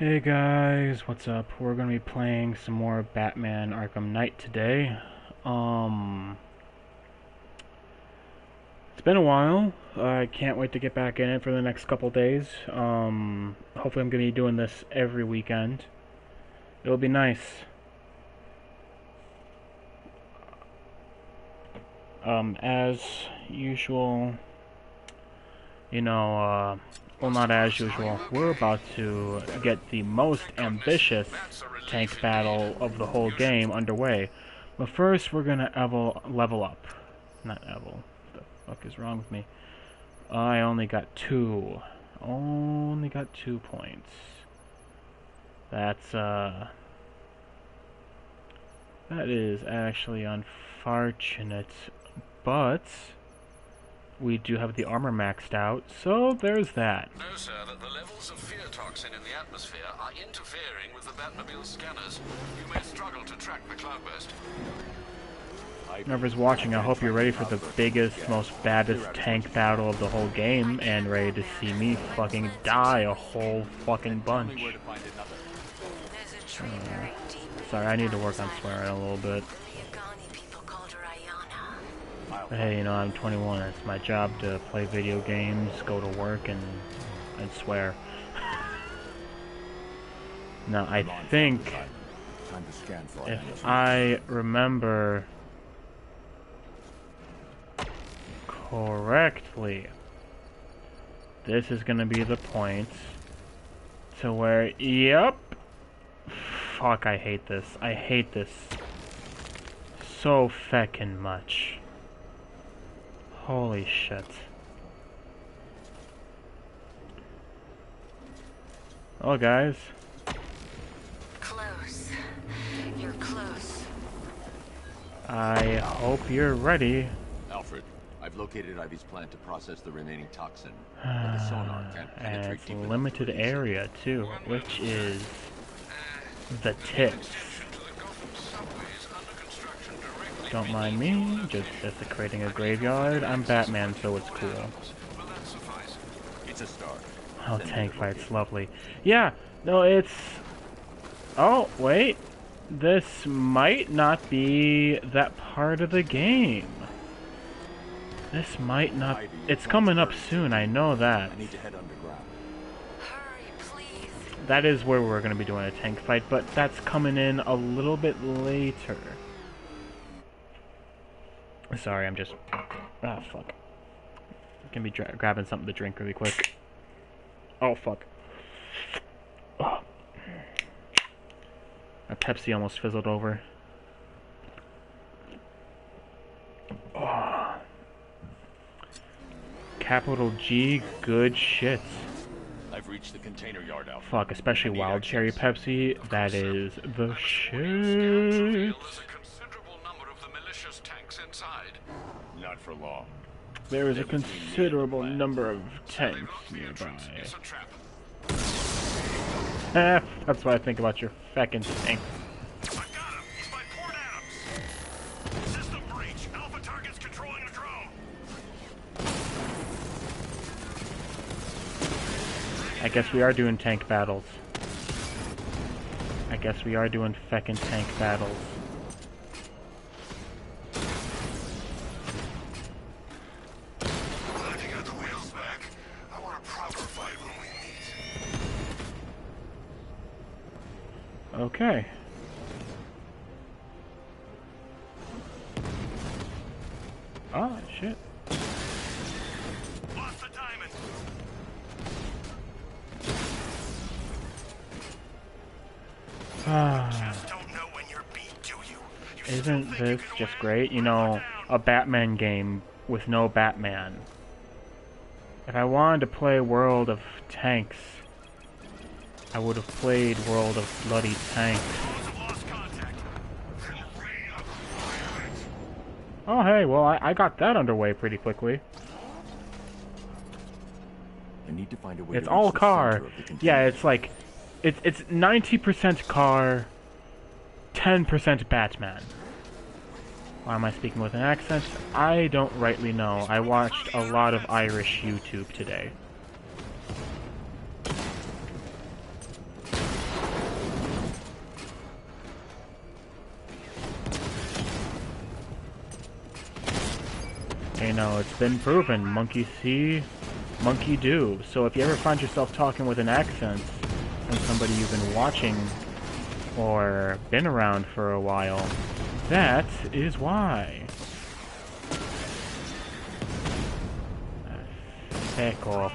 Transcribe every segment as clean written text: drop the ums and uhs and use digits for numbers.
Hey guys, what's up? We're gonna be playing some more Batman Arkham Knight today. It's been a while. I can't wait to get back in it for the next couple days. Hopefully I'm gonna be doing this every weekend. It'll be nice. As usual, well, not as usual. We're about to get the most ambitious tank battle of the whole game underway. But first, we're gonna level up. Not level. What the fuck is wrong with me? I only got 2. Only got 2 points. That is actually unfortunate, but we do have the armor maxed out, so there's that. No, sir, that the levels of fear toxin in the atmosphere are interfering with the Batmobile's scanners. You may struggle to track the cloudburst. Whoever's watching, I hope you're ready for the biggest, most baddest tank battle of the whole game, and ready to see me fucking die a whole fucking bunch. Sorry, I need to work on swearing a little bit. But hey, I'm 21. It's my job to play video games, go to work, and swear. Now, I think, if I remember correctly, this is gonna be the point to where, yep. Fuck, I hate this. I hate this so feckin' much. Holy shit. Oh, guys. Close. You're close. I hope you're ready. Alfred, I've located Ivy's plant to process the remaining toxin. But the sonar can't And penetrate it's deep a enough limited to release it. area, too, which is the tits. Don't mind me, just desecrating a graveyard. I'm Batman, so it's cool. It's a start. Oh, tank fight's lovely. Yeah, no, it's... Oh, wait. This might not be that part of the game. This might not... It's coming up soon, I know that. I need to head underground. Hurry, please. That is where we're going to be doing a tank fight, but that's coming in a little bit later. Sorry, I'm just... Ah, fuck. Can be grabbing something to drink really quick. Oh, fuck. Oh. My Pepsi almost fizzled over. Oh. Capital G, good shit. I've reached the container yard, Alfred. Fuck, especially wild cherry Pepsi. That is the shit. There's a considerable number of the malicious tanks inside. Not for long. There is a considerable number of tanks nearby. It's a trap. That's what I think about your feckin' tank. I got him. He's by Port Adams. System breach. Alpha target's controlling the drone. I guess we are doing tank battles. I guess we are doing feckin' tank battles. Glad you got the wheels back. I want a proper fight when we meet. Okay. Oh, shit. Lost the diamond. Just don't know when you're beat, do you? You Isn't this just great? A Batman game with no Batman. If I wanted to play World of Tanks, I would have played World of Bloody Tanks. lost contact. Oh, hey, well, I got that underway pretty quickly. I need to find a way It's to all reach the car. center of the container. Yeah, it's like... It's 90% car, 10% Batman. Why am I speaking with an accent? I don't rightly know. I watched a lot of Irish YouTube today. You know, it's been proven. Monkey see, monkey do. So if you ever find yourself talking with an accent from somebody you've been watching or been around for a while, that is why. Heck off.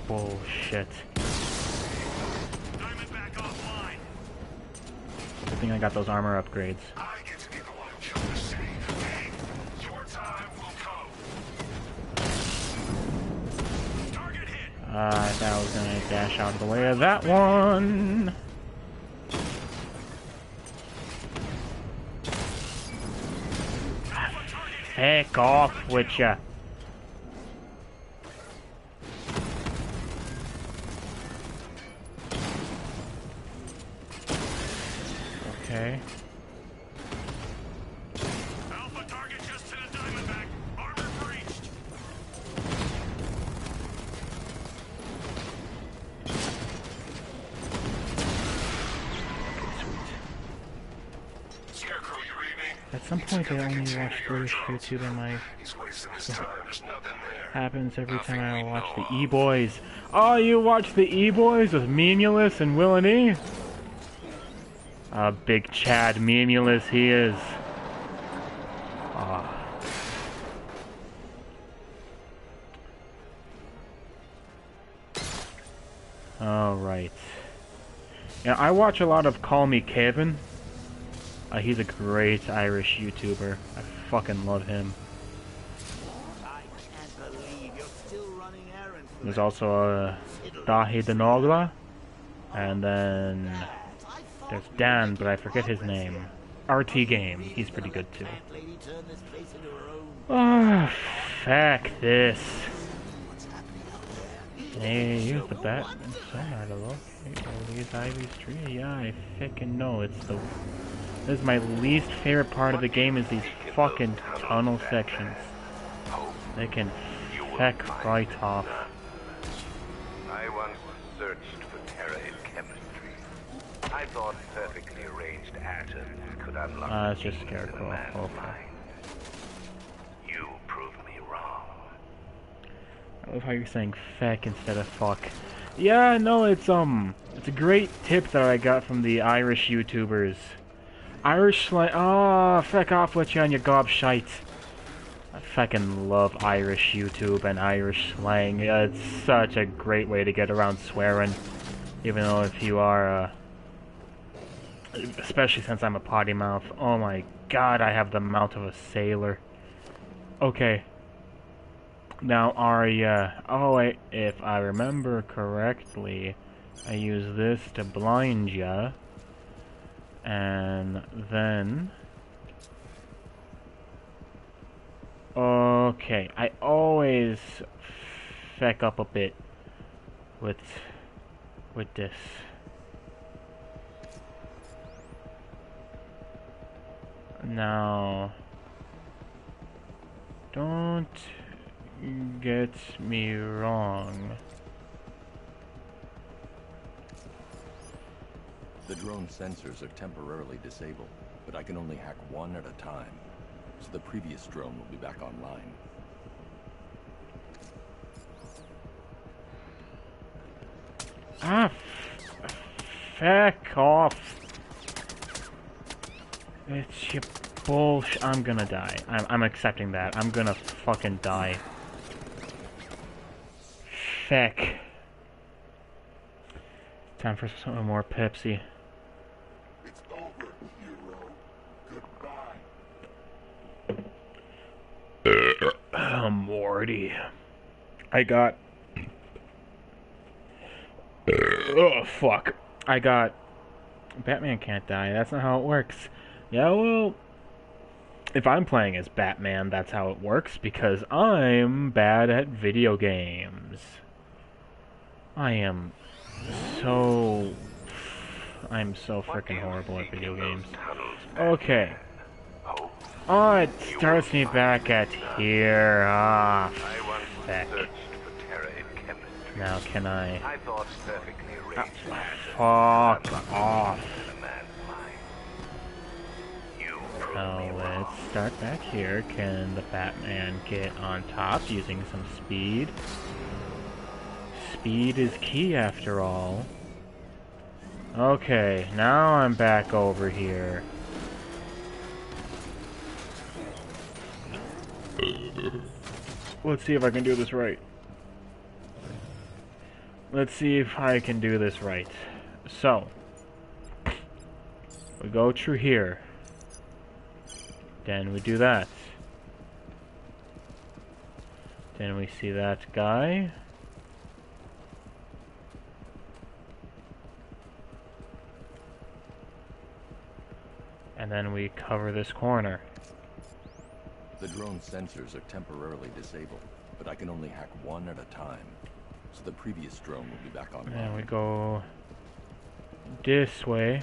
Bullshit. Good thing I got those armor upgrades. That was gonna dash out of the way of that one. Heck off with ya. Okay. Alpha target just hit a Diamondback. Armor breached. Scarecrow, you read me? At some point, I only watch British YouTube in my... He's wasting his time. There's nothing there. Happens every time I watch the E-Boys. Oh, you watch the E-Boys with Memulus and Will and E? Big Chad Memulus he is. Alright. Yeah, I watch a lot of Call Me Kevin. He's a great Irish YouTuber. I fucking love him. There's also Dahi Denogla. And then there's Dan, but I forget his name. RT Game. He's pretty good too. Ah, fuck this. Hey, use the Batman sonar to locate all these Ivy's tree. Yeah, I fucking know. This is my least favorite part of the game, is these fucking tunnel sections. They can feck right off. I once searched for terror in chemistry. I thought perfectly arranged atoms could unlock It's just Scarecrow. Okay. You proved me wrong. I love how you're saying feck instead of fuck. Yeah, no, it's a great tip that I got from the Irish YouTubers. Irish slang. Oh, feck off with you on your gob shite. I fucking love Irish YouTube and Irish slang. It's such a great way to get around swearing. Even though if you are, especially since I'm a potty mouth. Oh my god, I have the mouth of a sailor. Okay. Now, if I remember correctly, I use this to blind ya. And then... Okay, I always feck up a bit with this. Now, don't get me wrong. The drone sensors are temporarily disabled, but I can only hack one at a time. So the previous drone will be back online. Ah, feck off. It's your bullshit. I'm gonna die. I'm accepting that. I'm gonna fucking die. Feck. Time for some more Pepsi. It's over, hero. Goodbye. Morty. I got... oh, fuck. I got... Batman can't die. That's not how it works. Yeah, well... If I'm playing as Batman, that's how it works, because I'm bad at video games. I'm so freaking horrible at video games. Okay. Oh, it starts me back at here. Ah, feck. Now can I... fuck off. Now let's start back here. Can the Batman get on top using some speed? Speed is key after all. Okay, now I'm back over here. Let's see if I can do this right. Let's see if I can do this right. So, we go through here. Then we do that. Then we see that guy. And then we cover this corner. The drone's sensors are temporarily disabled, but I can only hack one at a time. So the previous drone will be back online. And we go this way.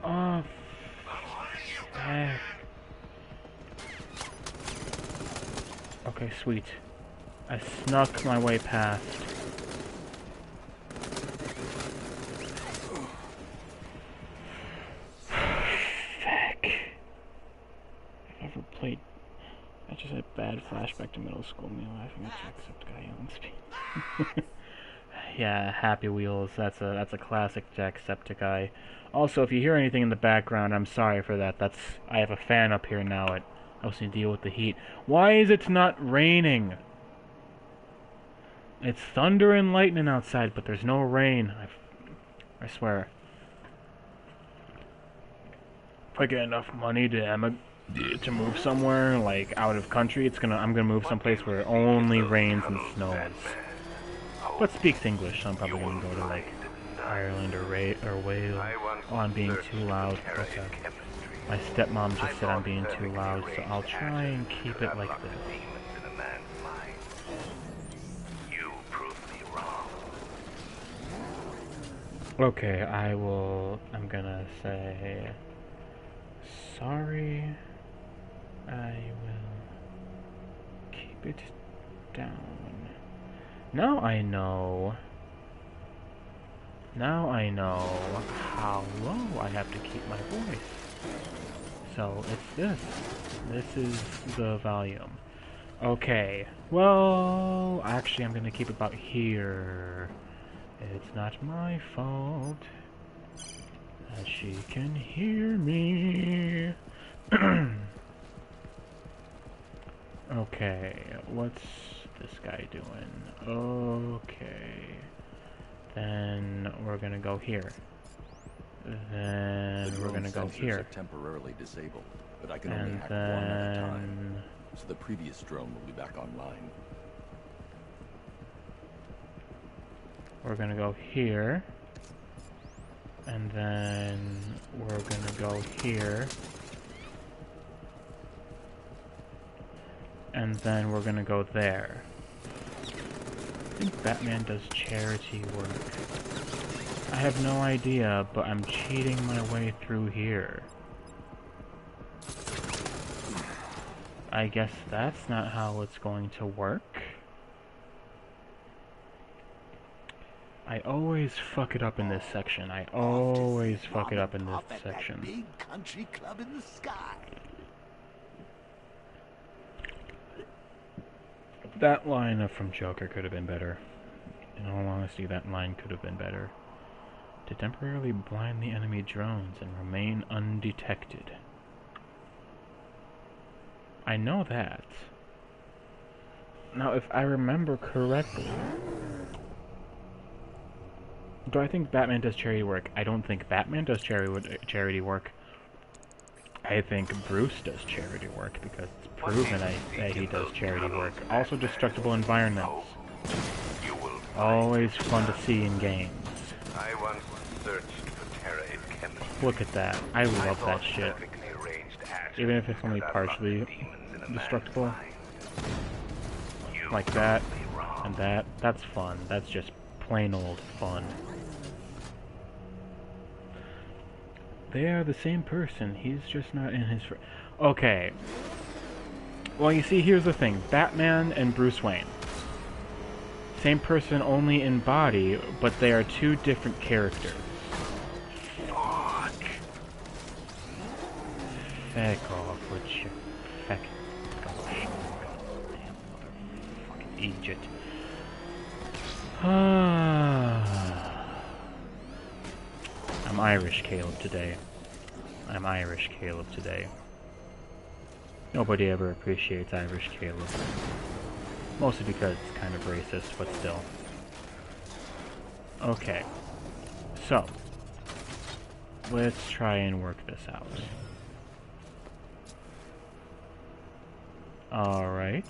Oh, heck. Okay, sweet. I snuck my way past. Fuck. I've ever played... I just had a bad flashback to middle school, me laughing at Jacksepticeye on speed. Yeah, Happy Wheels, that's a classic Jacksepticeye. Also, if you hear anything in the background, I'm sorry for that. I have a fan up here now. It helps me deal with the heat. Why is it not raining? It's thunder and lightning outside, but there's no rain. I swear. If I get enough money to move somewhere, like out of country, I'm gonna move someplace where it only rains and snows. But speaks English, so I'm probably gonna go to like Ireland or Wales. Oh, I'm being too loud. Okay. My stepmom just said I'm being too loud, so I'll try and keep it like this. Okay, I'm gonna say sorry. I will keep it down. Now I know how low I have to keep my voice. So it's this. This is the volume. Okay, well, actually I'm gonna keep it about here. It's not my fault that she can hear me. Okay, what's this guy doing? Okay, then we're gonna go here. Then we're gonna go here. Are temporarily disabled, but I can only hack one at a time. So the previous drone will be back online. We're gonna go here, and then we're gonna go here, and then we're gonna go there. I think Batman does charity work. I have no idea, but I'm cheating my way through here. I guess that's not how it's going to work. I always fuck it up in this section. I always fuck it up in this section. Big country club in the sky. That line from Joker could have been better. In all honesty, that line could have been better. To temporarily blind the enemy drones and remain undetected. I know that. Now, if I remember correctly... Do I think Batman does charity work? I don't think Batman does charity work. I think Bruce does charity work because it's proven that he does charity work. Also, destructible environments. Always fun to see in games. I once searched for terror in chemistry. Look at that. I love that shit. Even if it's only partially destructible. Like that and that. That's fun. That's just plain old fun. They are the same person. He's just not in his... Okay. Well, you see, here's the thing. Batman and Bruce Wayne. Same person only in body, but they are two different characters. Fuck. Feck off, would you? Feck. Gosh. Goddamn motherfucking Egypt. I'm Irish, Caleb, today. I'm Irish, Caleb, today. Nobody ever appreciates Irish Caleb. Mostly because it's kind of racist, but still. Okay. So. Let's try and work this out. Alright.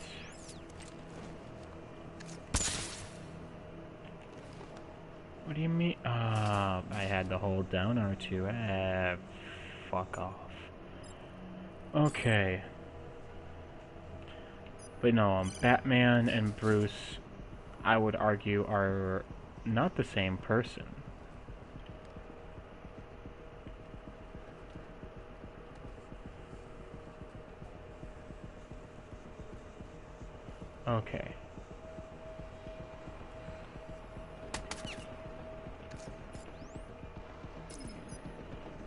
What do you mean? I had to hold down R2. Fuck off. Okay. But no, Batman and Bruce, I would argue, are not the same person. Okay.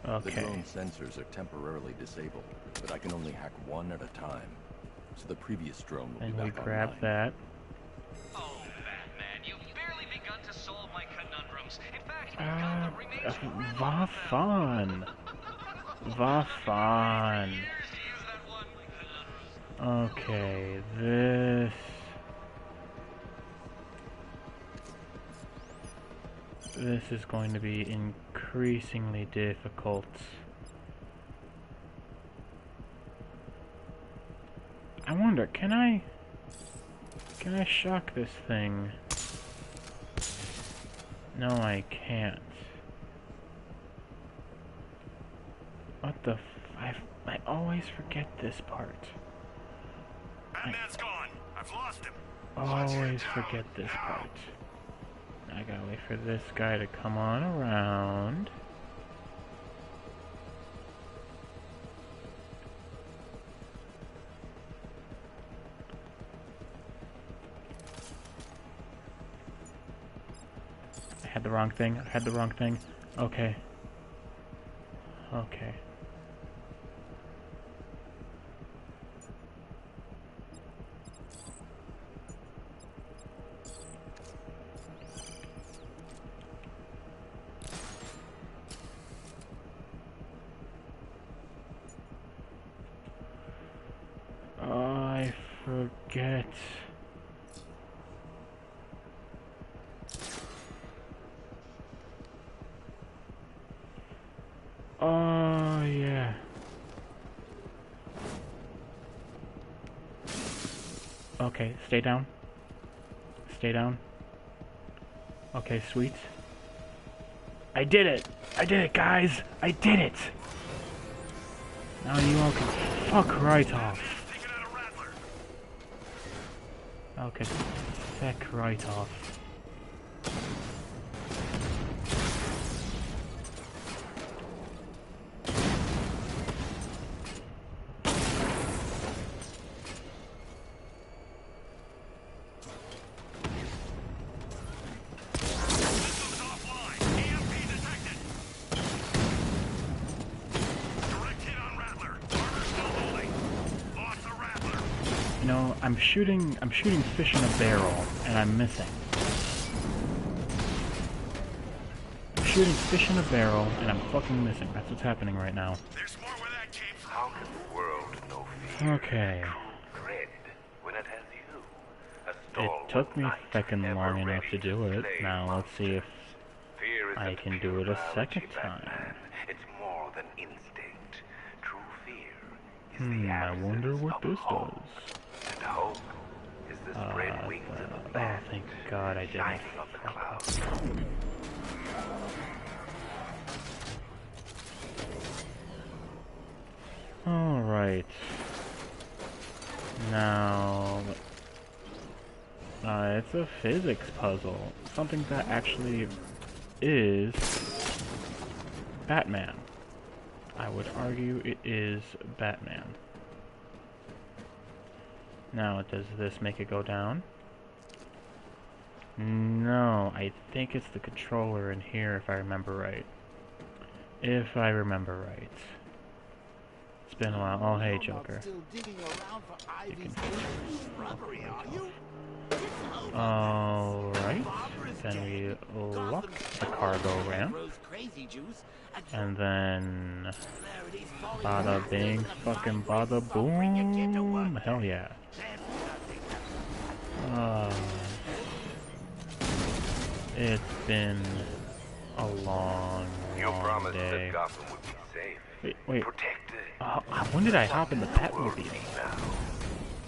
The Okay. drone sensors are temporarily disabled, but I can only hack one at a time. So the previous drone will And be we back grab online. that. Oh, Batman, you've barely begun to solve my conundrums. In fact, you've got the remains riddled Va with them. fun. Va fun. Years to use that one. Okay, this... This is going to be increasingly difficult. I wonder, can I shock this thing? No, I can't. What the f... I always forget this part. Batman's gone. I've lost him. Always forget this part. I gotta wait for this guy to come on around. I had the wrong thing. I had the wrong thing. Okay. Okay. I forget. Oh, yeah. Okay, stay down. Stay down. Okay, sweet. I did it! I did it, guys! I did it! Now you all can fuck right off. Taking out a rattler. Okay, fuck right off. Systems offline. EMP detected. Direct hit on Rattler. Armor still holding. Lost the Rattler. You know, I'm shooting fish in a barrel, and I'm missing. I'm shooting fish in a barrel, and I'm fucking missing. That's what's happening right now. There's more where that came from. How can the world know fear? Okay. Dread when it has you. A It stalwart took me knight, fucking ever long enough ready to do it. slay Now let's see if Fear I isn't can pure do it a biology, second Batman. time. It's more than instinct. True fear is Hmm, the I absence wonder what of this hope. does. And hope is the spread wings of a Oh, bat thank God I didn't. shining on the Fuck clouds. off. Alright. Now... it's a physics puzzle. Something that actually is Batman. I would argue it is Batman. Now, does this make it go down? No, I think it's the controller in here if I remember right. If I remember right. It's been a while. Oh, hey, Joker. Alright. Then we lock the cargo ramp. And then... Bada bing, fucking bada boom. Hell yeah. It's been a long, long day. That Gotham would be safe. Wait. Protected. When did I hop in the Batmobile?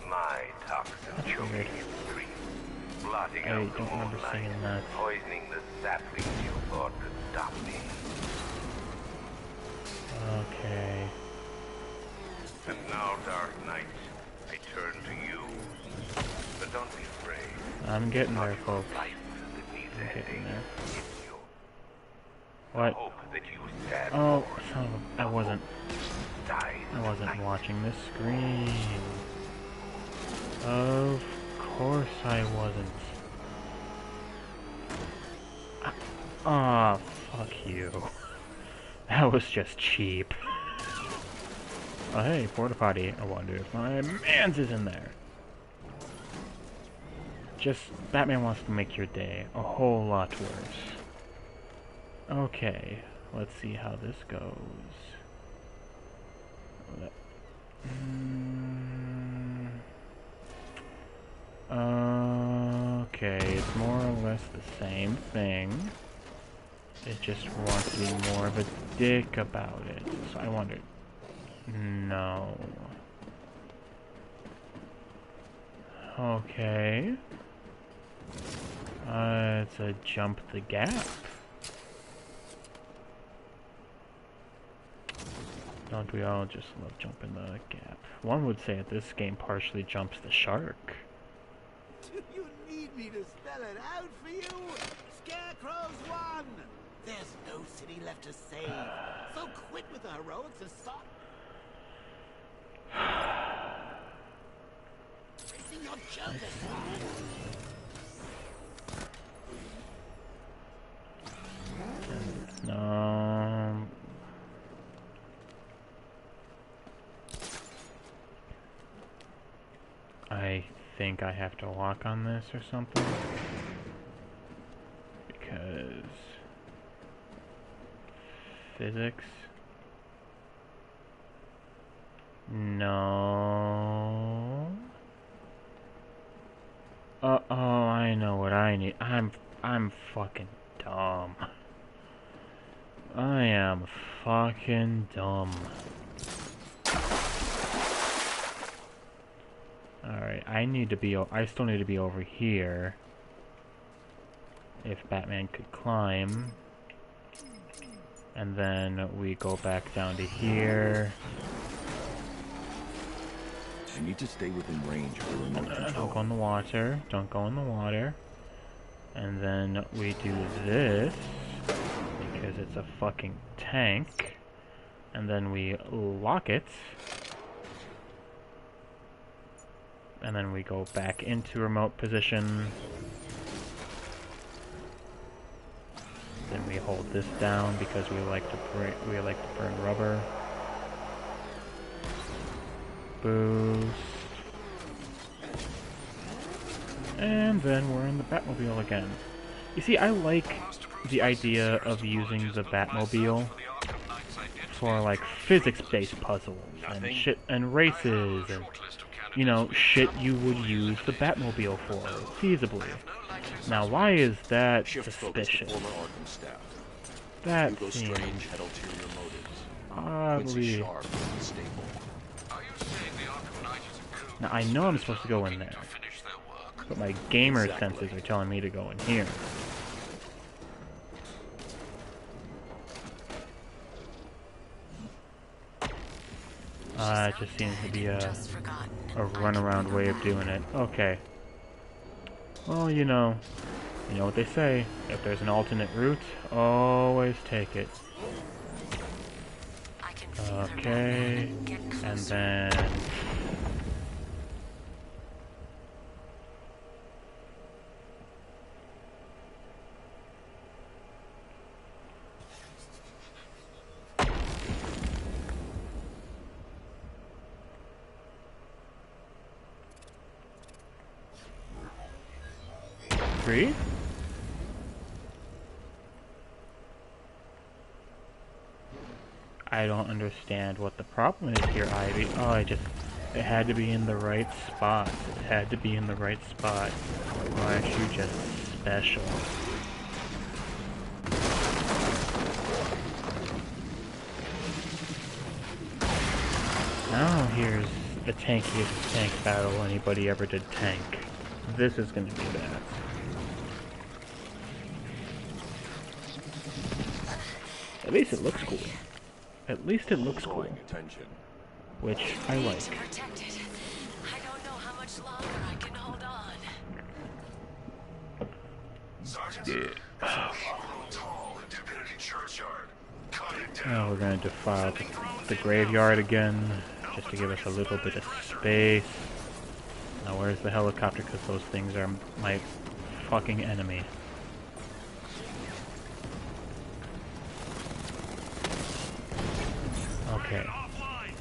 My toxin choking weird. you free, blotting I out the don't remember moonlight, seeing that. poisoning the saplings you thought could stop me. Okay. And now, Dark Knight, I turn to you. But don't be afraid. I'm getting there, folks. Life that needs I'm getting ending. there. It's your What? hope that you stand Oh, for. son of a... I wasn't watching this screen. Of course I wasn't. Ah, fuck you. That was just cheap. Oh hey, porta potty. I wonder if my man's is in there. Just, Batman wants to make your day a whole lot worse. Okay, let's see how this goes. Okay, it's more or less the same thing. It just wants to be more of a dick about it. So I wondered. No. Okay. It's a jump the gap. Don't we all just love jumping the gap? One would say that this game partially jumps the shark. Do you need me to spell it out for you? Scarecrow's won! There's no city left to save. So quit with the heroics and stop facing your Joker side. No. I think I have to walk on this or something. Because... physics? No. Oh, I know what I need. I'm fucking dumb. I am fucking dumb. Alright, I still need to be over here. If Batman could climb. And then we go back down to here. I need to stay within range of the remote control. Don't go in the water. Don't go in the water. And then we do this. Because it's a fucking tank. And then we lock it. And then we go back into remote position. Then we hold this down because we like to burn rubber. Boost. And then we're in the Batmobile again. You see, I like the idea of using the Batmobile for like physics-based puzzles and shit and races and, you know, shit you would use the Batmobile for feasibly. Now, why is that suspicious? That seems oddly. Now, I know I'm supposed to go in there, but my gamer senses are telling me to go in here. It just seems to be a runaround way of doing it. Okay. Well, you know what they say. If there's an alternate route, always take it. Okay. And then... Free? I don't understand what the problem is here, Ivy. Oh, it had to be in the right spot. It had to be in the right spot. Or aren't you just special? Now here's the tankiest tank battle anybody ever did tank. This is gonna be bad. At least it looks cool. At least it looks cool. Attention. Which I like. Protected. I don't know how much longer I can hold on. Sergeant, Yeah. grown tall in Divinity Churchyard. Cut it down. Now we're gonna defile the graveyard again, just to give us a little bit of space. Now where's the helicopter? Because those things are my fucking enemy. Okay. Offline.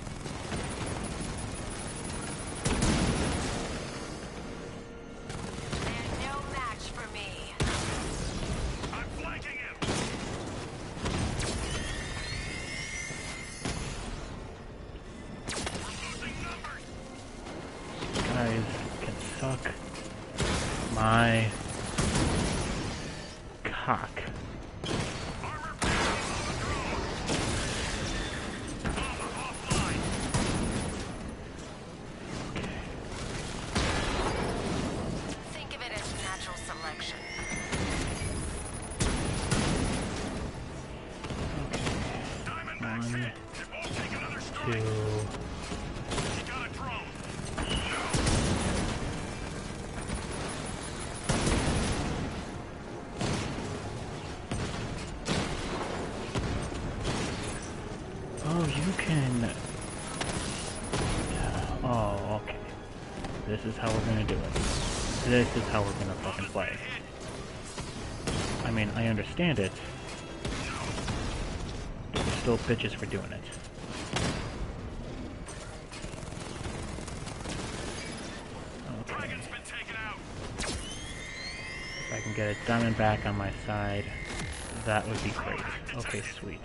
They're no match for me. I'm flanking him. Losing numbers. Guys can suck my cock. Armor piercing on the drone. Offline. Think of it as natural selection. Diamondback's One, hit. It won't take another strike. 2. He got a drone. Oh, you can... Oh, okay. This is how we're gonna do it. This is how we're gonna fucking play. I mean, I understand it. But we're still bitches for doing it. Okay. Dragon's been taken out. If I can get a Diamondback on my side, that would be great. Okay, sweet.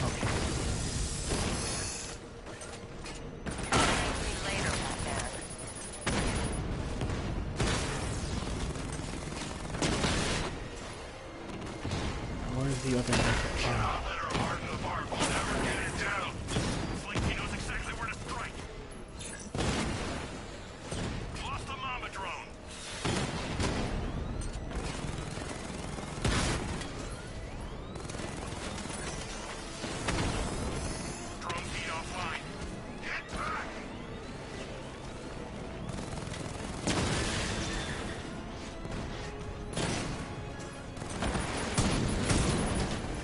Okay. Thank me later, Batman. Where's the other missile? Oh. Let her harden the bark. We'll never get it down. Slinky knows exactly where to strike. Lost the mama drone. Drone feed offline. Get back.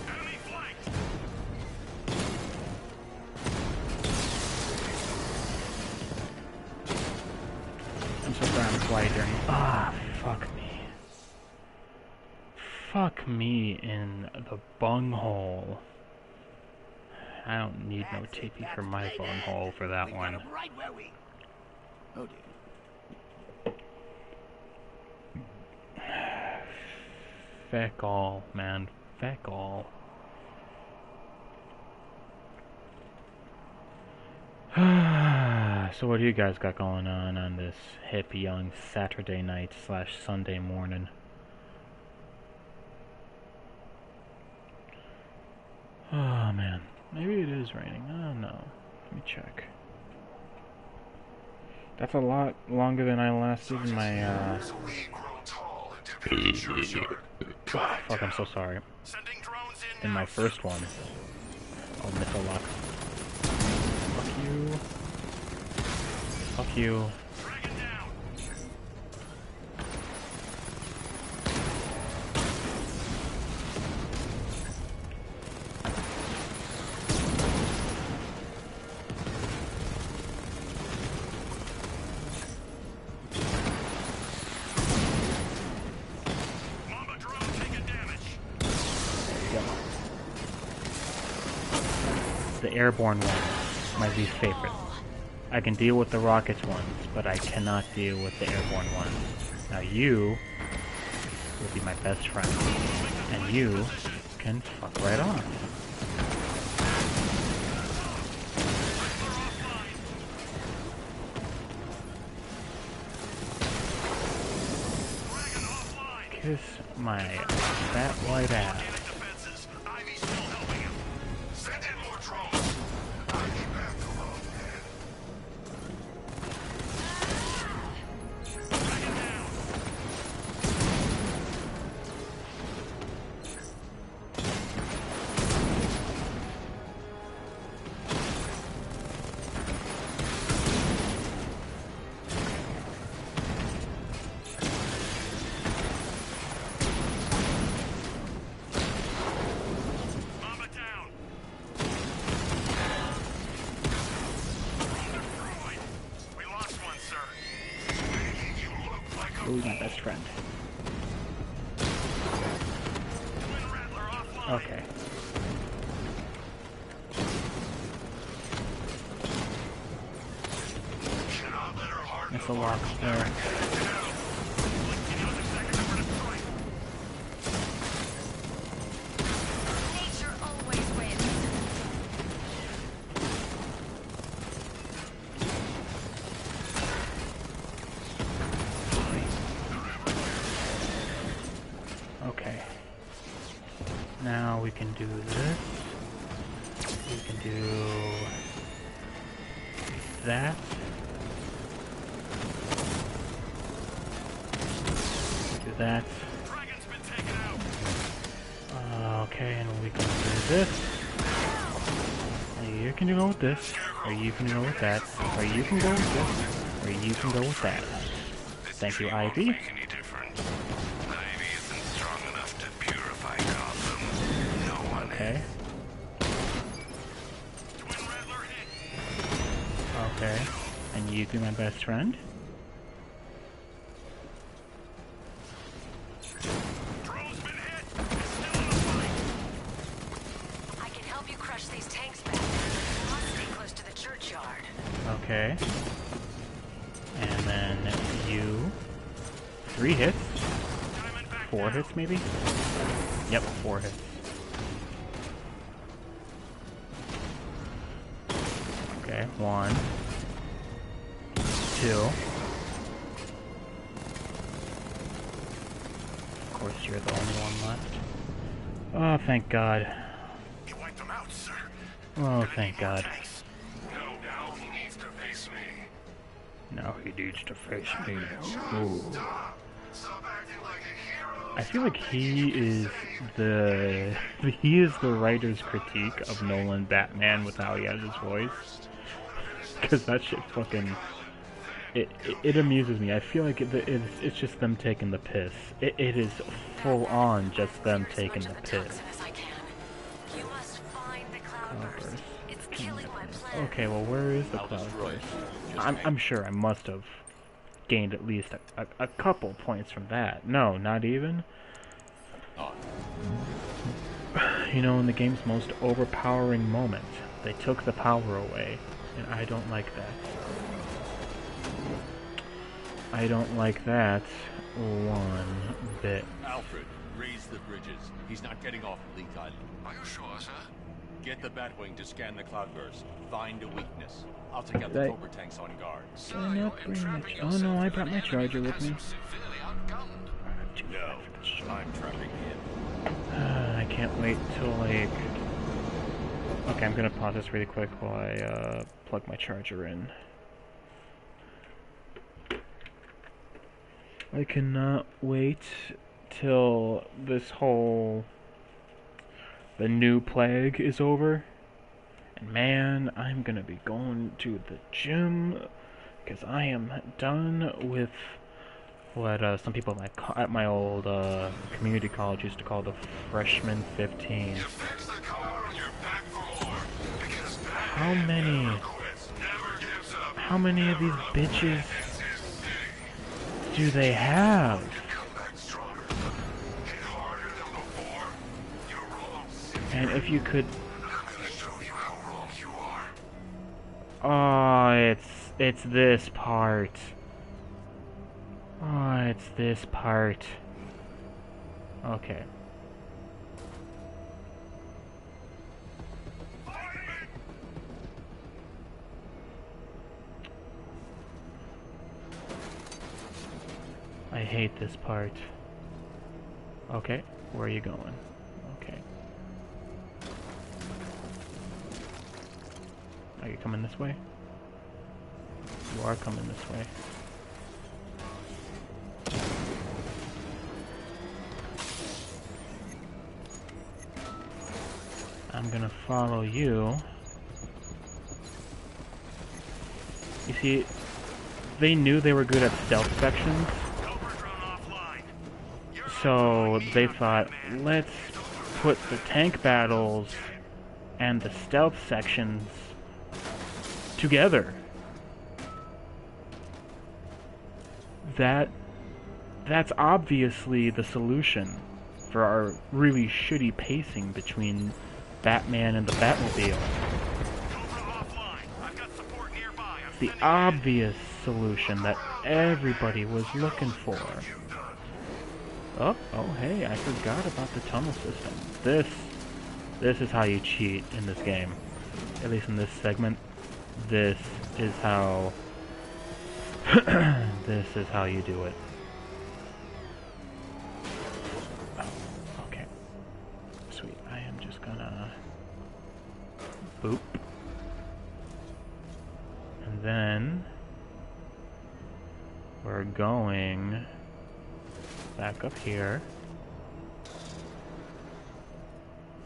Enemy flanked. I'm so glad I'm quiet during. Ah, fuck me. Fuck me in the bunghole. I don't need no TP for my bunghole for that one. Right where we... Oh dear. Feck all, man. Feck all. So what do you guys got going on this hip young Saturday night / Sunday morning? Oh man, maybe it is raining. I don't know. Let me check. That's a lot longer than I lasted in my There's a weed grown tall in Divinity Churchyard. Cut it fuck, I'm down. so sorry. Sending drones in In now. my first one. Oh, missile lock. Fuck you. Fuck you. Dragon down. Mama drone taking damage. The airborne one. My least favorite. I can deal with the rockets ones, but I cannot deal with the airborne ones. Now you will be my best friend, and you can fuck right off. Kiss my fat white ass. Who's my best friend? Okay. That's a lock there. Nature always wins. Okay. Now we can do this. We can do that. Do that. Okay, and we can do this. And you can go with this, or you can go with that, or you can go with this, or you can go with that. Thank you, Ivy. Okay. Okay. And you be my best friend? I can help you crush these tanks back. I'll stay close to the churchyard. Okay. And then you... 3 hits? 4 hits, maybe? Yep, 4 hits. Okay, 1, 2. Of course, you're the only one left. Oh, thank God. You wiped them out, sir. Oh, thank God. No, now he needs to face me. Now he needs to face me. Ooh. Stop acting like a hero. I feel like he is the writer's critique of Nolan Batman with how he has his voice. Because that shit fucking... It amuses me. I feel like it's just them taking the piss. It is full on just them taking the piss. You must find the cloudburst. It's killing my plan. Okay, well, where is the cloudburst? I'm sure I must have gained at least a couple points from that. No, not even. You know, in the game's most overpowering moment, they took the power away, and I don't like that. I don't like that one bit. Alfred, raise the bridges. He's not getting off Leak Island. Are you sure, sir? Get the Batwing to scan the cloudburst. Find a weakness. I'll take out the Cobra tanks on guard. Sir, Did I not bring my... Oh no, I brought my charger with me. Severely outgunned. No, I'm trapping him. I can't wait till like... Okay, I'm gonna pause this really quick while I plug my charger in. I cannot wait till this whole... the new plague is over. And man, I'm gonna be going to the gym, because I am done with what some people at my old community college used to call the freshman 15. How many of these bitches do they have? And if you could... Oh, it's It's this part. Oh, it's this part. Okay. I hate this part. Okay, where are you going? Okay. Are you coming this way? You are coming this way. I'm gonna follow you. You see, they knew they were good at stealth sections, so they thought, let's put the tank battles and the stealth sections together. That's obviously the solution for our really shitty pacing between Batman and the Batmobile. It's the obvious solution that everybody was looking for. Oh, hey, I forgot about the tunnel system. This is how you cheat in this game. At least in this segment. This is how this is how you do it. Oh, okay. Sweet. I am just gonna boop. And then we're going back up here.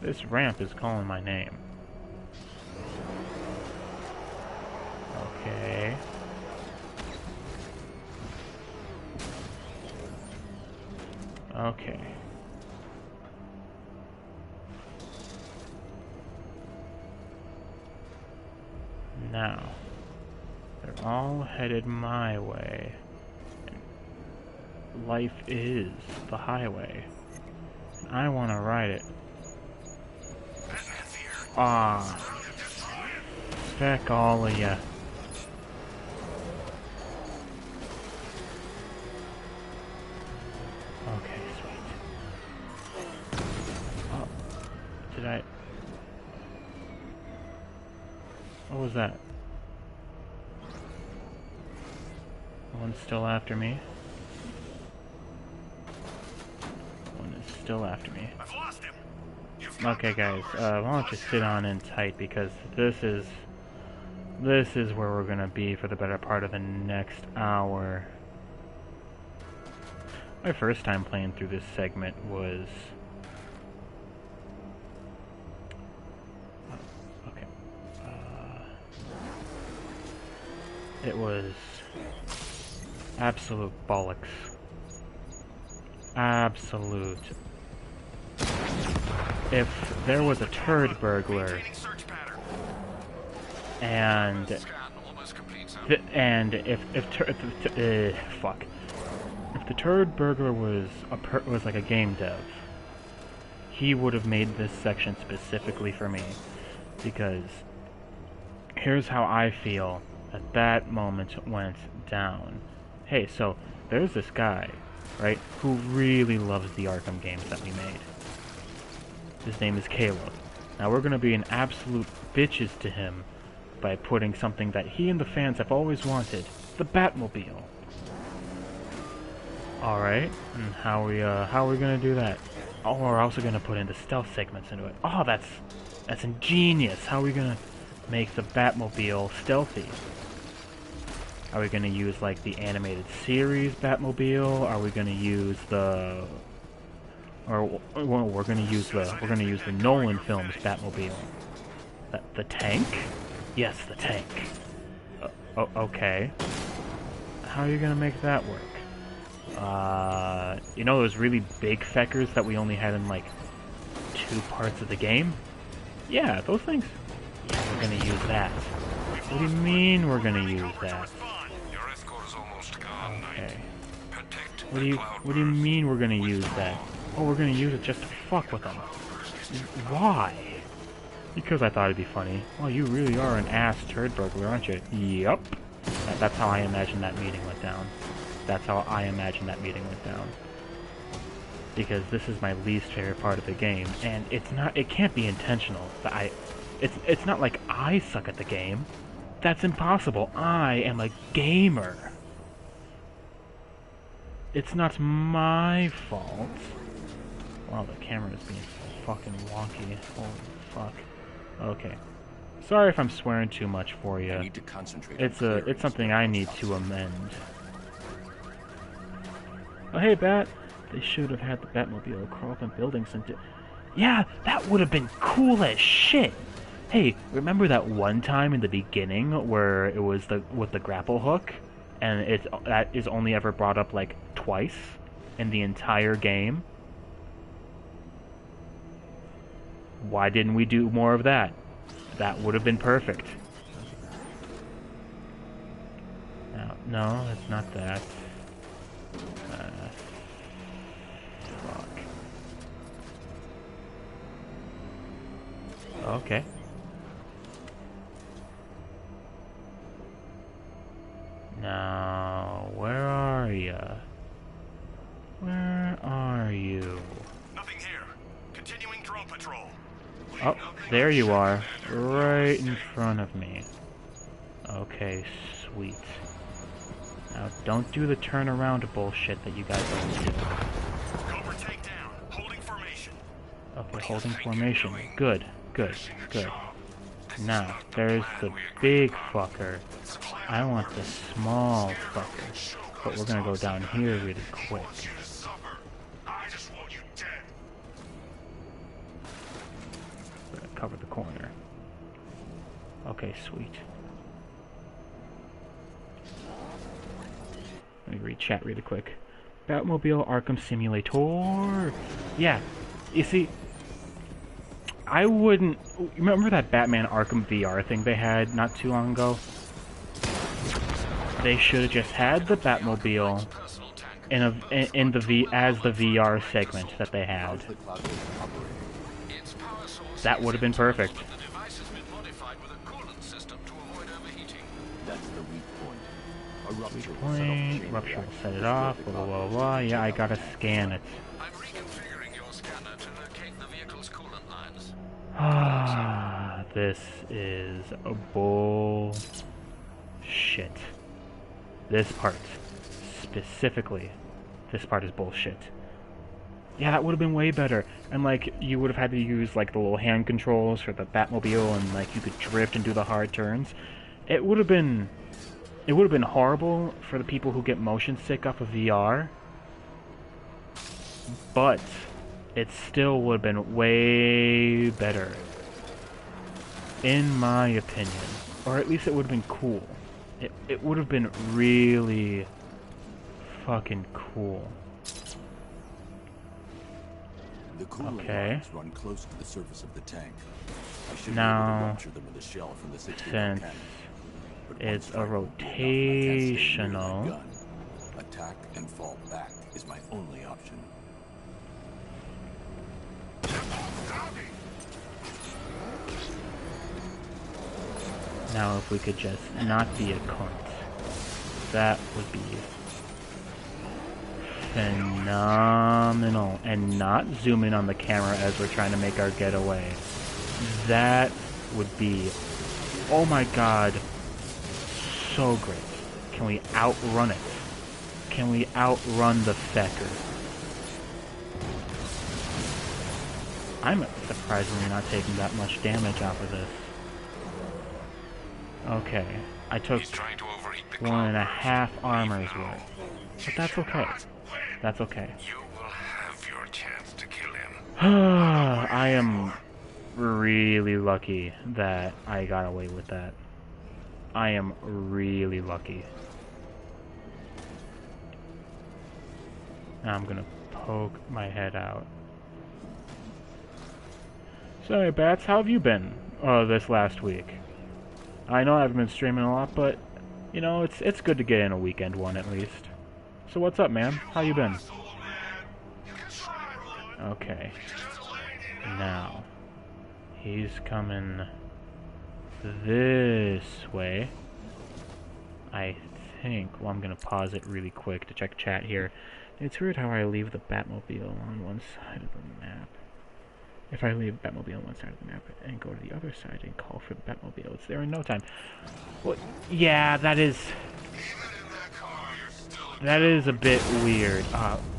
This ramp is calling my name. Okay. Okay. Now, they're all headed my way. Life is the highway. I want to ride it. Ah. Feck all of ya. Okay, sweet. Oh. Did I... What was that? One's still after me. One is still after me. I've lost him. Okay, guys, why don't you sit on in tight, because this is where we're gonna be for the better part of the next hour. My first time playing through this segment was... okay. It was absolute bollocks. Absolute. If there was a turd burglar, and if the turd burglar was like a game dev, he would have made this section specifically for me, because here's how I feel that moment went down. Hey, so there's this guy, right, who really loves the Arkham games that we made. His name is Caleb. Now we're gonna be an absolute bitches to him by putting something that he and the fans have always wanted, the Batmobile. Alright, and how are we gonna do that? Oh, we're also gonna put in the stealth segments into it. Oh, that's ingenious. How are we gonna make the Batmobile stealthy? Are we gonna use like the animated series Batmobile? Are we gonna use the we're gonna use the Nolan films Batmobile? The tank? Yes, the tank. Okay. How are you gonna make that work? You know those really big feckers that we only had in like 2 parts of the game? Yeah, those things. Yeah, we're gonna use that. What do you mean we're gonna use that? Okay. What do you mean we're gonna use that? Oh, we're gonna use it just to fuck with them. Why? Because I thought it'd be funny. Well, you really are an ass turd burglar, aren't you? Yup. That's how I imagine that meeting went down. That's how I imagine that meeting went down. Because this is my least favorite part of the game, and it can't be intentional. It's not like I suck at the game. That's impossible. I am a gamer. It's not my fault. Wow, the camera is being fucking wonky. Holy fuck. Okay. Sorry if I'm swearing too much for you. I need to concentrate. It's something I need to amend. Oh hey, Bat. They should have had the Batmobile crawl up in buildings and yeah, that would have been cool as shit. Hey, remember that one time in the beginning where it was with the grapple hook, and that is only ever brought up like twice in the entire game? Why didn't we do more of that? That would have been perfect. No, it's not that. Fuck. Okay. Now, where are you? Where are you? Nothing here. Continuing drone patrol. Oh, there you are. Right in front of me. Okay, sweet. Now, don't do the turnaround bullshit that you guys always do. Cobra takedown. Holding formation. Okay, holding formation. Good, good, good. Now, there's the big fucker. I want the small fucker. But we're gonna go down here really quick. I just want you dead. We're gonna cover the corner. Okay, sweet. Let me read chat really quick. Batmobile Arkham Simulator. Yeah, you see, I wouldn't... Remember that Batman Arkham VR thing they had not too long ago? They should have just had the Batmobile as the VR segment that they had. That would have been perfect. That's the weak point. A rupture will Point, rupture will set it off, blah blah blah blah. Yeah, I gotta scan it. I'm reconfiguring your scanner to locate the vehicle's coolant lines. Ah, this is a bull shit. This part, specifically, this part is bullshit. Yeah, that would have been way better. And like, you would have had to use like the little hand controls for the Batmobile, and like you could drift and do the hard turns. It would have been horrible for the people who get motion sick off of VR. But it still would have been way better, in my opinion. Or at least it would have been cool. It would have been really fucking cool. The coolant Okay. lines run close to the surface of the tank. I should Now, be able to rupture them with a shell from the 60 since cannon. But it's one a strike won't be enough, and I can't stay near that rotational. gun. Attack and fall back is my only option. Now if we could just not be a cunt, that would be phenomenal. And not zoom in on the camera as we're trying to make our getaway. That would be, oh my god, so great. Can we outrun it? Can we outrun the fecker? I'm surprisingly not taking that much damage off of this. Okay, I took He's trying to overheat the 1.5 armor's worth. But that's okay. That's okay. You will have your chance to kill him. I am really lucky that I got away with that. I am really lucky. Now I'm gonna poke my head out. So, Bats, how have you been this last week? I know I haven't been streaming a lot, but you know, it's good to get in a weekend one at least. So what's up, man? How you been? Okay. Now, he's coming this way. I think, well, I'm gonna pause it really quick to check chat here. It's weird how I leave the Batmobile on one side of the map. If I leave Batmobile on one side of the map and go to the other side and call for the Batmobile, it's there in no time. Well, yeah, that is a bit weird.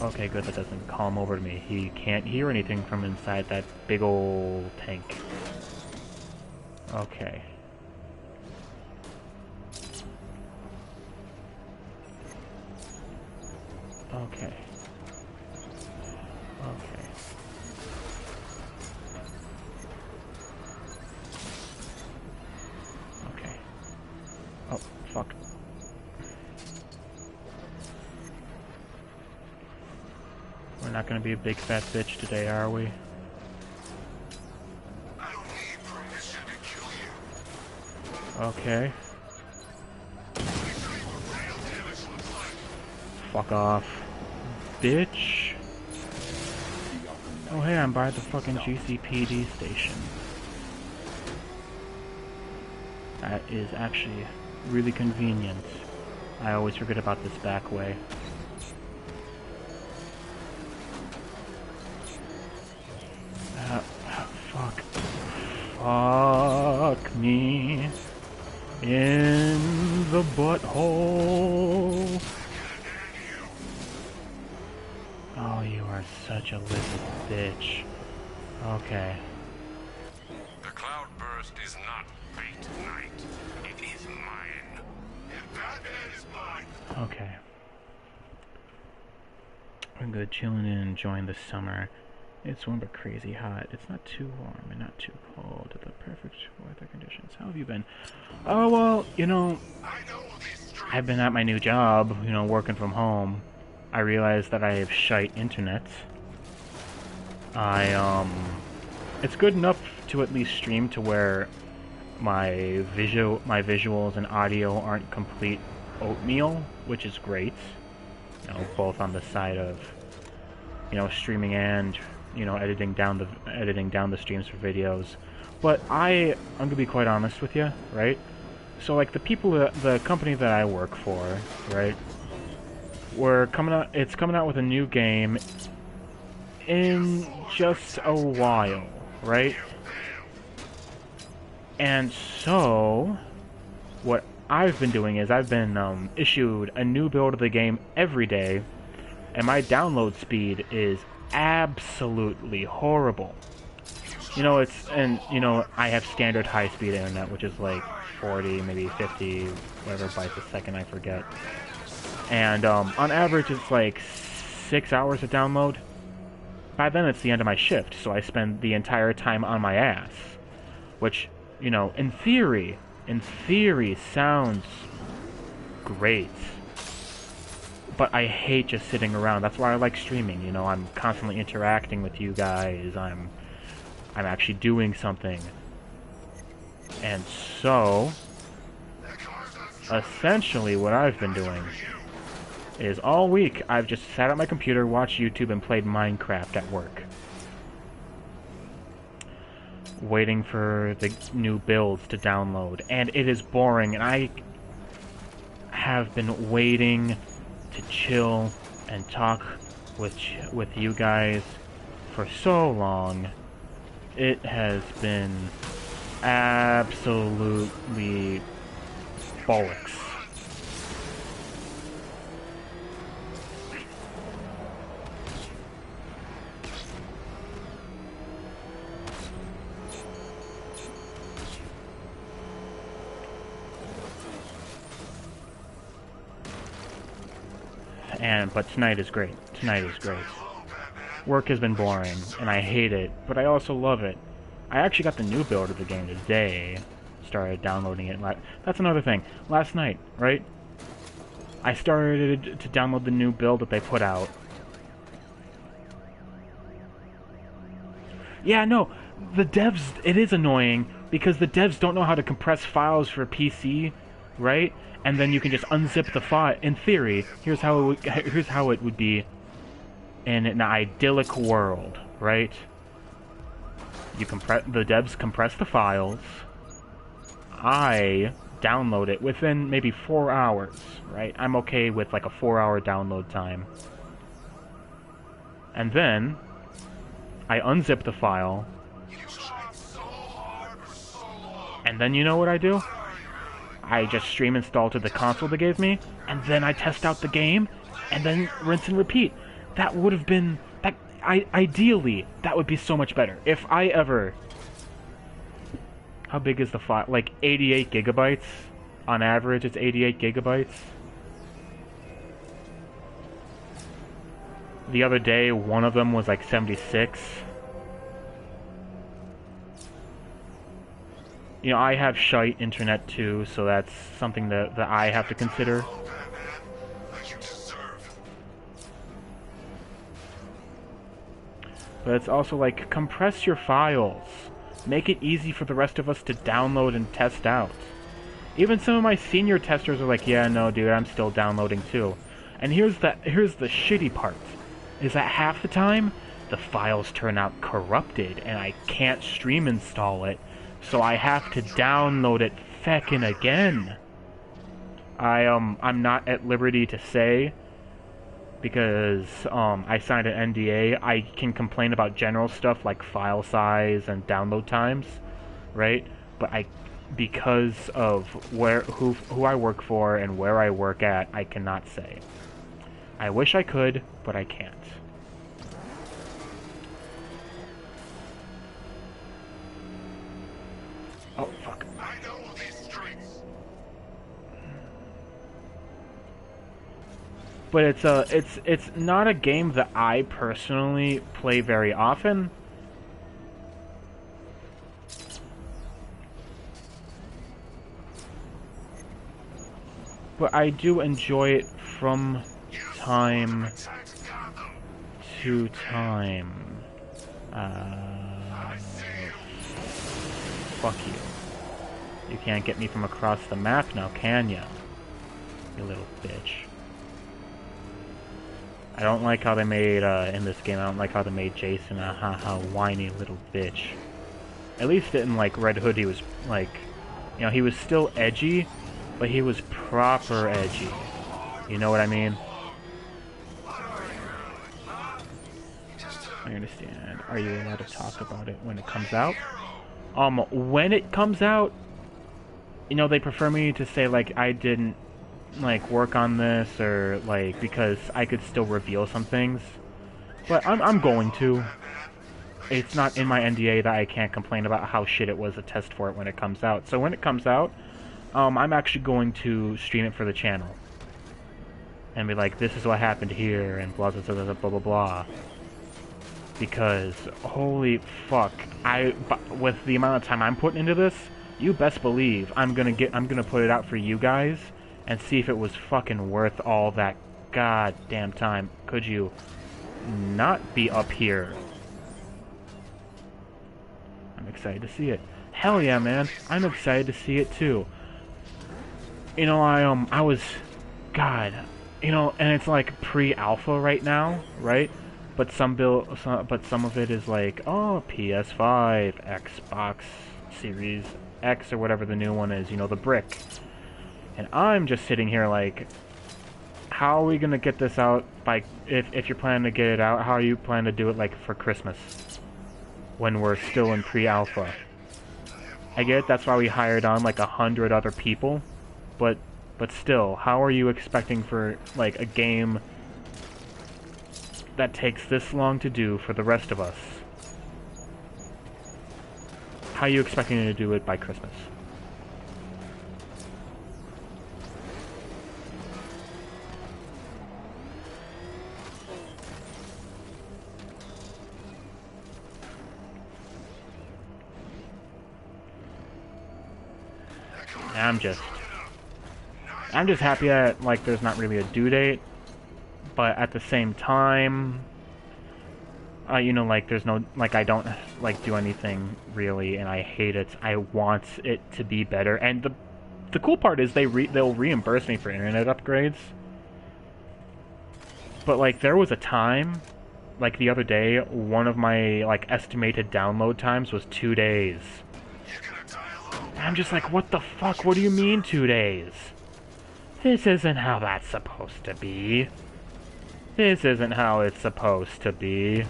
Okay, good, that doesn't call him over to me. He can't hear anything from inside that big old tank. Okay. Okay. Okay. Okay. Oh, fuck. We're not gonna be a big fat bitch today, are we? I don't need permission to kill you. Okay. Let me show you what real damage looks like. Fuck off. Bitch. Oh hey, I'm by the fucking GCPD station. That is actually really convenient. I always forget about this back way. Fuck. Fuck me in the butthole. Oh, you are such a little bitch. Okay. The cloudburst is not fate tonight. It is mine. And Batman is mine. Okay. I'm good chilling and enjoying the summer. It's warm but crazy hot. It's not too warm and not too cold. The perfect weather conditions. How have you been? Oh, well, you know, I've been at my new job, you know, working from home. I realized that I have shite internet. It's good enough to at least stream to where my visuals and audio aren't complete oatmeal, which is great. You know, both on the side of, you know, streaming and, you know, editing down the streams for videos. But I'm gonna be quite honest with you, right? So like the company that I work for, right? It's coming out with a new game in just a while, right? And so what I've been doing is I've been issued a new build of the game every day, and my download speed is absolutely horrible. You know, I have standard high-speed internet, which is like 40, maybe 50, whatever bytes a second, I forget. And on average, it's like 6 hours of download. By then, it's the end of my shift, so I spend the entire time on my ass. Which, you know, in theory sounds great. But I hate just sitting around. That's why I like streaming. You know, I'm constantly interacting with you guys. I'm actually doing something. And so, essentially what I've been doing is all week I've just sat at my computer, watched YouTube, and played Minecraft at work. Waiting for the new builds to download. And it is boring, and I have been waiting to chill and talk with you guys for so long. It has been absolutely bollocks. But tonight is great. Tonight is great. Work has been boring, and I hate it, but I also love it. I actually got the new build of the game today. Started downloading it. That's another thing. Last night, right? I started to download the new build that they put out. Yeah, no, the devs, it is annoying, because the devs don't know how to compress files for PC, right? And then you can just unzip the file. In theory, here's how it would be in an idyllic world, right? The devs compress the files. I download it within maybe 4 hours, right? I'm okay with like a 4-hour download time. And then I unzip the file, and then you know what I do? I just stream install to the console they gave me, and then I test out the game, and then rinse and repeat. That would have been... ideally, that would be so much better. If I ever... How big is the file? Like 88 gigabytes? On average, it's 88 gigabytes. The other day, one of them was like 76. You know, I have shite internet too, so that's something that I have to consider. But it's also like, compress your files. Make it easy for the rest of us to download and test out. Even some of my senior testers are like, yeah, no, dude, I'm still downloading too. And here's the shitty part, is that half the time, the files turn out corrupted, and I can't stream install it, so I have to download it feckin' again. I'm not at liberty to say, because I signed an NDA. I can complain about general stuff like file size and download times, right? But because of who I work for and where I work at, I cannot say. I wish I could, but I can't. Oh fuck. I know these streets. But it's not a game that I personally play very often. But I do enjoy it from time to time. Fuck you. You can't get me from across the map now, can ya? You little bitch. I don't like how they made, in this game, I don't like how they made Jason a whiny little bitch. At least in, like, Red Hood he was, like, you know, he was still edgy, but he was proper edgy. You know what I mean? I understand. Are you allowed to talk about it when it comes out? When it comes out, you know, they prefer me to say, like, I didn't, like, work on this, or, like, because I could still reveal some things. But I'm going to. It's not in my NDA that I can't complain about how shit it was a test for it when it comes out. So when it comes out, I'm actually going to stream it for the channel. And be like, this is what happened here, and blah, blah, blah, blah, blah, blah. Because, holy fuck, with the amount of time I'm putting into this, you best believe I'm gonna put it out for you guys, and see if it was fucking worth all that goddamn time. Could you not be up here? I'm excited to see it. Hell yeah, man. I'm excited to see it too. You know, I was... God. You know, and it's like pre-alpha right now, right? But some of it is like, oh, PS5, Xbox Series X, or whatever the new one is, you know, the brick. And I'm just sitting here like, how are we gonna get this out by, if you're planning to get it out, how are you planning to do it, like, for Christmas? When we're still in pre-alpha. I get it, that's why we hired on like 100 other people, but still, how are you expecting for, like, a game that takes this long to do for the rest of us? How are you expecting to do it by Christmas? I'm just happy that, like, there's not really a due date, but at the same time, you know, like, there's no, like, I don't, like, do anything really, and I hate it. I want it to be better, and the cool part is they'll reimburse me for internet upgrades, but, like, there was a time, like, the other day, one of my, like, estimated download times was 2 days. I'm just like, what the fuck? What do you mean 2 days? This isn't how that's supposed to be. This isn't how it's supposed to be.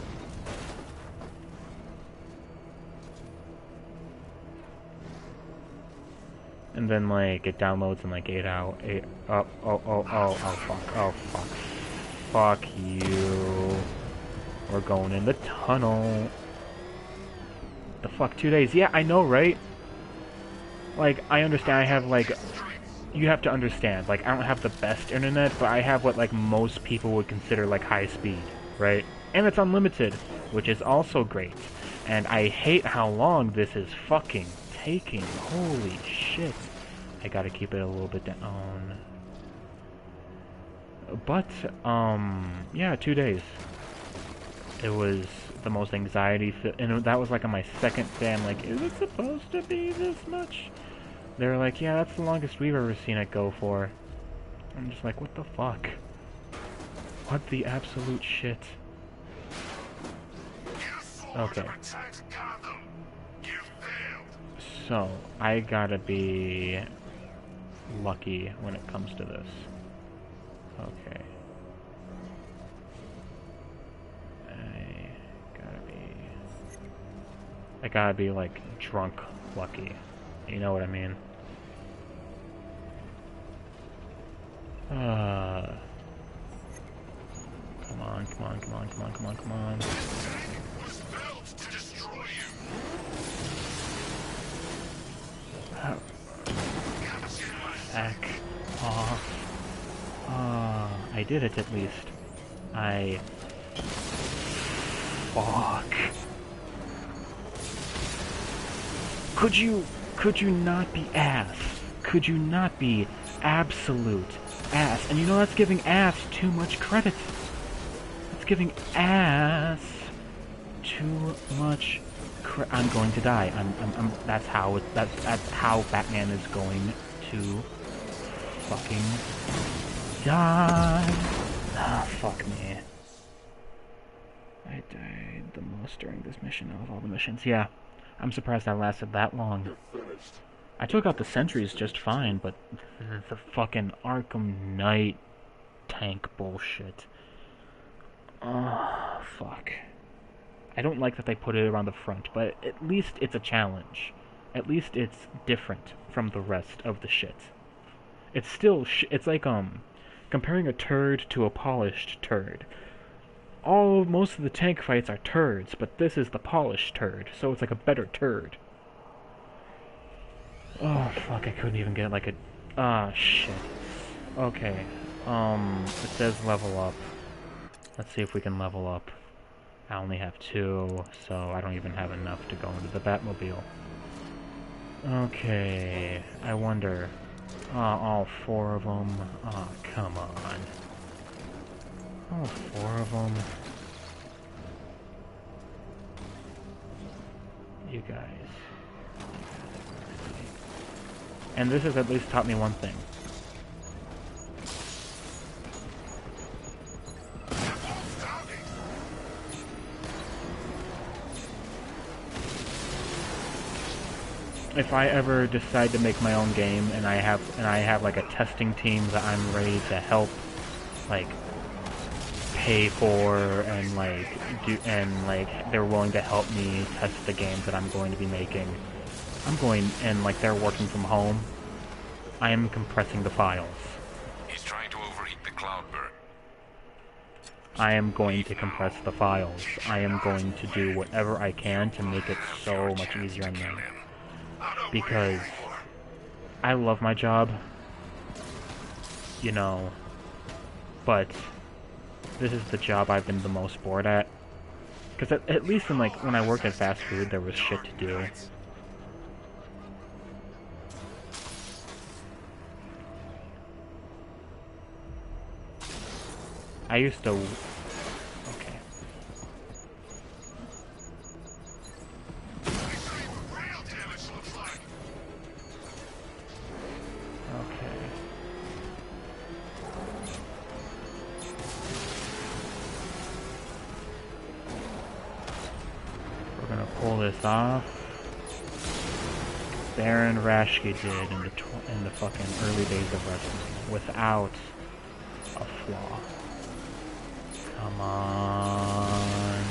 And then, like, it downloads in, like, 8 hours. Oh, fuck. Fuck you. We're going in the tunnel. The fuck, 2 days? Yeah, I know, right? Like, I understand, I have, like... You have to understand, like, I don't have the best internet, but I have what, like, most people would consider, like, high speed, right? And it's unlimited, which is also great. And I hate how long this is fucking taking. Holy shit. I gotta keep it a little bit down. But, yeah, 2 days. It was the most anxiety, and that was like on my second day. I'm like, is it supposed to be this much? They were like, yeah, that's the longest we've ever seen it go for. I'm just like, what the fuck? What the absolute shit? Okay. So, I gotta be lucky when it comes to this. Okay. I gotta be, like, drunk lucky. You know what I mean? Come on. Back off. I did it at least. Fuck. Could you not be ass? Could you not be absolute ass? And you know that's giving ass too much credit. That's giving ass too much credit. I'm going to die. That's how Batman is going to fucking die. Ah, fuck me. I died the most during this mission of all the missions. Yeah. I'm surprised that lasted that long. I took out the sentries just fine, but the fucking Arkham Knight tank bullshit. Oh, fuck. I don't like that they put it around the front, but at least it's a challenge. At least it's different from the rest of the shit. It's still it's like, comparing a turd to a polished turd. Most of the tank fights are turds, but this is the polished turd, so it's like a better turd. Oh, fuck, I couldn't even get like a... Ah, shit. Okay, it says level up. Let's see if we can level up. I only have 2, so I don't even have enough to go into the Batmobile. Okay, I wonder... all 4 of them? Oh, come on. All 4 of them. You guys. And this has at least taught me one thing. If I ever decide to make my own game and I have like a testing team that I'm ready to help, like, pay for and like they're willing to help me test the games that I'm going to be making. And like they're working from home. I am compressing the files. He's trying to overheat the Cloudbird. I am going to compress the files. I am going to do whatever I can to make it so much easier on me. Because I love my job, you know, but this is the job I've been the most bored at. Because at least in, like, when I worked at fast food, there was shit to do. I used to... Okay. Okay. We're gonna pull this off. Baron Rashke did in the fucking early days of wrestling without a flaw. Come on.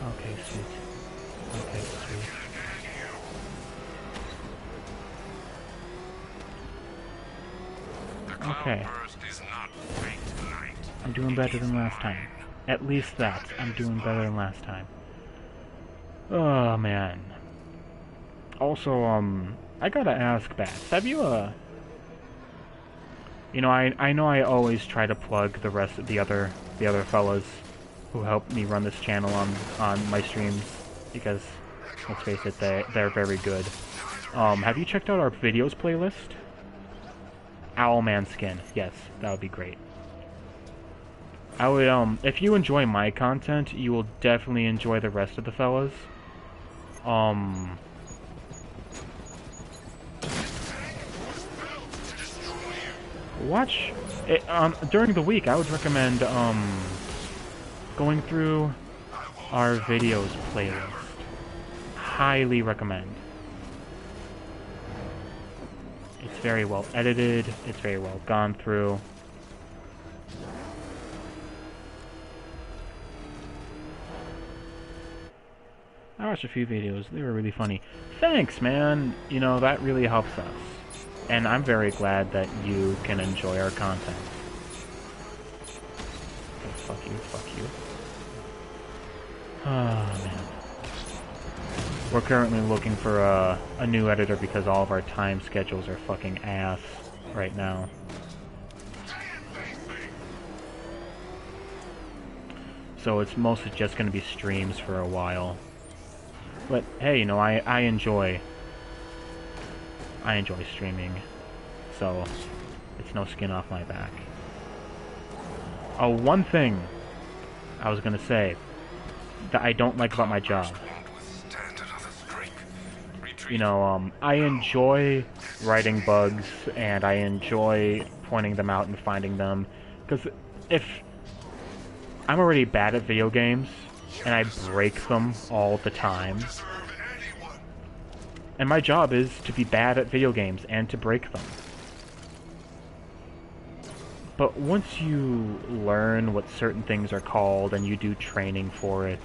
Okay, sweet. Okay, sweet. Okay. I'm doing better than last time. At least that. I'm doing better than last time. Oh, man. Also, I gotta ask, Bats, have you, you know, I know I always try to plug the rest of the other fellas who help me run this channel on my streams, because, let's face it, they're very good. Have you checked out our videos playlist? Owlman skin. Yes, that would be great. I would, if you enjoy my content, you will definitely enjoy the rest of the fellas. Watch it, during the week, I would recommend, going through our videos playlist. Highly recommend. It's very well edited, it's very well gone through. I watched a few videos, they were really funny. Thanks, man! You know, that really helps us. And I'm very glad that you can enjoy our content. Oh, fuck you, fuck you. Oh, man. We're currently looking for a new editor because all of our time schedules are fucking ass right now. So it's mostly just going to be streams for a while. But hey, you know, I enjoy streaming, so it's no skin off my back. Oh, one thing I was going to say that I don't like about my job. You know, I enjoy writing bugs, and I enjoy pointing them out and finding them, because if I'm already bad at video games, and I break them all the time, and my job is to be bad at video games and to break them. But once you learn what certain things are called and you do training for it,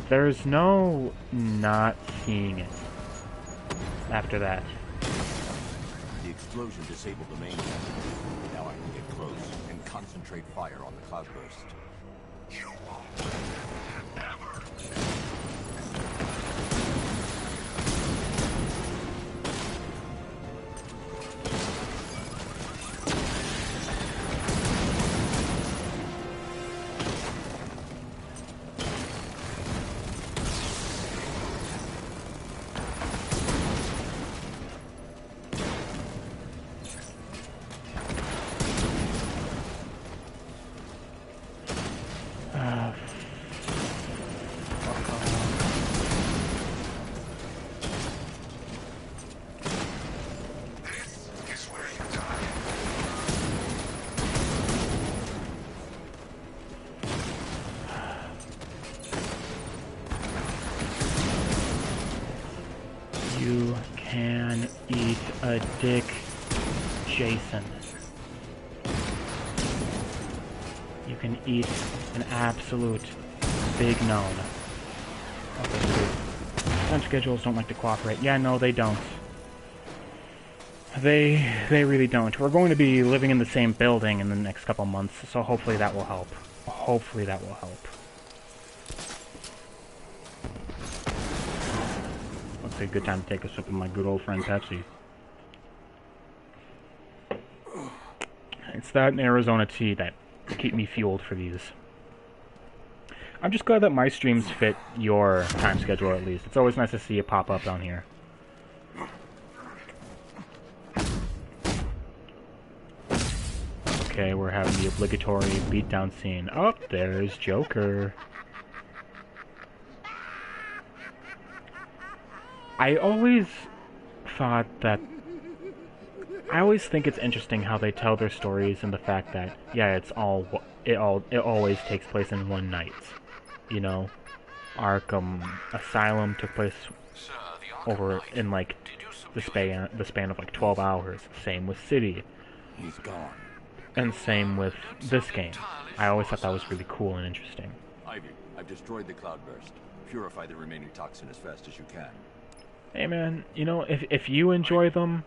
there's no not seeing it after that. The explosion disabled the main cannon. Now I can get close and concentrate fire on the cloudburst. You won't. Ever. You can eat a dick, Jason. You can eat an absolute big known. Okay, sweet. Time schedules don't like to cooperate. Yeah, no, they don't. They really don't. We're going to be living in the same building in the next couple months, so hopefully that will help. Hopefully that will help. Looks like a good time to take a sip of my good old friend Pepsi. It's that and Arizona tea that keep me fueled for these. I'm just glad that my streams fit your time schedule at least. It's always nice to see it pop up down here. Okay, we're having the obligatory beatdown scene. Oh, there's Joker. I always thought that I always think it's interesting how they tell their stories and the fact that yeah, it always takes place in one night. You know, Arkham Asylum took place Sir, the Arkham over Knight. in like Did you the span of like 12 hours. Same with City, He's gone. and same with this game. I always thought that was really cool and interesting. Ivy, I've destroyed the cloudburst. Purify the remaining toxin as fast as you can. Hey man, you know, if you enjoy them,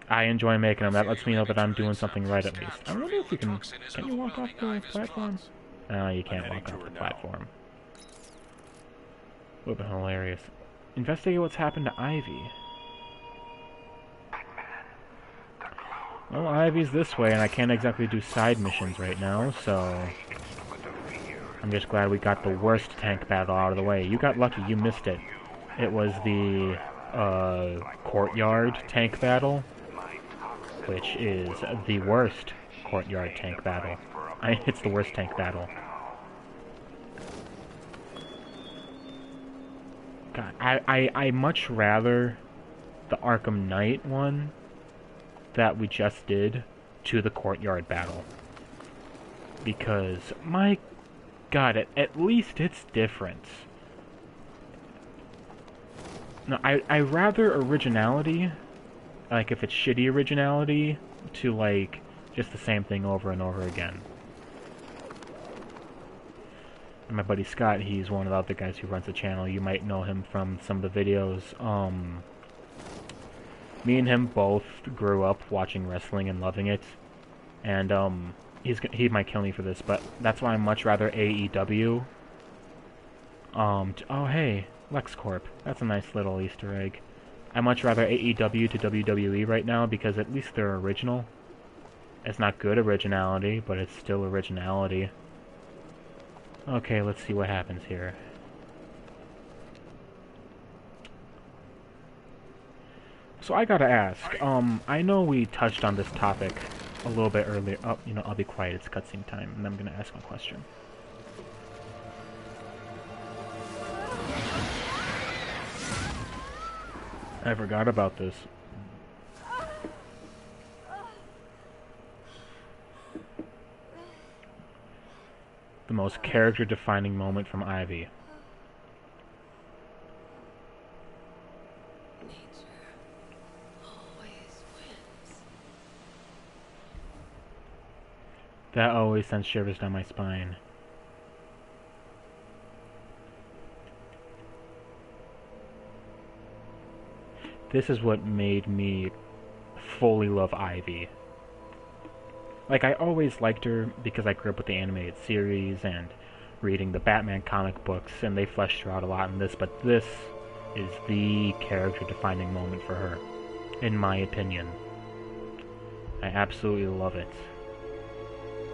I enjoy making them. That lets me know that I'm doing something right at least. I wonder if you can you walk off the platform? No, you can't walk off the platform. Would have been hilarious. Investigate what's happened to Ivy. Well, Ivy's this way, and I can't exactly do side missions right now, so I'm just glad we got the worst tank battle out of the way. You got lucky, you missed it. It was the courtyard tank battle, which is the worst courtyard tank battle. It's the worst tank battle. God, I much rather the Arkham Knight one that we just did to the courtyard battle. Because, my god, at least it's different. No, I rather originality, like if it's shitty originality, to like just the same thing over and over again. And my buddy Scott, he's one of the other guys who runs the channel. You might know him from some of the videos. Me and him both grew up watching wrestling and loving it. And he might kill me for this, but that's why I much rather AEW. Oh hey, LexCorp. That's a nice little Easter egg. I much rather AEW to WWE right now because at least they're original. It's not good originality, but it's still originality. Okay, let's see what happens here. So I gotta ask, I know we touched on this topic a little bit earlier. Oh, you know, I'll be quiet, it's cutscene time, and I'm gonna ask my question. I forgot about this. The most character-defining moment from Ivy. That always sends shivers down my spine. This is what made me fully love Ivy. Like, I always liked her because I grew up with the animated series and reading the Batman comic books, and they fleshed her out a lot in this, but this is the character-defining moment for her, in my opinion. I absolutely love it.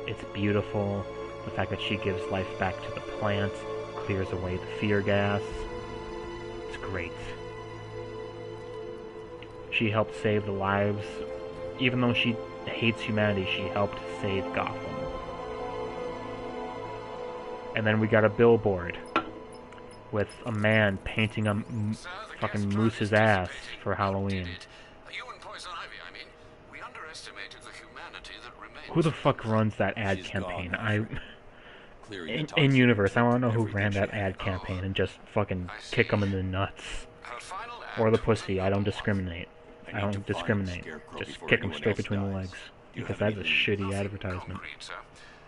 It's beautiful. The fact that she gives life back to the plants, clears away the fear gas. It's great. She helped save the lives. Even though she hates humanity, she helped save Gotham. And then we got a billboard with a man painting a fucking moose's ass for Halloween. Who the fuck runs that ad campaign? In universe, I want to know who ran that ad campaign and just fucking kick them in the nuts. Or the pussy, I don't discriminate. I don't discriminate. Just kick them straight between the legs. Because that's a shitty advertisement.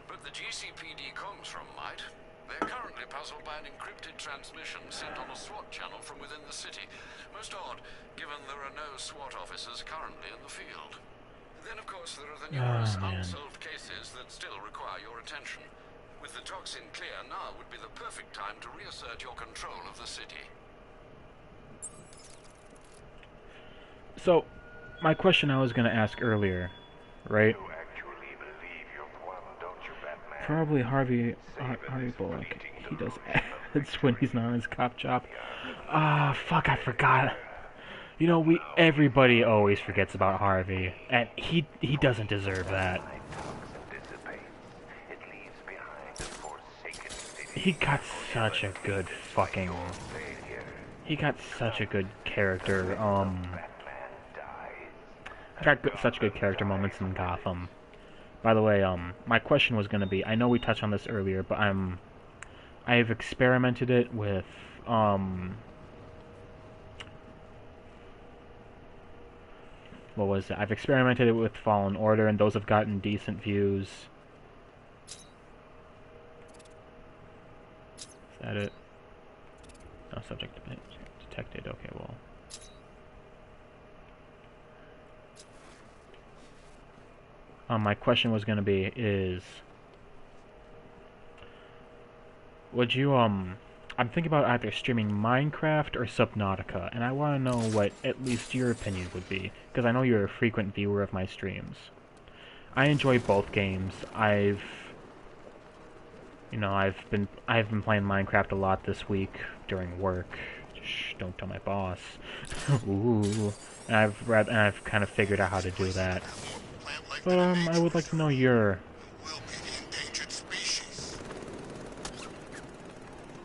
But the GCPD comms from Might, they're currently puzzled by an encrypted transmission sent on a SWAT channel from within the city. Most odd, given there are no SWAT officers currently in the field. Then, of course, there are the numerous unsolved cases that still require your attention. With the toxin clear, now would be the perfect time to reassert your control of the city. So, my question I was going to ask earlier, right? You actually believe you've won, don't you, Batman? Probably Harvey Bullock. He does ads when he's not on his cop job. Ah, fuck, I forgot. You know, everybody always forgets about Harvey, and he doesn't deserve that. He got such a good fucking... He got such a good character, I got such good character moments in Gotham. By the way, my question was gonna be, I know we touched on this earlier, but I've experimented it with, what was it? I've experimented it with Fallen Order, and those have gotten decent views. Is that it? No, subject detected. Okay, well. My question was gonna be would you, I'm thinking about either streaming Minecraft or Subnautica, and I want to know what at least your opinion would be, because I know you're a frequent viewer of my streams. I enjoy both games. I've been playing Minecraft a lot this week during work. Shh, don't tell my boss. Ooh. And I've kind of figured out how to do that. But I would like to know your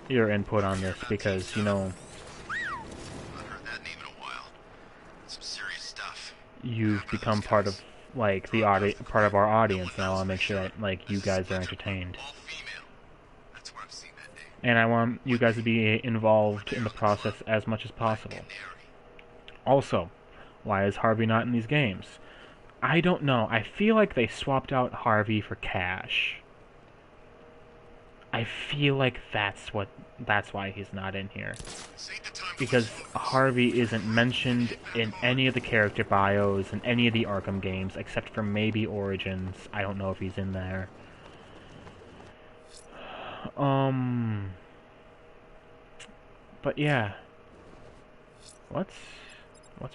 input on this, because you've become part of part of our audience, and I want to make sure that you guys are entertained. And I want you guys to be involved in the process as much as possible. Also, why is Harvey not in these games? I don't know. I feel like they swapped out Harvey for Cash. I feel like that's why he's not in here. Because Harvey isn't mentioned in any of the character bios in any of the Arkham games, except for maybe Origins. I don't know if he's in there. But yeah. What's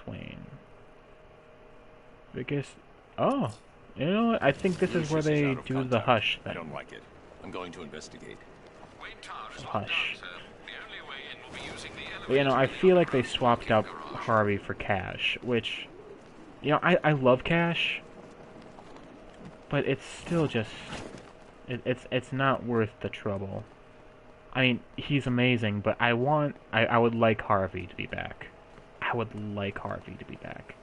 Wayne? Biggest... Oh! You know what? I think this is where they do the hush thing. I don't like it. I'm going to investigate. Hush. But, I feel like they swapped out Harvey for Cash, which... I love Cash, but it's still just... It's not worth the trouble. I mean, he's amazing, but I would like Harvey to be back. I would like Harvey to be back.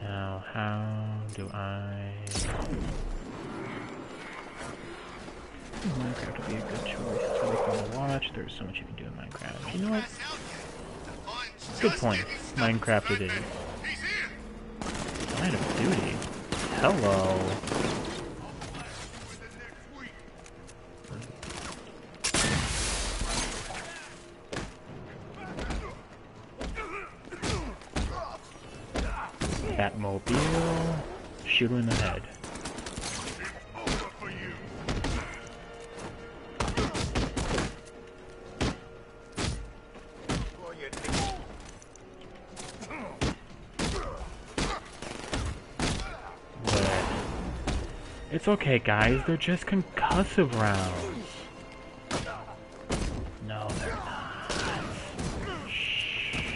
Now, how do I... Minecraft would be a good choice. It's really fun to watch. There's so much you can do in Minecraft. You know what? Good point. Minecraft it is. Line of duty. Hello. Batmobile. Shoot him in the head. It's okay, guys. They're just concussive rounds. No, they're not. Shh.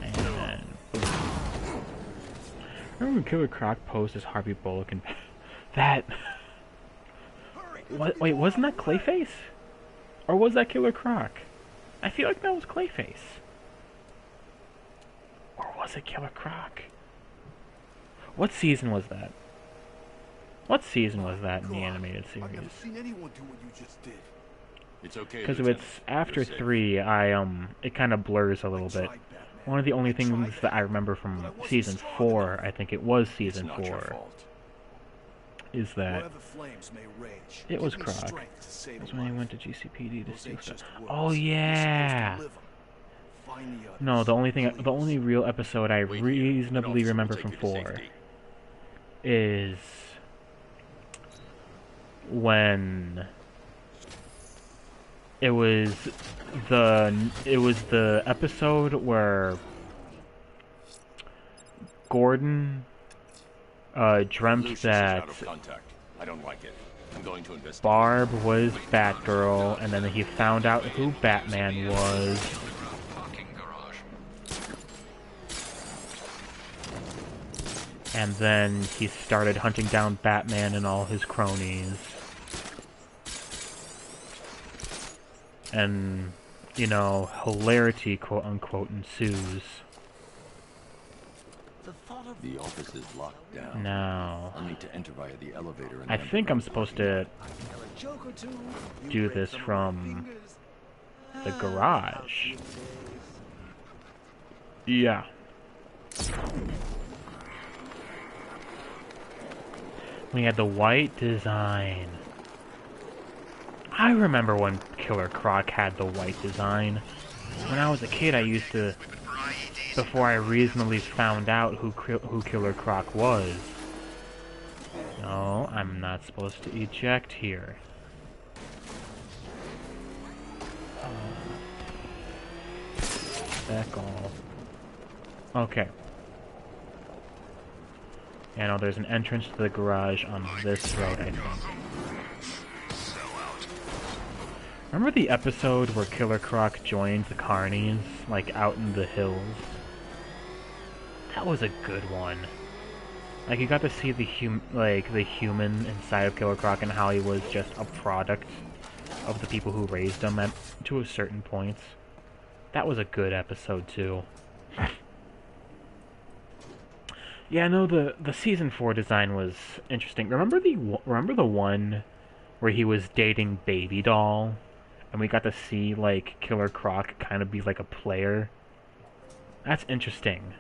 And remember when Killer Croc posed as Harvey Bullock and that? What? Wait, wasn't that Clayface? Or was that Killer Croc? I feel like that was Clayface. Or was it Killer Croc? What season was that? What season was that in the animated series? I've never seen anyone do what you just did. It's okay. Because if it's after 3, it kind of blurs a little bit. One of the only things that I remember from season 4, I think it was season 4, is that it was Croc. It was when he went to GCPD to steal stuff. Oh yeah. No, the only real episode I reasonably remember from 4 is when it was the episode where Gordon dreamt that I don't like it. I'm going to investigate. Barb was Batgirl, and then he found out who Batman was. And then he started hunting down Batman and all his cronies. and, you know, hilarity, quote-unquote, ensues. The office is locked down. Now, I'll need to enter via the elevator. And I think I'm supposed to do this from the garage. Yeah. We had the white design. I remember when Killer Croc had the white design. When I was a kid, I used to, before I reasonably found out who Killer Croc was. No, I'm not supposed to eject here. Back off. Okay. Yeah, no, there's an entrance to the garage on this road, I think. Remember the episode where Killer Croc joins the Carnies, like, out in the hills? That was a good one. Like, you got to see the human inside of Killer Croc and how he was just a product of the people who raised him to a certain point. That was a good episode, too. Yeah, no, the season 4 design was interesting. Remember the one where he was dating Baby Doll, and we got to see like Killer Croc kind of be like a player? That's interesting.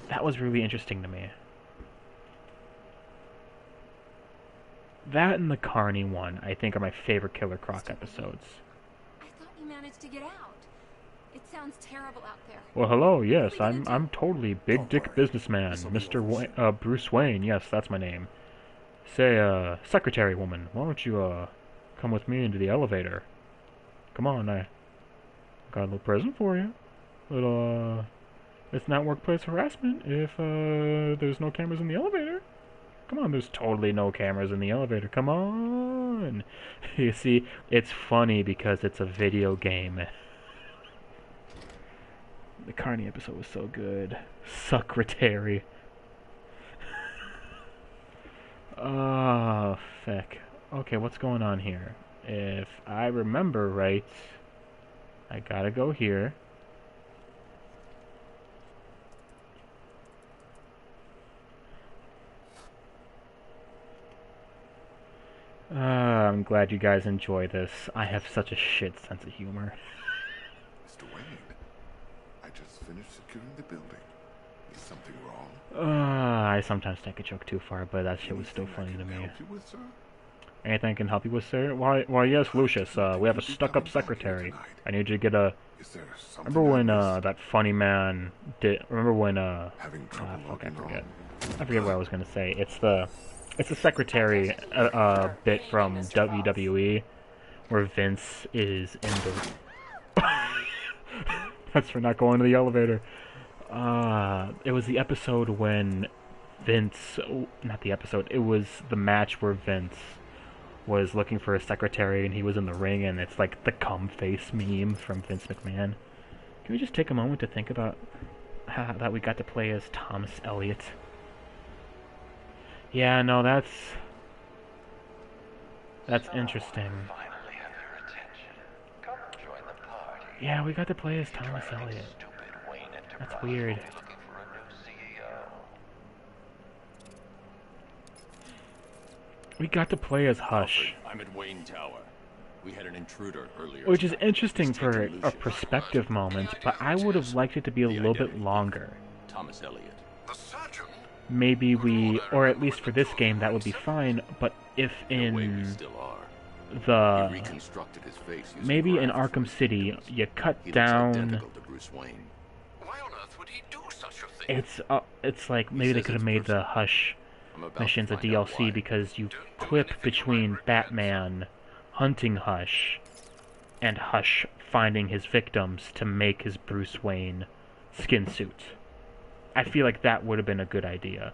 That was really interesting to me. That and the Carney one, I think, are my favorite Killer Croc episodes. I thought you managed to get out. It sounds terrible out there. Well, hello, yes, I'm totally big dick businessman, Mr. Bruce Wayne, yes, that's my name. Say, secretary woman, why don't you, come with me into the elevator? Come on, I got a little present for you. Little, it's not workplace harassment if, there's no cameras in the elevator. Come on, there's totally no cameras in the elevator, come on! You see, it's funny because it's a video game. The Carney episode was so good. Secretary. Oh, feck. Okay, what's going on here? If I remember right, I gotta go here. I'm glad you guys enjoy this. I have such a shit sense of humor. Mr. Wayne, I just finished securing the building. Is something wrong? I sometimes take a joke too far, but that shit was still funny to me. Help you with, sir? Anything I can help you with, sir? Why, yes, Lucius. We have a stuck-up secretary. I need you to get a... Remember when, that funny man did... Remember when, Having trouble fuck, I logging forget. on. I forget what I was gonna say. It's the secretary, bit from WWE, where Vince is in the... That's for not going to the elevator. It was the episode when Vince... Not the episode. It was the match where Vince was looking for a secretary and he was in the ring, and it's like the cum face meme from Vince McMahon. Can we just take a moment to think about that we got to play as Thomas Elliott? Yeah, no, that's interesting. Yeah, we got to play as Thomas Elliott. That's weird. We got to play as Hush. I'm at Wayne Tower. We had an intruder earlier. Which is interesting for a perspective moment, but I would have liked it to be a little bit longer. Thomas Elliott. Maybe we, or at least for this game, that would be fine, but if in the... Maybe in Arkham City, you cut down... It's like, maybe they could have made the Hush missions a DLC, because you clip between Batman hunting Hush and Hush finding his victims to make his Bruce Wayne skin suit. I feel like that would have been a good idea.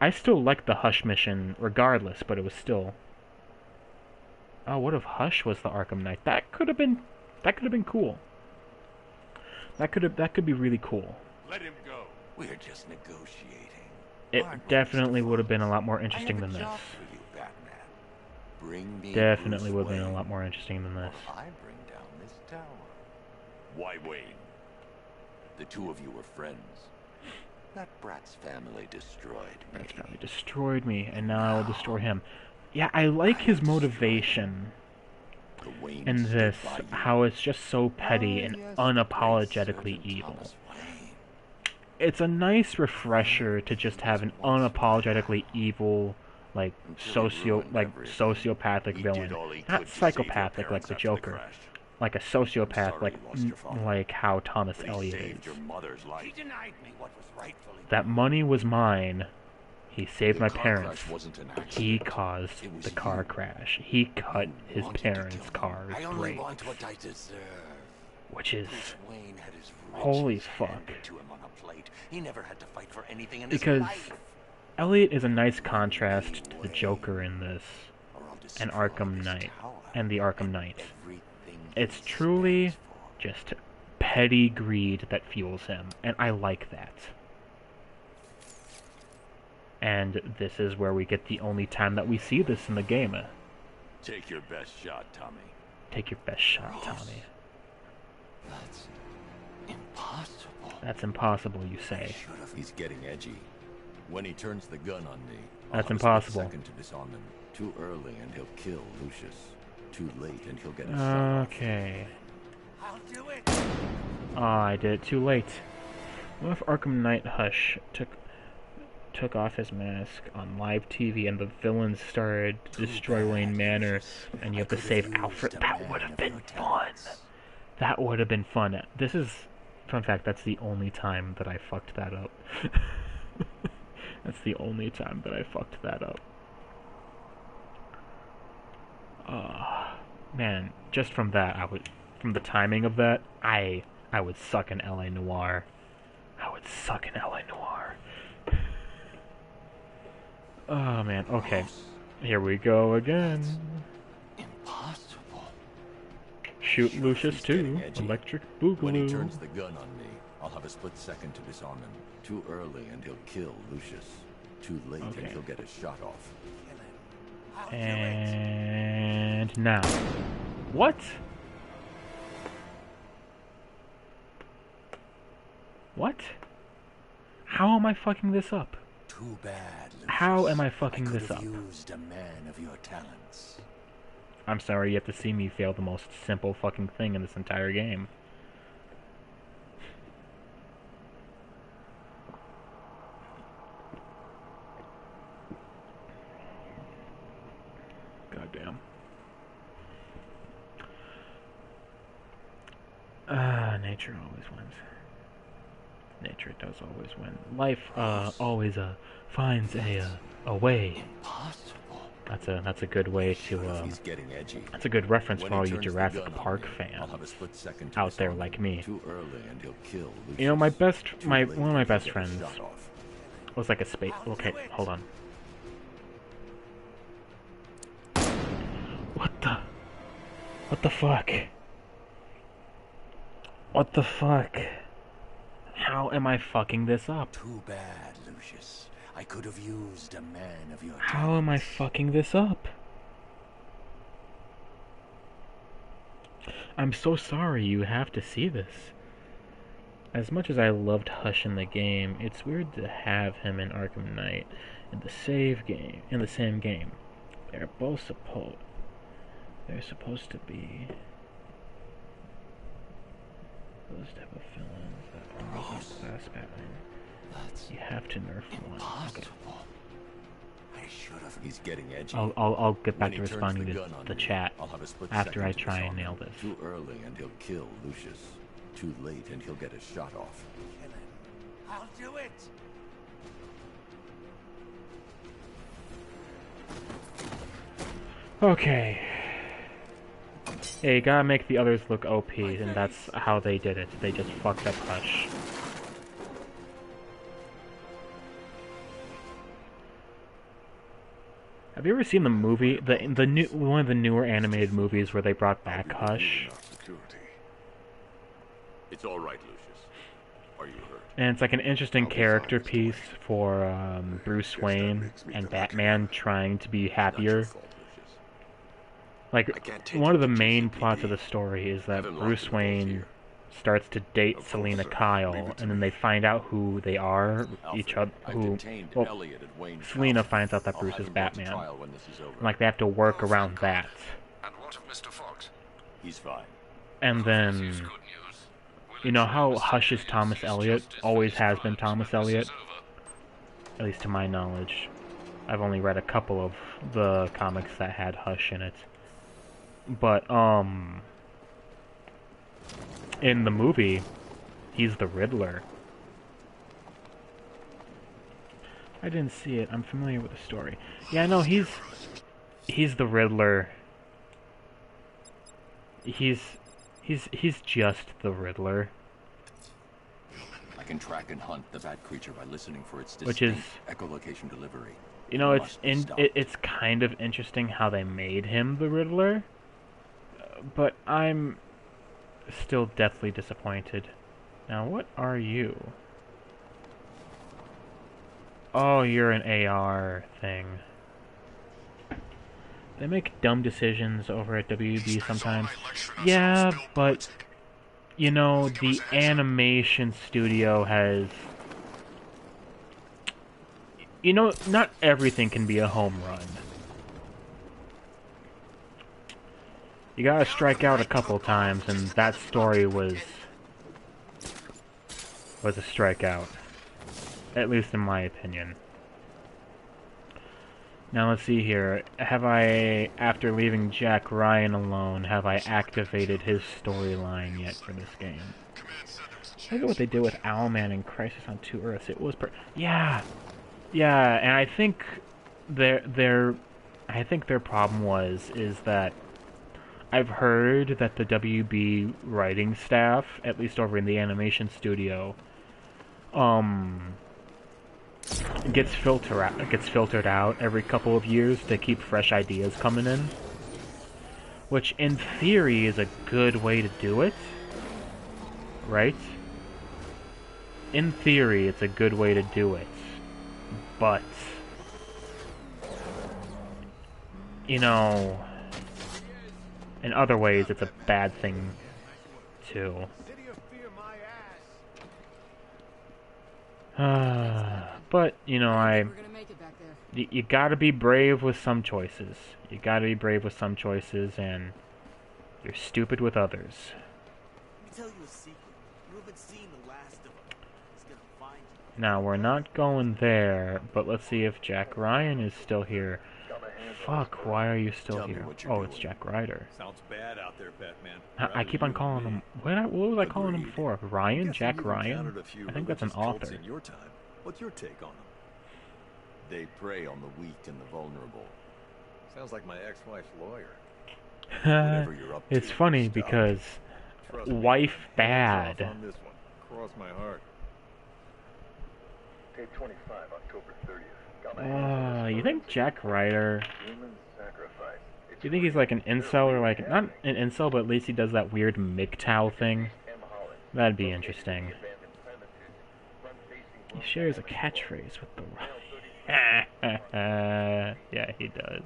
I still like the Hush mission regardless, but it was still... Oh, what if Hush was the Arkham Knight? That could have been cool. That could be really cool. Let him go. We're just negotiating. It definitely would have been a lot more interesting than this. Bring me Definitely would have been a lot more interesting than this. I bring down this tower. Why Wayne? The two of you were friends. That brat's family destroyed me. Brat's family destroyed me, and now I will destroy him. Yeah, I like his motivation in this, how it's just so petty and unapologetically evil. It's a nice refresher to just have an unapologetically evil, like sociopathic villain, not psychopathic like the Joker, like a sociopath like how Thomas Elliot is. That money was mine. He saved my parents. He caused the car crash. He cut his parents' car's brakes. Which is holy fuck. Because Elliot is a nice contrast to the Joker in this, and Arkham Knight, and the Arkham Knight. It's truly just petty greed that fuels him, and I like that. And this is where we get the only time that we see this in the game. Take your best shot, Tommy. Take your best shot, Tommy. That's impossible. That's impossible, you say. He's getting edgy. When he turns the gun on me, that's impossible. Second to disarm him. Too early and he'll kill Lucius. Too late and he'll get a shot. Okay. I'll do it. Ah, I did it too late. What if Arkham Knight Hush took off his mask on live TV and the villains started to destroy Wayne Manor and you have to save Alfred? That would have been fun. That would have been fun. This is, fun fact, that's the only time that I fucked that up. That's the only time that I fucked that up. Man, just from that, from the timing of that, I would suck in LA Noire. I would suck in LA Noire. Oh man, okay. Here we go again. Impossible. Shoot Lucius too. Electric Boogaloo. When he turns the gun on me, I'll have a split second to disarm him. Too early and he'll kill Lucius. Too late and he'll get a shot off. And now. What? What? How am I fucking this up? Too bad, Lucius. How am I fucking this up? Used a man of your talents. I'm sorry, you have to see me fail the most simple fucking thing in this entire game. Goddamn. Nature always wins. Nature does always win. Life always finds a way. That's a good way to that's a good reference for all you Jurassic Park fans out there like me. You know, one of my best friends was like a space. Okay, hold on. What the fuck? What the fuck? How am I fucking this up? Too bad, Lucius. I could have used a man of your How am I fucking this up? I'm so sorry you have to see this. As much as I loved Hush in the game, it's weird to have him in Arkham Knight in the same game. They're supposed to be those type of villains that are class Batman. You have to nerf one. Okay. He's getting edgy. I'll get back to responding to the chat after I try and nail this. Too early and he'll kill Lucius. Too late and he'll get a shot off. I'll do it. Okay. Yeah, you gotta make the others look OP, and that's how they did it. They just fucked up Hush. Have you ever seen the movie, one of the newer animated movies where they brought back Hush? It's all right, Lucius. Are you hurt? And it's like an interesting character piece for Bruce Wayne and Batman trying to be happier. Like, one of the main plots of the story is that Bruce Wayne starts to date Selina Kyle, and then they find out who they are, each other, well, Selina finds out that Bruce is Batman. And, like, they have to work around that. And what of Mr. Fox? He's fine. And then, you know how Hush is Thomas Elliot? Always has been Thomas Elliot? At least to my knowledge. I've only read a couple of the comics that had Hush in it. But, in the movie, he's the Riddler. I didn't see it. I'm familiar with the story. Yeah, no, he's the Riddler. He's just the Riddler. I can track and hunt the bat creature by listening for its Which is echolocation delivery. You know, it's kind of interesting how they made him the Riddler, but I'm still deathly disappointed. Now, what are you? Oh, you're an AR thing. They make dumb decisions over at WB sometimes. Yeah, but, you know, the animation studio has... You know, not everything can be a home run. You gotta strike out a couple times, and that story was a strikeout. At least in my opinion. Now let's see here. Have I, after leaving Jack Ryan alone, have I activated his storyline yet for this game? Look at what they did with Owlman in Crisis on Two Earths. It was yeah! Yeah, and I think their problem is that I've heard that the WB writing staff, at least over in the animation studio, gets filtered out every couple of years to keep fresh ideas coming in, which in theory is a good way to do it, right? In theory, it's a good way to do it. But, you know, in other ways, it's a bad thing, too. But, you know, you gotta be brave with some choices. You gotta be brave with some choices, and you're stupid with others. Let me tell you a secret. You haven't seen the last of him. He's gonna find you. Now, we're not going there, but let's see if Jack Ryan is still here. Fuck, why are you still here? Oh, it's Jack Ryder. Sounds bad out there, Batman. I keep on calling him... What was I calling him before? Ryan? Jack Ryan? I think that's an author. In your time. What's your take on them? They prey on the weak and the vulnerable. Sounds like my ex-wife's lawyer. Whatever you're up to, It's funny stop. because Trust me, wife hands bad. off on this one. Cross my heart. Tape 25, October 30th. You think Jack Ryder... Human sacrifice. Do you think he's like an incel, or like... Not an incel, but at least he does that weird MGTOW thing? That'd be interesting. He shares a catchphrase with the... Yeah, he does.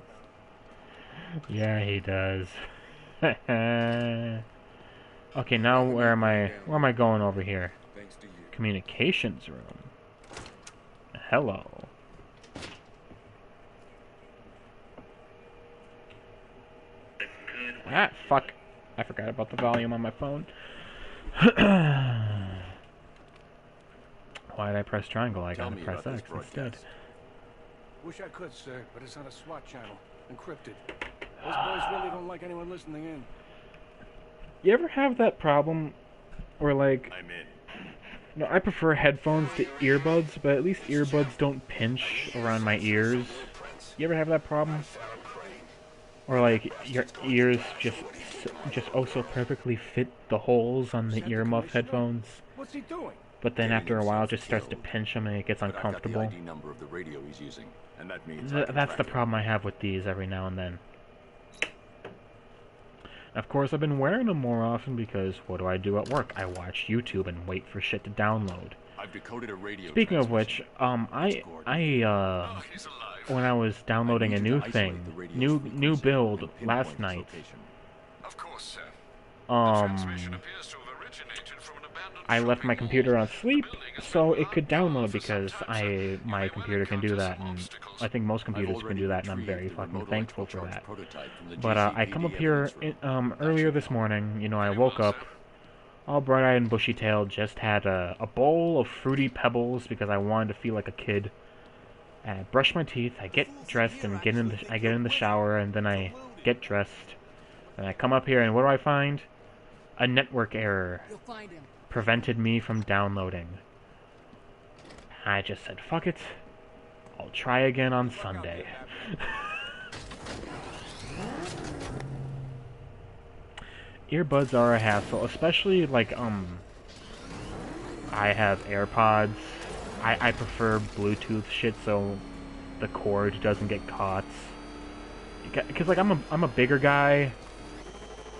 Yeah, he does. Okay, now where am I going over here? Communications room. Hello. Ah, fuck. I forgot about the volume on my phone. Why did I press triangle? I gotta press X instead. Wish I could, sir, but it's on a SWAT channel. Encrypted. Those boys really don't like anyone listening in. You ever have that problem where, like... I'm in. No, I prefer headphones to earbuds, but at least earbuds don't pinch around my ears. You ever have that problem? Or, like, your ears just oh so perfectly fit the holes on the earmuff headphones? What's he doing? But then after a while it just starts to pinch them and it gets But I've got uncomfortable. the ID number of the radio he's using, and that means I can That's the track him. problem I have with these every now and then. Of course, I've been wearing them more often because what do I do at work? I watch YouTube and wait for shit to download. I've decoded a radio. Speaking of which, when I was downloading a new thing, new build last night, Of course, sir. I left my computer on sleep so it could download because my computer can do that, and I think most computers can do that, and I'm very fucking thankful for that. But I come up here earlier this morning. You know, I woke up all bright-eyed and bushy-tailed, just had a bowl of Fruity Pebbles because I wanted to feel like a kid. And I brush my teeth, I get dressed, and I get in the shower, and then I get dressed, and I come up here, and what do I find? A network error prevented me from downloading. I just said, fuck it, I'll try again on Sunday. Earbuds are a hassle, especially like, I have AirPods. I prefer Bluetooth shit so the cord doesn't get caught. Because like I'm a bigger guy,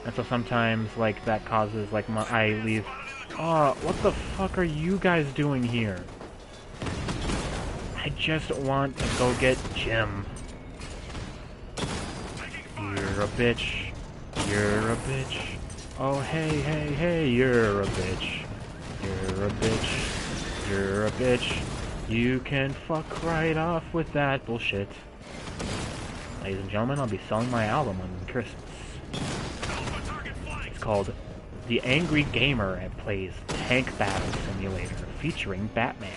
and so sometimes like that causes like I leave. Oh, what the fuck are you guys doing here? I just want to go get Jim. You're a bitch. You're a bitch. Oh hey hey hey, you're a bitch. You're a bitch. You're a bitch. You can fuck right off with that bullshit. Ladies and gentlemen, I'll be selling my album on Christmas. It's called The Angry Gamer and plays Tank Battle Simulator featuring Batman.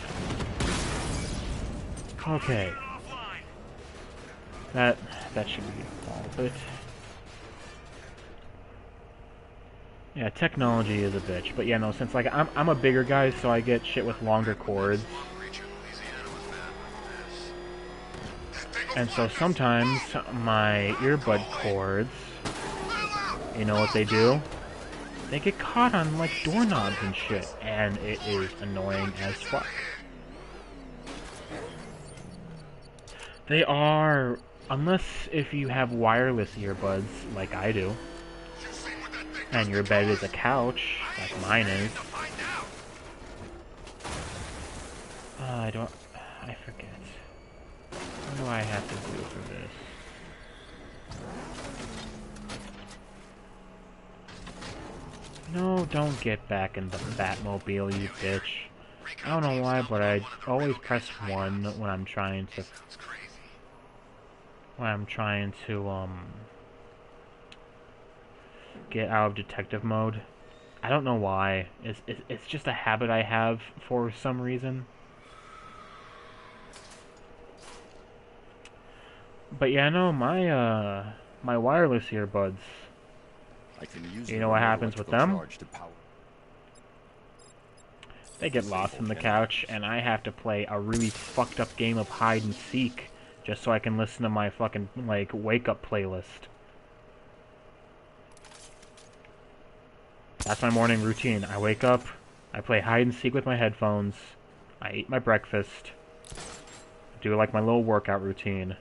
Okay. That should be all of it. Yeah, technology is a bitch, but yeah, no, since like I'm a bigger guy, so I get shit with longer cords. And so sometimes my earbud cords, you know what they do? They get caught on like doorknobs and shit, and it is annoying as fuck. They are, unless if you have wireless earbuds like I do. And your bed is a couch, like mine is. I forget. What do I have to do for this? No, don't get back in the Batmobile, you bitch. I don't know why, but I always press 1 when I'm trying to... get out of detective mode. I don't know why. It's just a habit I have for some reason. But yeah, no, my wireless earbuds. You know what happens with them? They get lost in the couch, and I have to play a really fucked up game of hide and seek just so I can listen to my fucking like wake up playlist. That's my morning routine. I wake up, I play hide and seek with my headphones, I eat my breakfast, do like my little workout routine,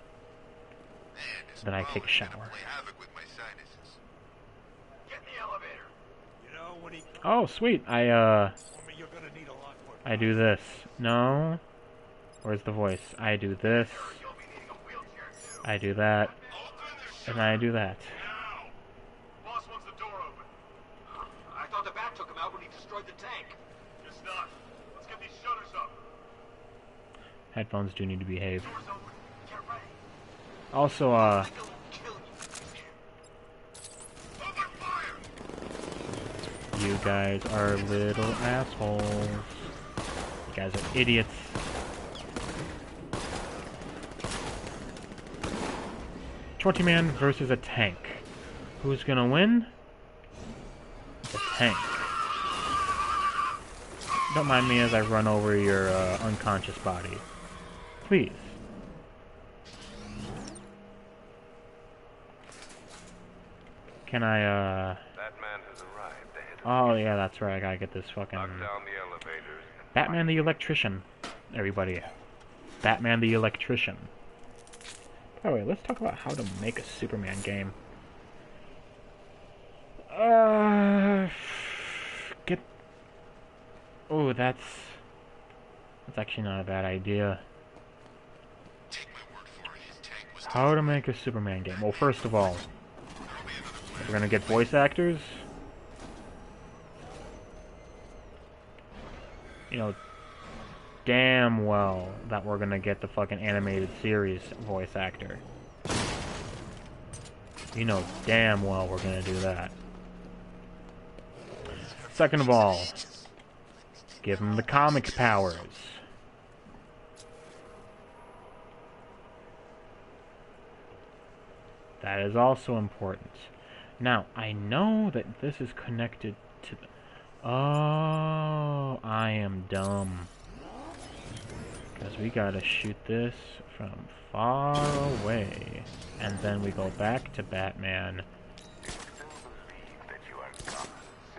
then I take a shower. Oh, sweet. I do this. No? Where's the voice? I do this. I do that. And I do that. Headphones do need to behave. Also, you guys are little assholes. You guys are idiots. Shorty Man versus a tank. Who's gonna win? The tank. Don't mind me as I run over your unconscious body. Please. Can I, Batman has arrived ahead of Oh, yeah, that's right. I gotta get this fucking... Knock down the elevators. Batman the Electrician, everybody. Batman the Electrician. By the way, let's talk about how to make a Superman game. Get... Oh, that's... That's actually not a bad idea. How to make a Superman game? Well, first of all, we're gonna get voice actors. You know, damn well that we're gonna get the fucking animated series voice actor. You know damn well we're gonna do that. Second of all, give him the comic powers. That is also important. Now, I know that this is connected to the... Oh, I am dumb. Because we gotta shoot this from far away. And then we go back to Batman.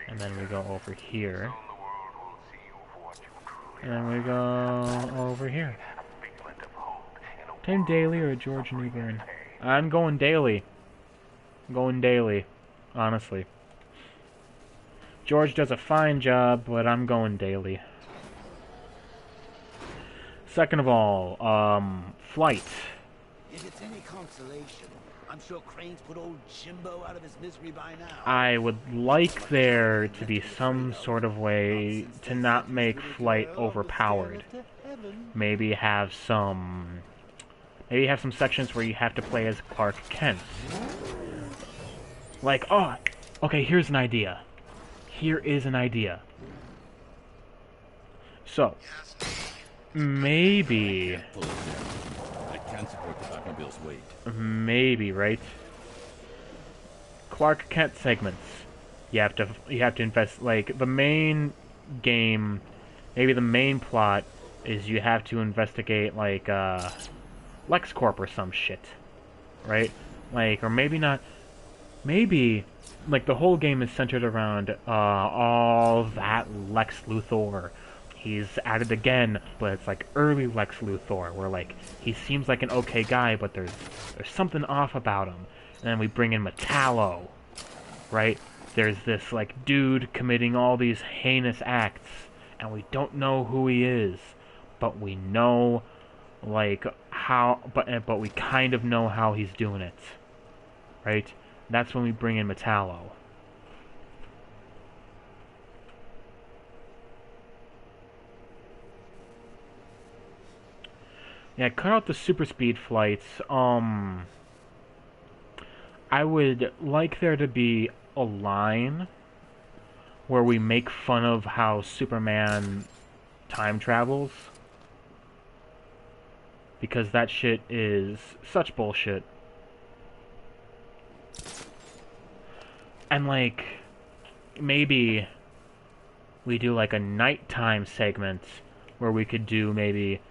And then we go over here. And then we go over here. Tim Daly or George Newbern? I'm going Daly. I'm going Daly, honestly. George does a fine job, but I'm going Daly. Second of all, flight. If it's any consolation, I'm sure Crane's put old Jimbo out of his misery by now. I would like there to be some sort of way to not make flight overpowered. Maybe have some sections where you have to play as Clark Kent. Like, oh, okay, here's an idea. Here is an idea. So, maybe... I can't support the Batmobile's weight. Maybe, right? Clark Kent segments. You have to invest, like, the main game, maybe the main plot is you have to investigate, like, LexCorp or some shit. Right? Like, or maybe not... Maybe, like, the whole game is centered around, all that Lex Luthor. He's at it again, but it's like early Lex Luthor, where, like, he seems like an okay guy, but there's something off about him. And then we bring in Metallo, right? There's this, like, dude committing all these heinous acts, and we don't know who he is, but we know, like, how, but we kind of know how he's doing it, right? That's when we bring in Metallo. Yeah, cut out the super speed flights. I would like there to be a line where we make fun of how Superman time travels. Because that shit is such bullshit. And, like, maybe we do, like, a nighttime segment where we could do maybe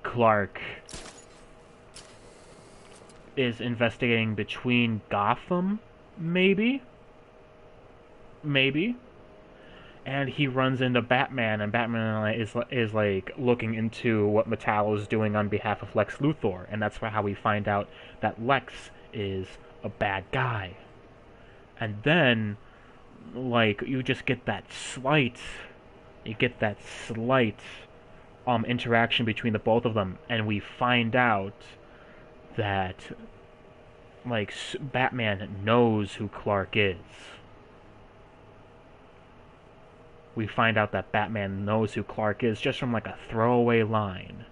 Clark is investigating between Gotham, maybe? Maybe? And he runs into Batman, and Batman is like, looking into what Metallo is doing on behalf of Lex Luthor, and that's how we find out that Lex is a bad guy. And then, like, you just get that slight, interaction between the both of them, and we find out that, like, Batman knows who Clark is. We find out that Batman knows who Clark is just from, like, a throwaway line.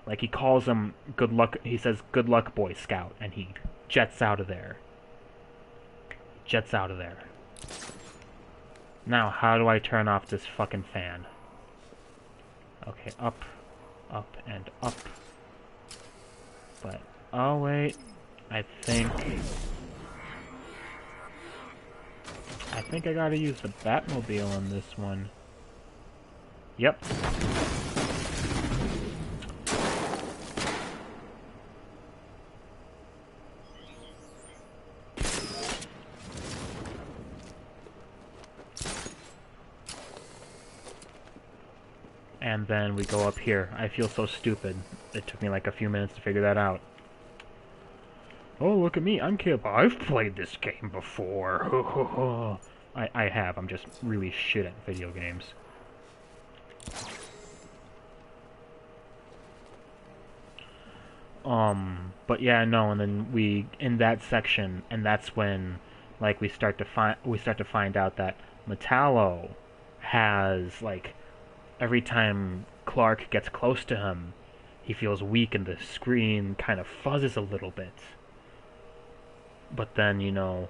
Like, he calls him good luck, he says, "Good luck, Boy Scout," and he jets out of there. Now, how do I turn off this fucking fan? Okay, up, and up. But, oh wait, I think I gotta use the Batmobile on this one. Yep. And then we go up here. I feel so stupid. It took me like a few minutes to figure that out. Oh, look at me. I'm Kip. I've played this game before. I have. I'm just really shit at video games. But yeah, no, and then we in that section, and that's when, like, we start to find out that Metallo has, like, every time Clark gets close to him, he feels weak, and the screen kind of fuzzes a little bit. But then, you know,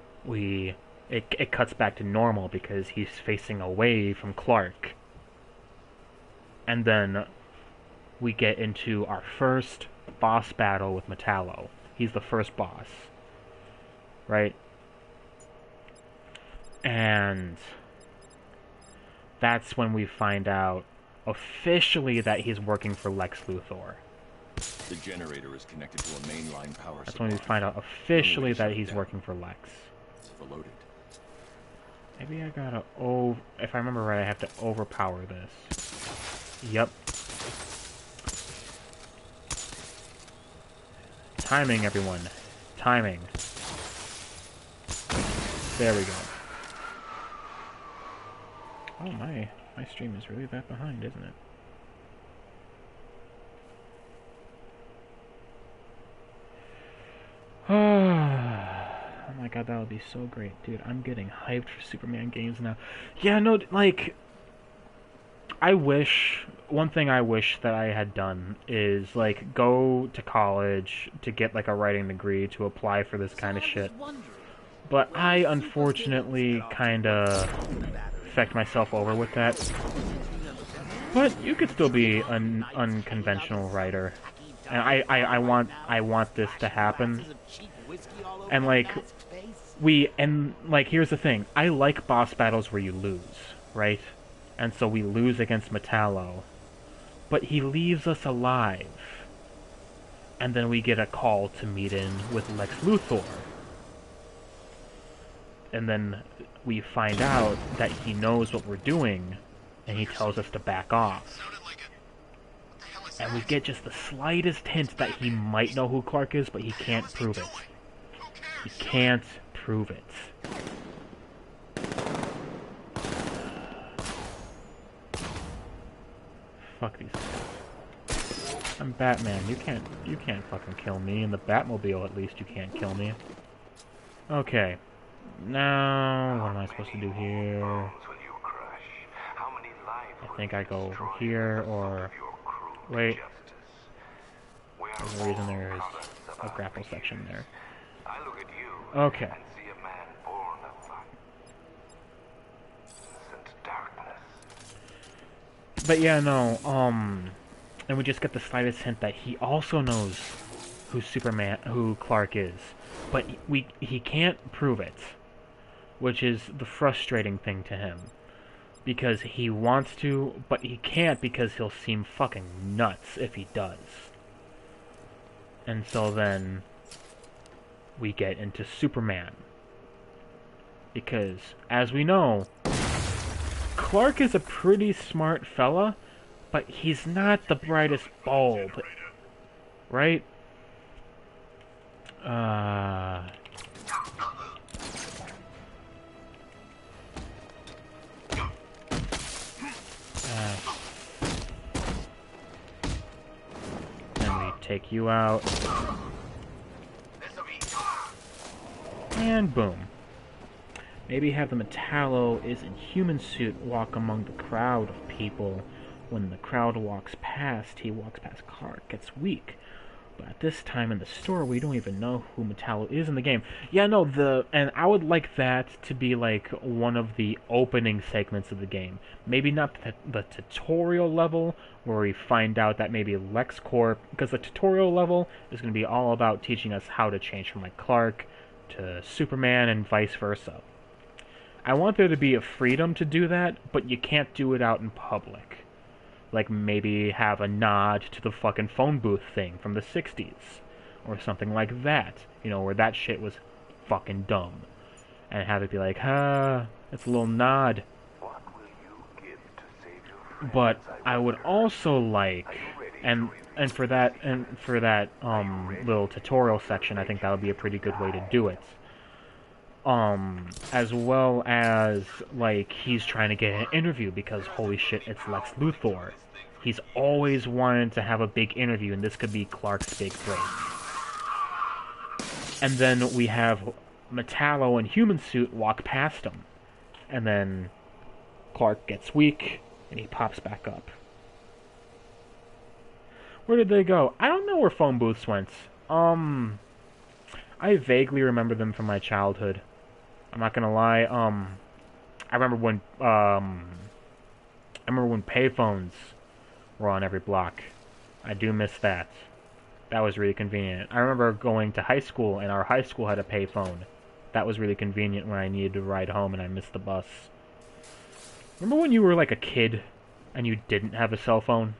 it cuts back to normal because he's facing away from Clark. And then we get into our first boss battle with Metallo. He's the first boss, right? And that's when we find out officially that he's working for Lex Luthor. The generator is connected to a mainline power supply. That's when we find out officially that he's working for Lex. It's overloaded. Maybe I gotta if I remember right, I have to overpower this. Yep. Timing, everyone. Timing. There we go. Oh, my stream is really that behind, isn't it? Oh my god, that would be so great. Dude, I'm getting hyped for Superman games now. Yeah, no, like, one thing I wish that I had done is, like, go to college to get, like, a writing degree to apply for this kind of shit. But I, unfortunately, kinda fecked myself over with that. But you could still be an unconventional writer. And I want this to happen. And, like, here's the thing. I like boss battles where you lose, right? And so we lose against Metallo. But he leaves us alive. And then we get a call to meet in with Lex Luthor. And then we find out that he knows what we're doing, and he tells us to back off. And we get just the slightest hint that he might know who Clark is, but he can't prove it. He can't prove it. Fuck these guys. I'm Batman. You can't fucking kill me. In the Batmobile, at least, you can't kill me. Okay. Now, what am I supposed to do here? I think I go over here, or... Wait. There's a reason there's a grapple section there. Okay. But yeah, no, and we just get the slightest hint that he also knows who Clark is. But he can't prove it. Which is the frustrating thing to him. Because he wants to, but he can't because he'll seem fucking nuts if he does. And so then we get into Superman. Because, as we know, Clark is a pretty smart fella, but he's not the brightest bulb. Right? Then we take you out. And boom. Maybe have the Metallo is in human suit walk among the crowd of people. When the crowd walks past, he walks past Clark, gets weak. But at this time in the store, we don't even know who Metallo is in the game. Yeah, no, and I would like that to be, like, one of the opening segments of the game. Maybe not the tutorial level, where we find out that maybe LexCorp... Because the tutorial level is going to be all about teaching us how to change from, like, Clark to Superman and vice versa. I want there to be a freedom to do that, but you can't do it out in public. Like, maybe have a nod to the fucking phone booth thing from the 60s. Or something like that. You know, where that shit was fucking dumb. And have it be like, it's a little nod. But I would also like, and for that little tutorial section, I think that would be a pretty good way to do it. As well as, like, he's trying to get an interview because, holy shit, it's Lex Luthor. He's always wanted to have a big interview, and this could be Clark's big break. And then we have Metallo in human suit walk past him. And then Clark gets weak, and he pops back up. Where did they go? I don't know where phone booths went. I vaguely remember them from my childhood. I'm not gonna lie. I remember when payphones were on every block. I do miss that. That was really convenient. I remember going to high school, and our high school had a payphone. That was really convenient when I needed to ride home and I missed the bus. Remember when you were like a kid and you didn't have a cell phone?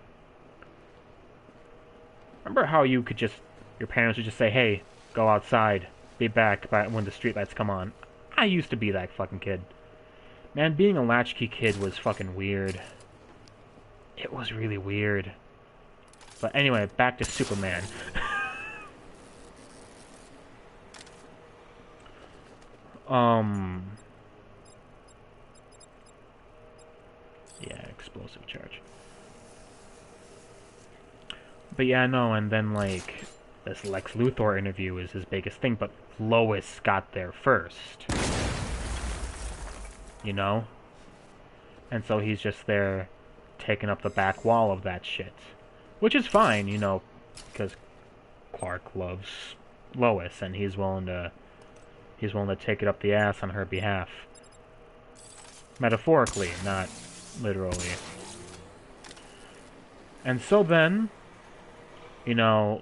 Remember how you could just, your parents would just say, hey, go outside, be back by when the streetlights come on. I used to be that fucking kid. Man, being a latchkey kid was fucking weird. It was really weird. But anyway, back to Superman. Yeah, explosive charge. But yeah, no, and then, like, this Lex Luthor interview is his biggest thing, but Lois got there first. You know? And so he's just there taking up the back wall of that shit. Which is fine, you know, because Clark loves Lois, and he's willing to take it up the ass on her behalf. Metaphorically, not literally. And so then, you know,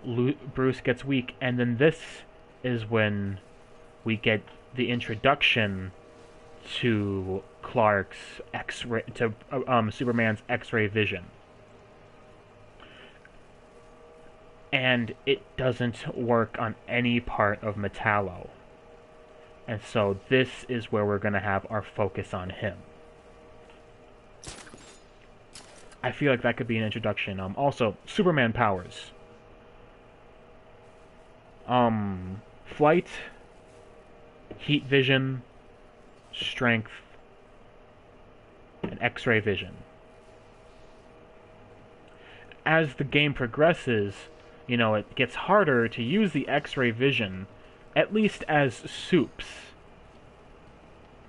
Bruce gets weak, and then this is when we get the introduction to Clark's X-ray, to Superman's X-ray vision. And it doesn't work on any part of Metallo. And so this is where we're going to have our focus on him. I feel like that could be an introduction. Also, Superman powers. Flight, heat vision, strength, and X-ray vision. As the game progresses, you know, it gets harder to use the X-ray vision, at least as Supes.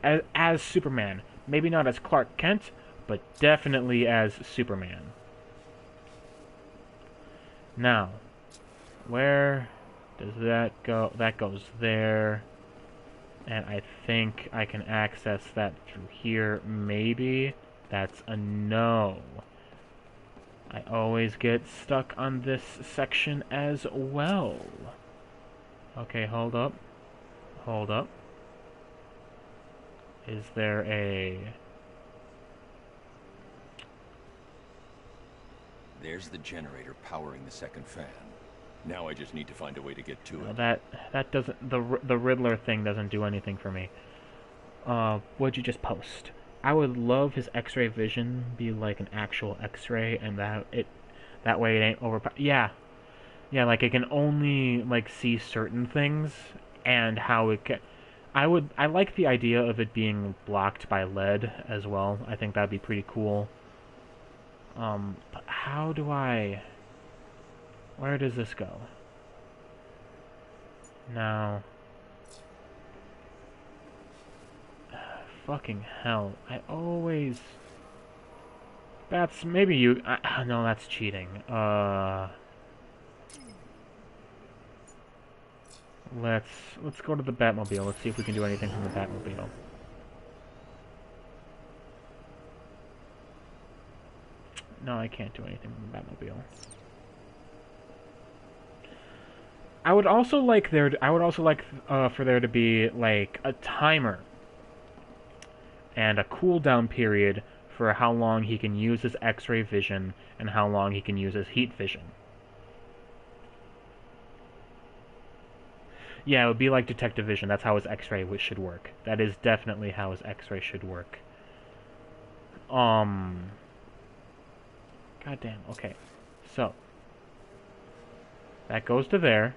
As Superman. Maybe not as Clark Kent, but definitely as Superman. Now, where does that go? That goes there. And I think I can access that through here, maybe. That's a no. I always get stuck on this section as well. Okay, hold up. Hold up. Is there a... There's the generator powering the second fan. Now I just need to find a way to get to it. That doesn't... The Riddler thing doesn't do anything for me. What'd you just post? I would love his X-ray vision be like an actual X-ray, and that way it ain't overpowered. Yeah, like it can only like see certain things, and how it can. I like the idea of it being blocked by lead as well. I think that'd be pretty cool. But how do I? Where does this go? Now. Fucking hell. I always... That's... Maybe you... no, that's cheating. Let's go to the Batmobile. Let's see if we can do anything from the Batmobile. No, I can't do anything from the Batmobile. I would also like for there to be like a timer and a cooldown period for how long he can use his X-ray vision and how long he can use his heat vision. Yeah, it would be like detective vision. That's how his X-ray should work. That is definitely how his X-ray should work. Goddamn. Okay. So that goes to there.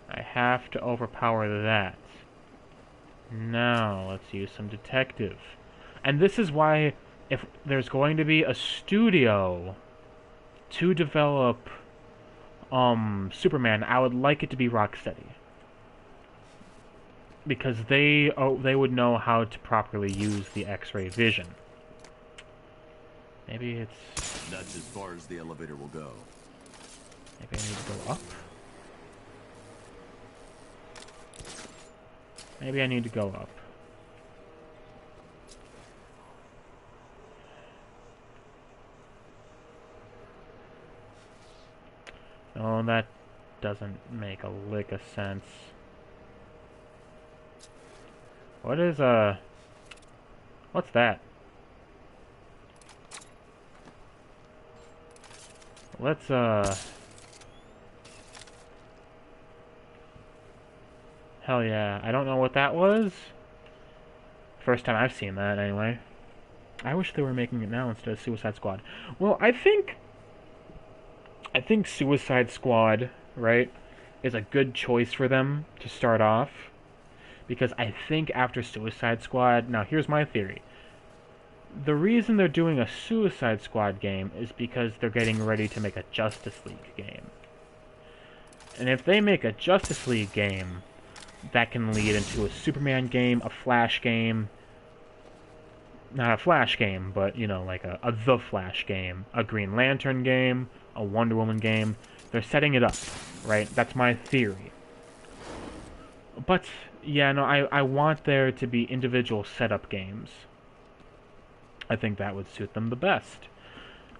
I have to overpower that. Now, let's use some detective. And this is why, if there's going to be a studio to develop Superman. I would like it to be Rocksteady, because they would know how to properly use the X-ray vision. Maybe it's... That's as far as the elevator will go. Maybe I need to go up? Maybe I need to go up. No, that doesn't make a lick of sense. What is, what's that? Let's, hell yeah. I don't know what that was. First time I've seen that, anyway. I wish they were making it now instead of Suicide Squad. Well, I think Suicide Squad, right, is a good choice for them to start off. Because I think after Suicide Squad... Now, here's my theory. The reason they're doing a Suicide Squad game is because they're getting ready to make a Justice League game. And if they make a Justice League game, that can lead into a Superman game, a Flash game... Not a Flash game, but, you know, like a The Flash game, a Green Lantern game, a Wonder Woman game. They're setting it up, right? That's my theory. But, yeah, no, I want there to be individual setup games. I think that would suit them the best.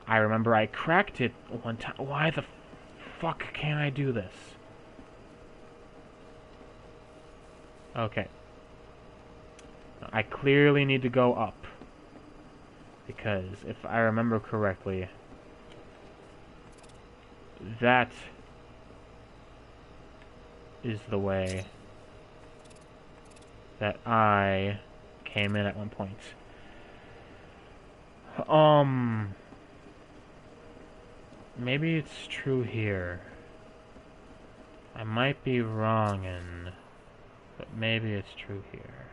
I remember I cracked it one time. Why the fuck can't I do this? Okay. I clearly need to go up. Because, if I remember correctly, that is the way that I came in at one point. Maybe it's true here. I might be wrong, but maybe it's true here.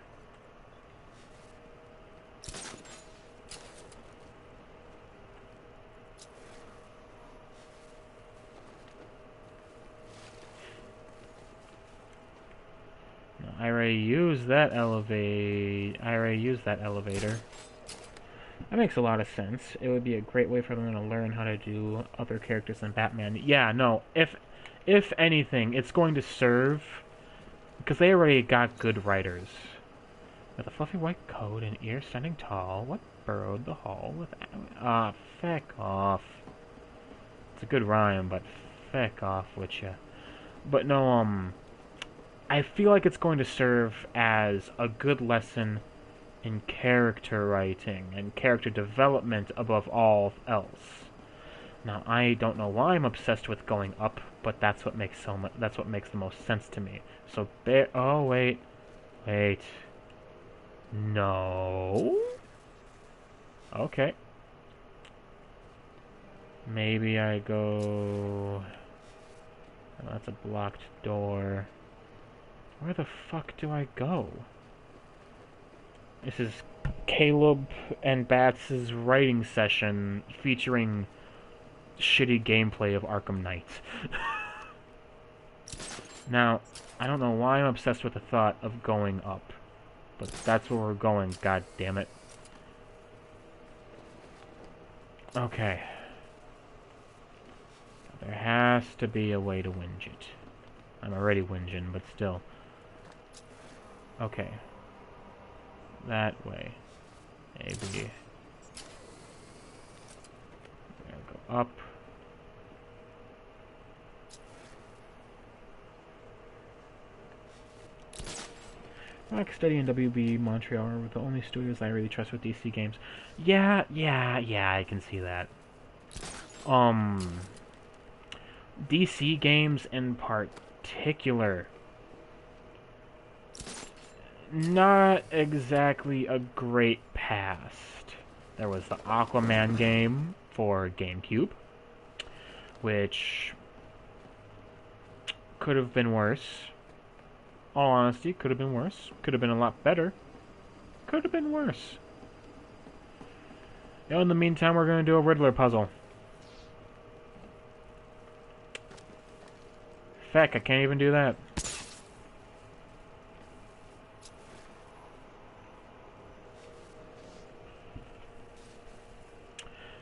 I already used that elevator. That makes a lot of sense. It would be a great way for them to learn how to do other characters than Batman. Yeah, no. If anything, it's going to serve because they already got good writers. With a fluffy white coat and ears standing tall, what burrowed the hall with... feck off. It's a good rhyme, but feck off with ya. But no, I feel like it's going to serve as a good lesson in character writing and character development above all else. Now, I don't know why I'm obsessed with going up, but that's what makes the most sense to me. So oh wait. No. Okay. Maybe I go... Oh, that's a blocked door. Where the fuck do I go? This is Caleb and Bats' writing session featuring shitty gameplay of Arkham Knight. Now, I don't know why I'm obsessed with the thought of going up, but that's where we're going, god damn it. Okay. There has to be a way to whinge it. I'm already whinging, but still. Okay. That way. Maybe. Go up. Rocksteady and WB Montreal are the only studios I really trust with DC games. Yeah, I can see that. DC games in particular, not exactly a great past. There was the Aquaman game for GameCube, which could have been worse. All honesty, could have been worse. Could have been a lot better. Could have been worse. You know, in the meantime, we're gonna do a Riddler puzzle. Feck, I can't even do that.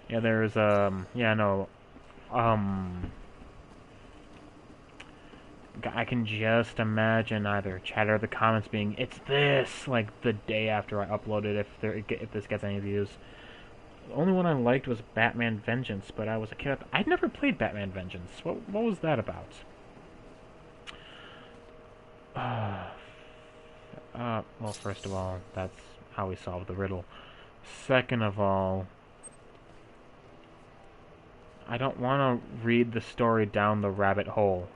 Yeah, there's, yeah, no, I can just imagine either chat or the comments being, "It's this!" like the day after I upload it, if this gets any views. The only one I liked was Batman Vengeance, but I was a kid. I'd never played Batman Vengeance. What was that about? Well, first of all, that's how we solve the riddle. Second of all, I don't want to read the story down the rabbit hole.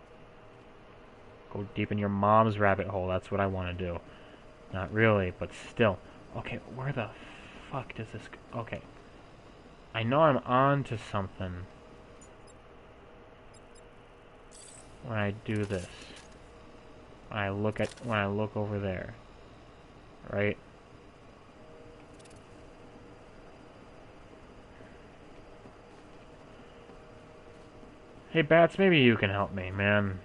Go deep in your mom's rabbit hole, that's what I want to do. Not really, but still. Okay, where the fuck does this go? Okay. I know I'm on to something when I do this. When I look over there. Right? Hey Bats, maybe you can help me, man.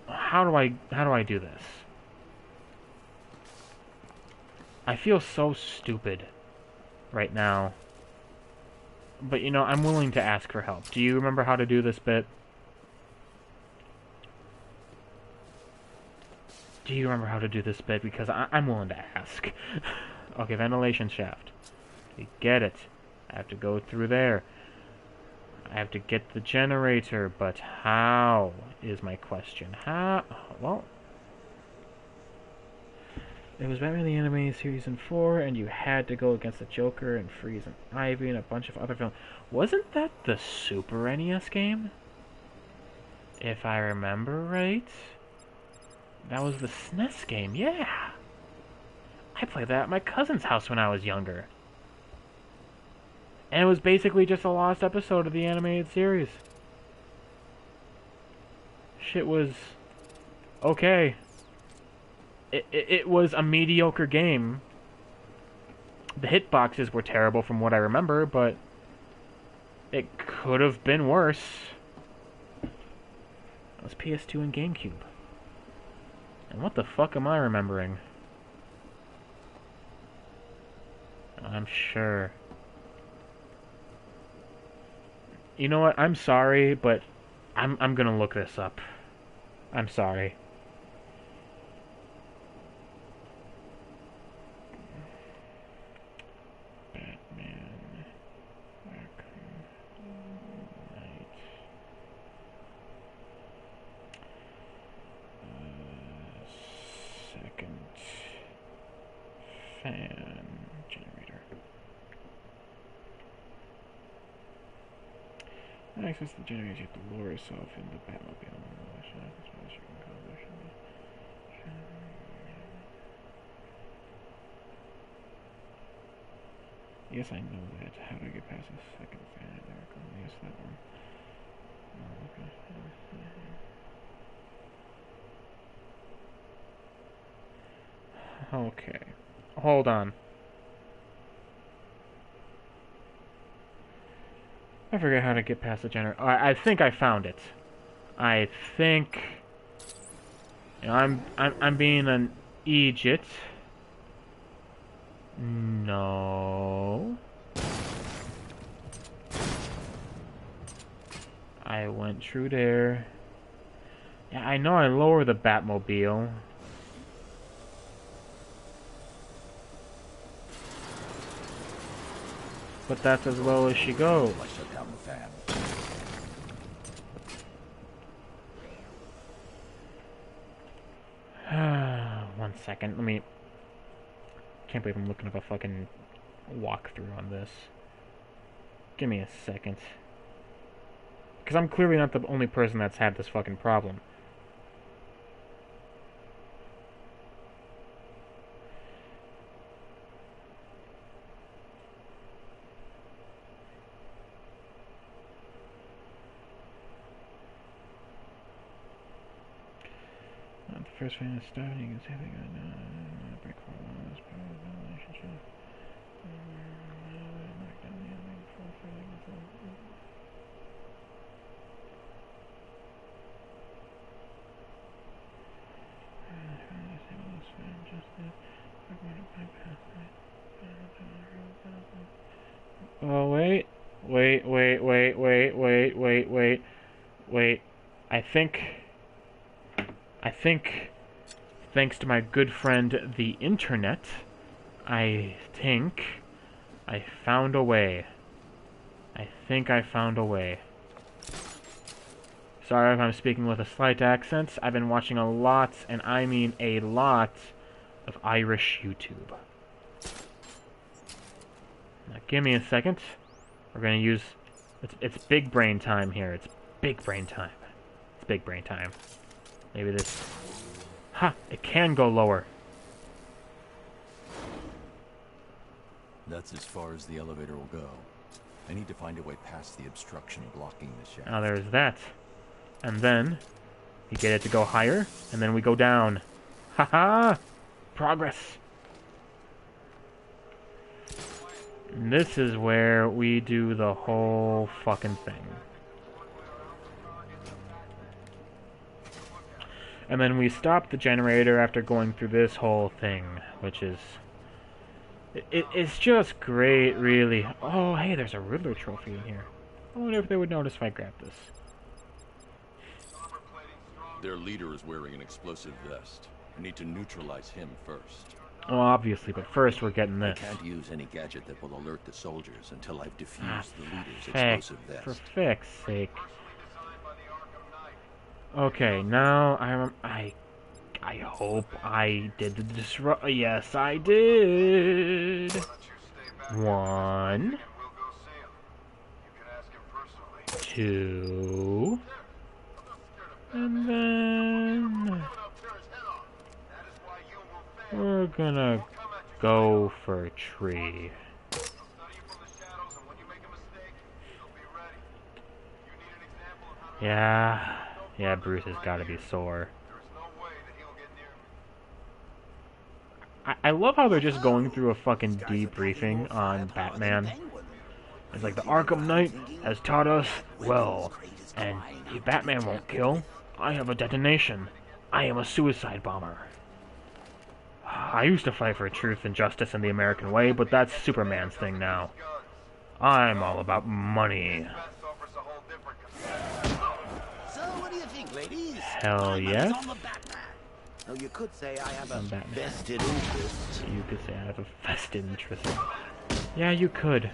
How do I do this? I feel so stupid right now. But you know, I'm willing to ask for help. Do you remember how to do this bit? Do you remember how to do this bit? Because I'm willing to ask. Okay, ventilation shaft. We get it. I have to go through there. I have to get the generator, but how is my question. How? Well, it was Batman the Animated Series in 4, and you had to go against the Joker and Freeze and Ivy and a bunch of other villains. Wasn't that the Super NES game? If I remember right? That was the SNES game, yeah! I played that at my cousin's house when I was younger. And it was basically just a lost episode of the animated series. Shit was okay. It was a mediocre game. The hitboxes were terrible from what I remember, but it could have been worse. It was PS2 and GameCube. And what the fuck am I remembering? I'm sure. You know what? I'm sorry, but I'm gonna look this up. I'm sorry. Batman Arkham Knight. Second fan generator. Access the generator, you have to lower yourself in the Batmobile. Yes, I know that. How do I get past the second fan? Yes, that one. Oh, okay. Okay. Hold on. I forget how to get past the generator. I think I found it. I think. You know, I'm being an idiot. No. I went through there. Yeah, I know I lowered the Batmobile. But that's as low as she goes. I shut down the fan. One second, let me... Can't believe I'm looking up a fucking walkthrough on this. Give me a second. Because I'm clearly not the only person that's had this fucking problem. Not the first fan is starting, you can say they got break relationship. Oh, wait. Wait. I think, thanks to my good friend, the internet, I found a way. I think I found a way. Sorry if I'm speaking with a slight accent. I've been watching a lot, and I mean a lot, of Irish YouTube. Now, give me a second. We're gonna use... It's big brain time here. It's big brain time. It's big brain time. Maybe this... Ha! It can go lower. That's as far as the elevator will go. I need to find a way past the obstruction blocking the shaft. Now there's that. And then, you get it to go higher, and then we go down. Haha! Progress! And this is where we do the whole fucking thing. And then we stop the generator after going through this whole thing, which is... It's just great, really. Oh, hey, there's a Riddler trophy in here. I wonder if they would notice if I grab this. Their leader is wearing an explosive vest. I need to neutralize him first. Oh, obviously, but first we're getting this. I can't use any gadget that will alert the soldiers until I've defused the leader's explosive vest. For feck's sake. Okay, now I hope I did the disrupt. Yes, I did. 1, 2, and then we're gonna go for a tree. Yeah, Bruce has got to be sore. I love how they're just going through a fucking debriefing on Batman. It's like, the Arkham Knight has taught us well, and if Batman won't kill, I have a detonation. I am a suicide bomber. I used to fight for truth and justice in the American way, but that's Superman's thing now. I'm all about money. So, what do you think, ladies? Hell yes. So you could say I have a Batman. vested interest. You could say I have a vested interest. Yeah, you could.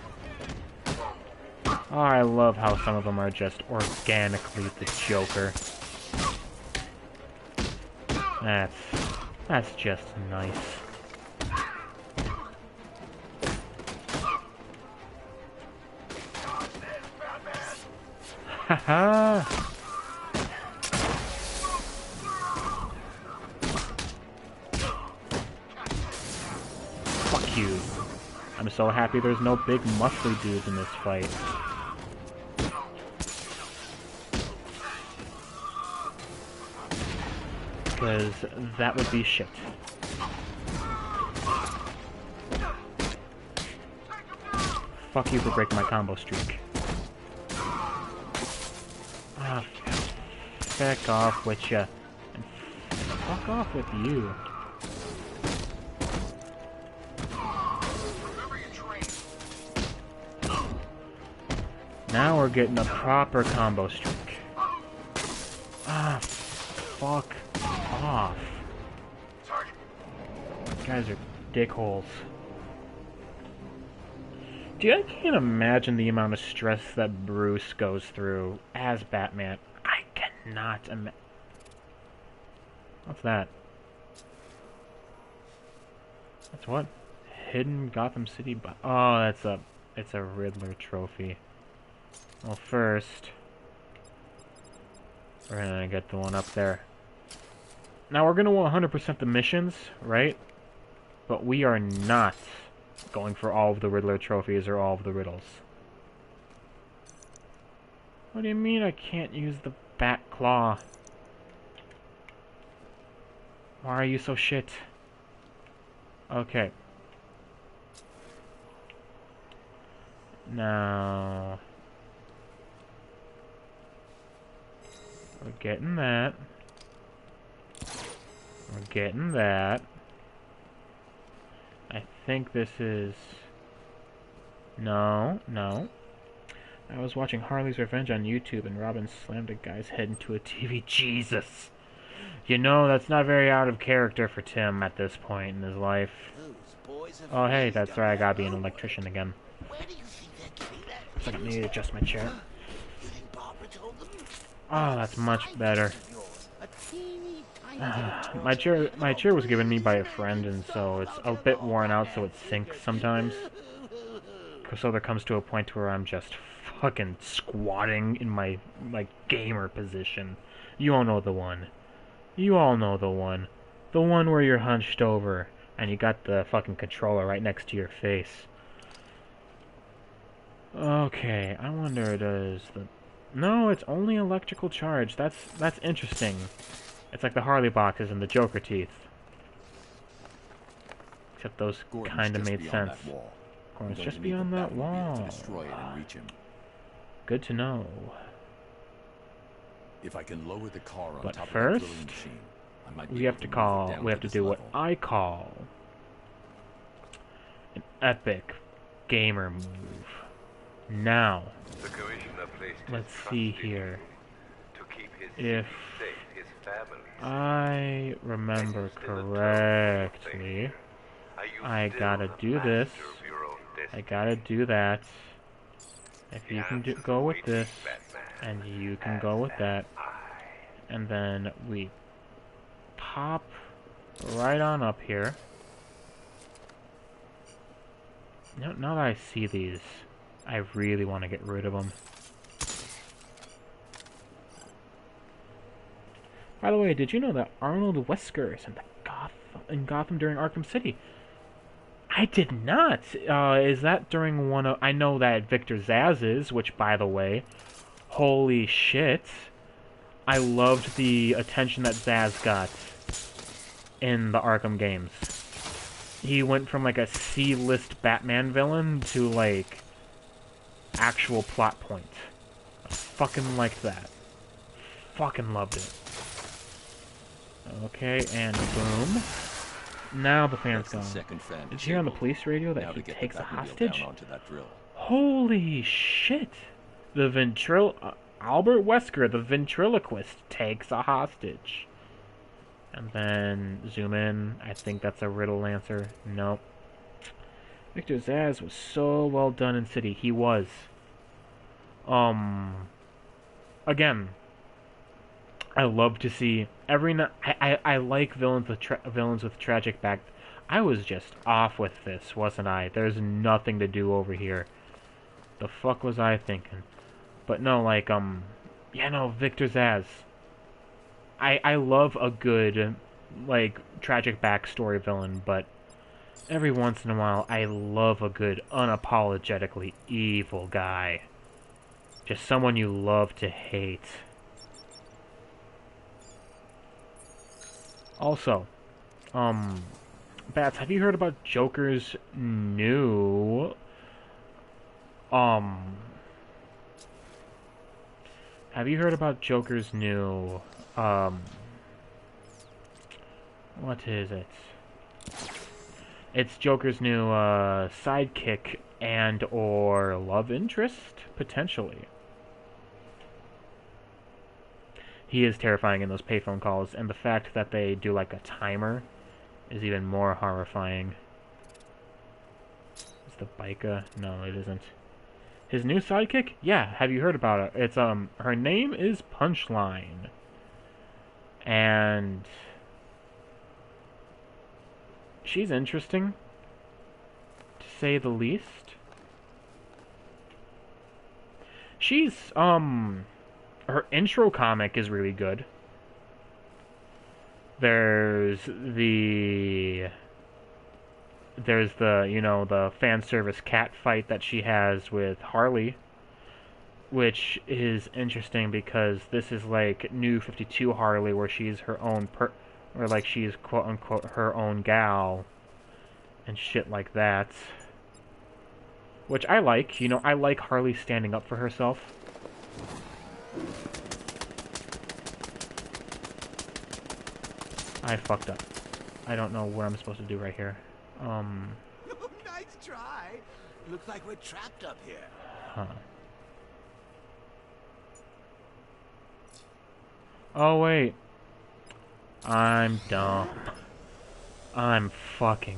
Oh, I love how some of them are just organically the Joker. That's just nice. Haha! Fuck you. I'm so happy there's no big muscly dudes in this fight. Because that would be shit. Fuck you for breaking my combo streak. Ah, feck off with ya. And fuck off with you. Now we're getting a proper combo streak. Ah, fuck off. You guys are dickholes. Dude, I can't imagine the amount of stress that Bruce goes through as Batman. I cannot imagine. What's that? That's what? Hidden Gotham City. Oh, it's a Riddler trophy. Well, first, we're gonna get the one up there. Now we're gonna 100% the missions, right? But we are not going for all of the Riddler trophies or all of the riddles. What do you mean I can't use the Bat Claw? Why are you so shit? Okay. Now... we're getting that. We're getting that. I think this is... No, no. I was watching Harley's Revenge on YouTube and Robin slammed a guy's head into a TV. Jesus! You know, that's not very out of character for Tim at this point in his life. Oh, hey, that's right, I gotta be an electrician again. Second, need to adjust my chair. Oh, that's much better. My chair was given me by a friend, and so it's a bit worn out, so it sinks sometimes. So there comes to a point where I'm just fucking squatting in my, like, gamer position. You all know the one. You all know the one. The one where you're hunched over, and you got the fucking controller right next to your face. Okay, I wonder, does the... No, it's only electrical charge. That's interesting. It's like the Harley boxes and the Joker teeth. Except those kind of made sense. Gordon's just beyond that wall. Destroy it and reach him. Good to know. If I can lower the car on But top first, of the drilling machine, I might we be have able to move it call. down We have to this do what level. I call an epic gamer move. Now, The commissioner placed his let's trust see in here. you to keep his If city safe, his family safe. I remember And instead of correctly, Are you I still gotta the do this. master of your own I destiny? gotta do that. If you can go with this, Batman, and you can go with that, and then we pop right on up here. Now that I see these, I really want to get rid of them. By the way, did you know that Arnold Wesker is in Gotham during Arkham City? I did not. Is that during one of... I know that Victor Zsasz is, which, by the way, holy shit. I loved the attention that Zsasz got in the Arkham games. He went from, like, a C-list Batman villain to, like, actual plot point. I fucking liked that. Fucking loved it. Okay, and boom. Now the fan's gone. Did you hear on the police radio that he takes a hostage? Holy shit! Albert Wesker, the ventriloquist, takes a hostage. And then zoom in. I think that's a riddle answer. Nope. Victor Zsasz was so well done in City. He was. Again, I love to see I like villains with tragic back. I was just off with this, wasn't I? There's nothing to do over here. The fuck was I thinking? But no, like yeah, no, Victor Zsasz. I love a good, like, tragic backstory villain, but every once in a while I love a good unapologetically evil guy. Just someone you love to hate. Also, Bats, have you heard about Joker's new, what is it? It's Joker's new, sidekick and or love interest, potentially. He is terrifying in those payphone calls, and the fact that they do like a timer is even more horrifying. Is the biker? No, it isn't. His new sidekick? Yeah, have you heard about it? It's, her name is Punchline. And she's interesting, to say the least. She's, her intro comic is really good. There's the, you know, the fan service cat fight that she has with Harley, which is interesting because this is like New 52 Harley, where she's her own or like she's quote-unquote her own gal, and shit like that. Which I like, you know, I like Harley standing up for herself. I fucked up. I don't know what I'm supposed to do right here. Nice try. Looks like we're trapped up here. Huh. Oh, wait. I'm dumb. I'm fucking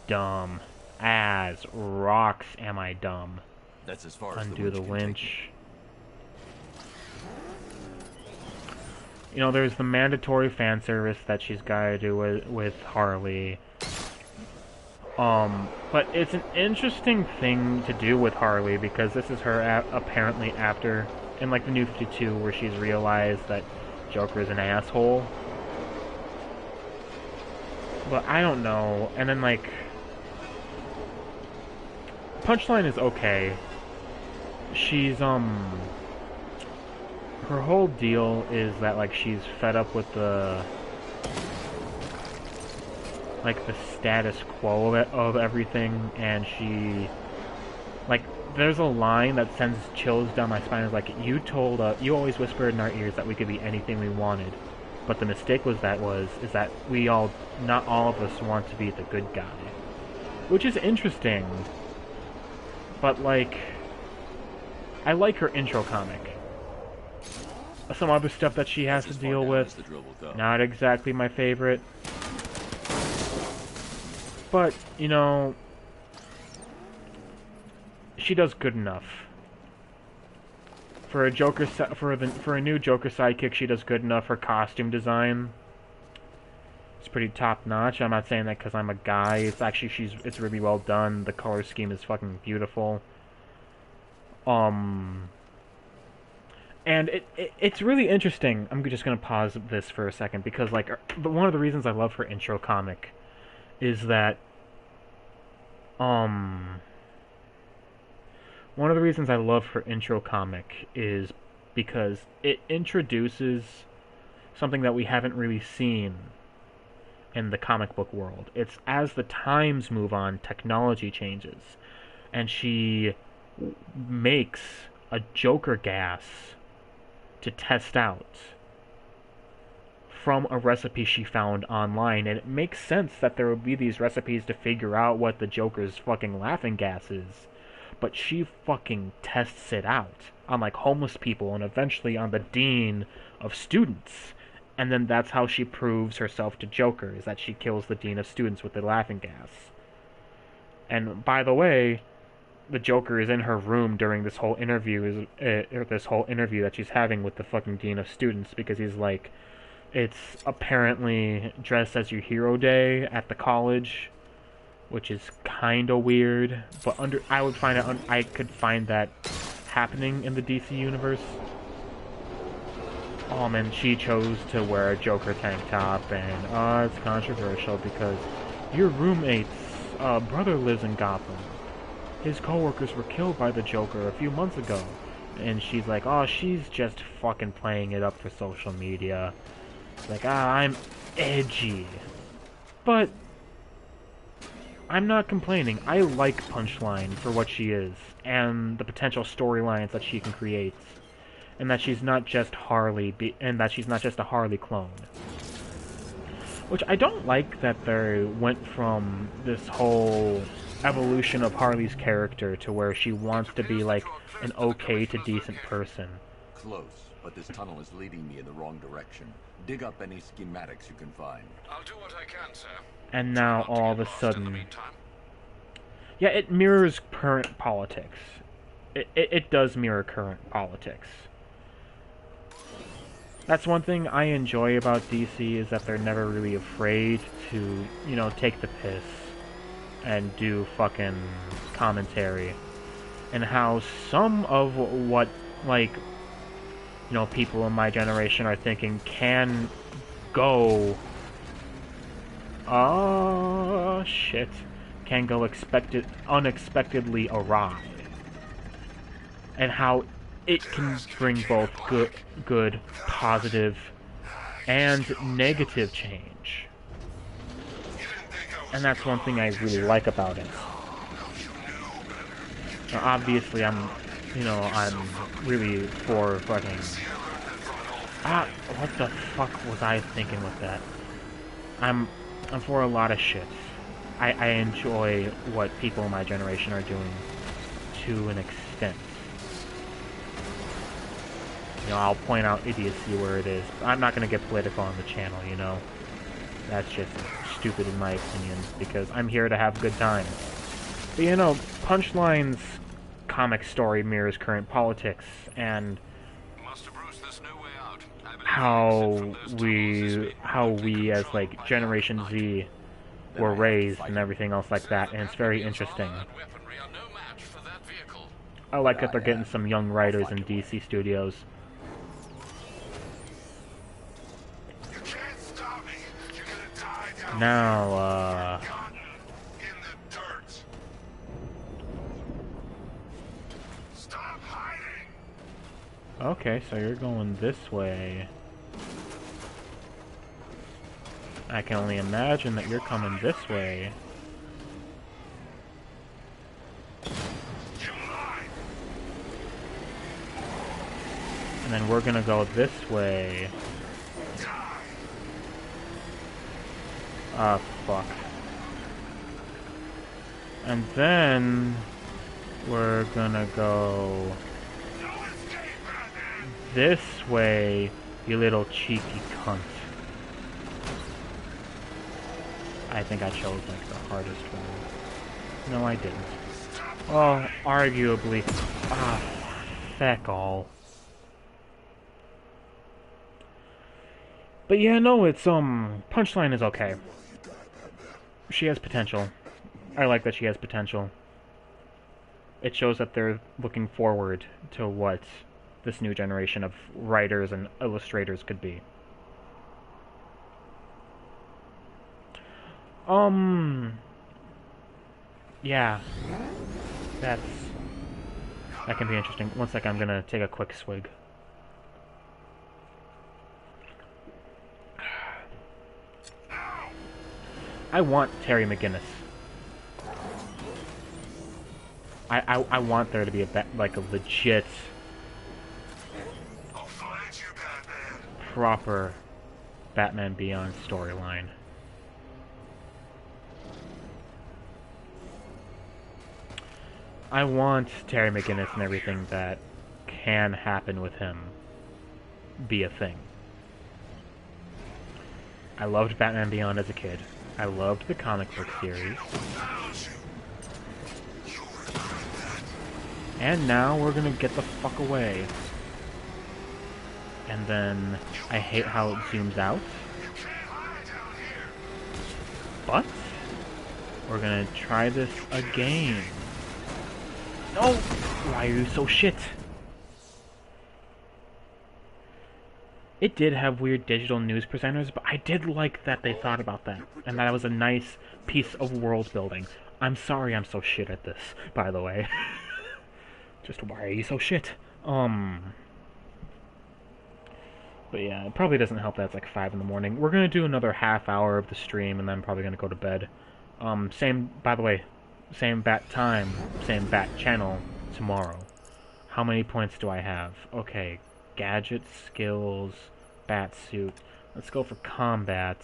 dumb. As rocks am I dumb. That's as far as Undo the can take winch. You know, there's the mandatory fan service that she's gotta do with Harley. But it's an interesting thing to do with Harley because this is her apparently after, in like the New 52, where she's realized that Joker is an asshole. But I don't know. And then like, Punchline is okay. She's her whole deal is that like she's fed up with the status quo of everything, and she like there's a line that sends chills down my spine. It's like, you always whispered in our ears that we could be anything we wanted, but the mistake is that not all of us want to be the good guy, which is interesting. But like, I like her intro comic. Some other stuff that she has to deal with, not exactly my favorite. But, you know, she does good enough. For a new Joker sidekick, she does good enough. Her costume design, it's pretty top notch. I'm not saying that because I'm a guy. It's really well done. The color scheme is fucking beautiful. And it's really interesting. I'm just gonna pause this for a second because like one of the reasons I love her intro comic is that one of the reasons I love her intro comic is because it introduces something that we haven't really seen in the comic book world. It's as the times move on, technology changes, and she makes a Joker gas to test out from a recipe she found online, and it makes sense that there would be these recipes to figure out what the Joker's fucking laughing gas is, but she fucking tests it out on like homeless people and eventually on the dean of students, and then that's how she proves herself to Joker, is that she kills the dean of students with the laughing gas. And by the way, the Joker is in her room during this whole interview that she's having with the fucking dean of students, because he's like, it's apparently Dress as Your Hero Day at the college, which is kind of weird, but I could find that happening in the DC universe. And she chose to wear a Joker tank top, and it's controversial because your roommate's brother lives in Gotham. His coworkers were killed by the Joker a few months ago. And she's like, oh, she's just fucking playing it up for social media. It's like, I'm edgy. But I'm not complaining. I like Punchline for what she is, and the potential storylines that she can create, and that she's not just a Harley clone. Which I don't like that they went from this whole evolution of Harley's character to where she wants to be like an okay to decent person. Close, but this tunnel is leading me in the wrong direction. Dig up any schematics you can find. I'll do what I can, sir. And now all of a sudden, yeah, it mirrors current politics. It does mirror current politics. That's one thing I enjoy about DC, is that they're never really afraid to, you know, take the piss and do fucking commentary. And how some of what, like, you know, people in my generation are thinking can go... can go unexpectedly awry. And how it can bring both good, positive, and negative change. And that's one thing I really like about it. Now, obviously, I'm really for fucking... what the fuck was I thinking with that? I'm for a lot of shit. I enjoy what people in my generation are doing. to an extent. You know, I'll point out idiocy where it is. I'm not going to get political on the channel, you know. That's just stupid in my opinion, because I'm here to have good times. But you know, Punchline's comic story mirrors current politics, and how we as like Generation Z were raised and everything else like that, and it's very interesting. I like that they're getting some young writers in DC Studios. Now, okay, so you're going this way. I can only imagine that you're coming this way. And then we're gonna go this way. Ah, fuck. And then we're gonna go this way, you little cheeky cunt. I think I chose like the hardest one. No, I didn't. Oh, arguably. Ah, feck all. But yeah, no, it's, Punchline is okay. She has potential. I like that she has potential. It shows that they're looking forward to what this new generation of writers and illustrators could be. Yeah. That can be interesting. One sec, I'm gonna take a quick swig. I want Terry McGinnis. I want there to be like a legit, proper Batman Beyond storyline. I want Terry McGinnis and everything that can happen with him be a thing. I loved Batman Beyond as a kid. I loved the comic book series. And now we're gonna get the fuck away. And then I hate how it zooms out. But we're gonna try this again. No! Why are you so shit? It did have weird digital news presenters, but I did like that they thought about that. And that was a nice piece of world building. I'm sorry I'm so shit at this, by the way. Just why are you so shit? But yeah, it probably doesn't help that it's like 5 in the morning. We're gonna do another half hour of the stream, and then I'm probably gonna go to bed. By the way, same bat time, same bat channel tomorrow. How many points do I have? Okay, gadgets, skills, bat suit. Let's go for combat.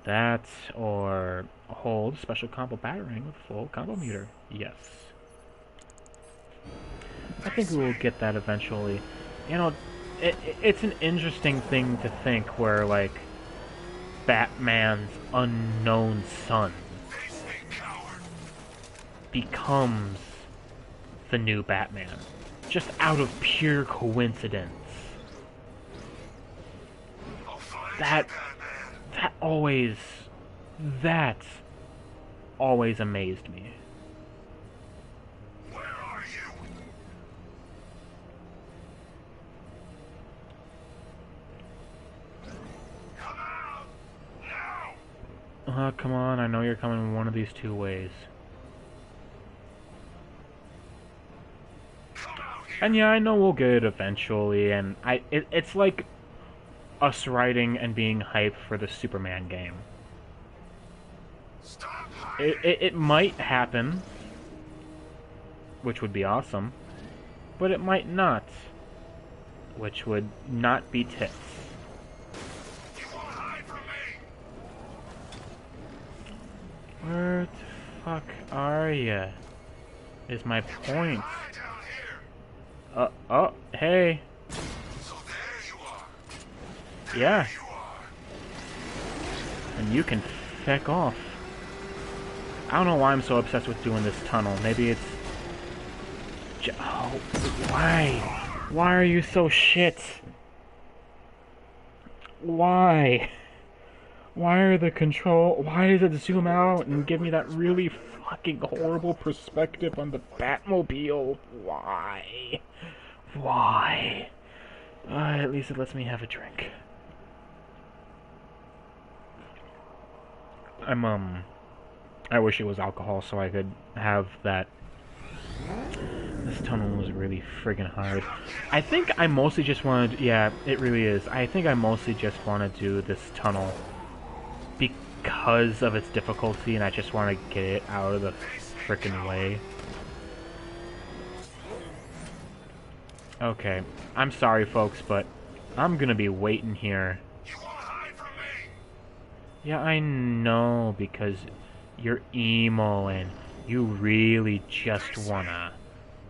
That, or hold special combo battering with full combo meter. Yes. I think we will get that eventually. You know, it's an interesting thing to think where, like, Batman's unknown son becomes the new Batman. Just out of pure coincidence. That always amazed me. Where are you? Come out! Now! Come on, I know you're coming one of these two ways. And yeah, I know we'll get it eventually, and it's like us writing and being hyped for the Superman game. It might happen, which would be awesome, but it might not, which would not be tits. Where the fuck are ya? is my point. Oh, hey. So there you are. Yeah. You are. And you can feck off. I don't know why I'm so obsessed with doing this tunnel. Maybe it's... Oh, why? Why are you so shit? Why? Why are the control... Why does it zoom out and give me that really fucking horrible perspective on the Batmobile? Why? Why? At least it lets me have a drink. I wish it was alcohol so I could have that. This tunnel was really friggin' hard. I think I mostly just wanted... Yeah, it really is. I think I mostly just want to do this tunnel because of its difficulty, and I just want to get it out of the frickin' way. Okay, I'm sorry folks, but I'm gonna be waiting here. You won't hide from me. Yeah, I know, because you're emo and you really just wanna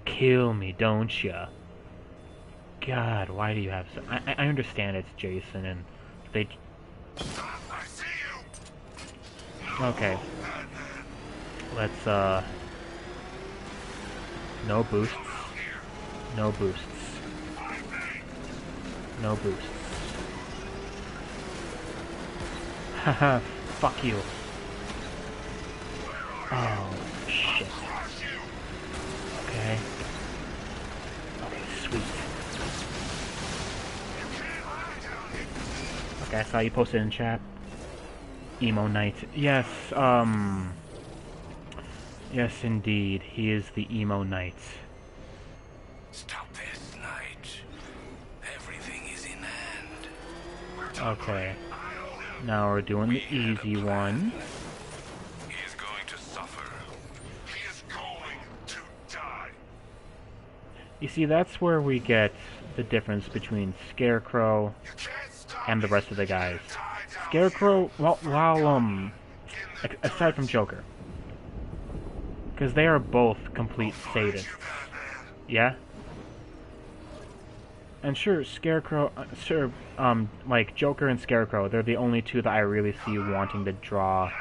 kill me, don't ya? God, why do you have so... I understand it's Jason and they... Stop, I see you. Okay. Let's, no boosts. No boosts. No boosts. Haha, fuck you. Oh, shit. Okay. Okay, sweet. Okay, I saw you posted in chat. Emo Knight. Yes, yes, indeed. He is the Emo Knight. Stop this, Knight. Everything is in hand. Okay. Now we're doing the easy one. He is going to suffer. He is going to die. You see, that's where we get the difference between Scarecrow and the rest of the guys. Scarecrow, well, aside from Joker. Because they are both complete sadists. Yeah? And sure, Scarecrow, like, Joker and Scarecrow, they're the only two that I really see wanting to draw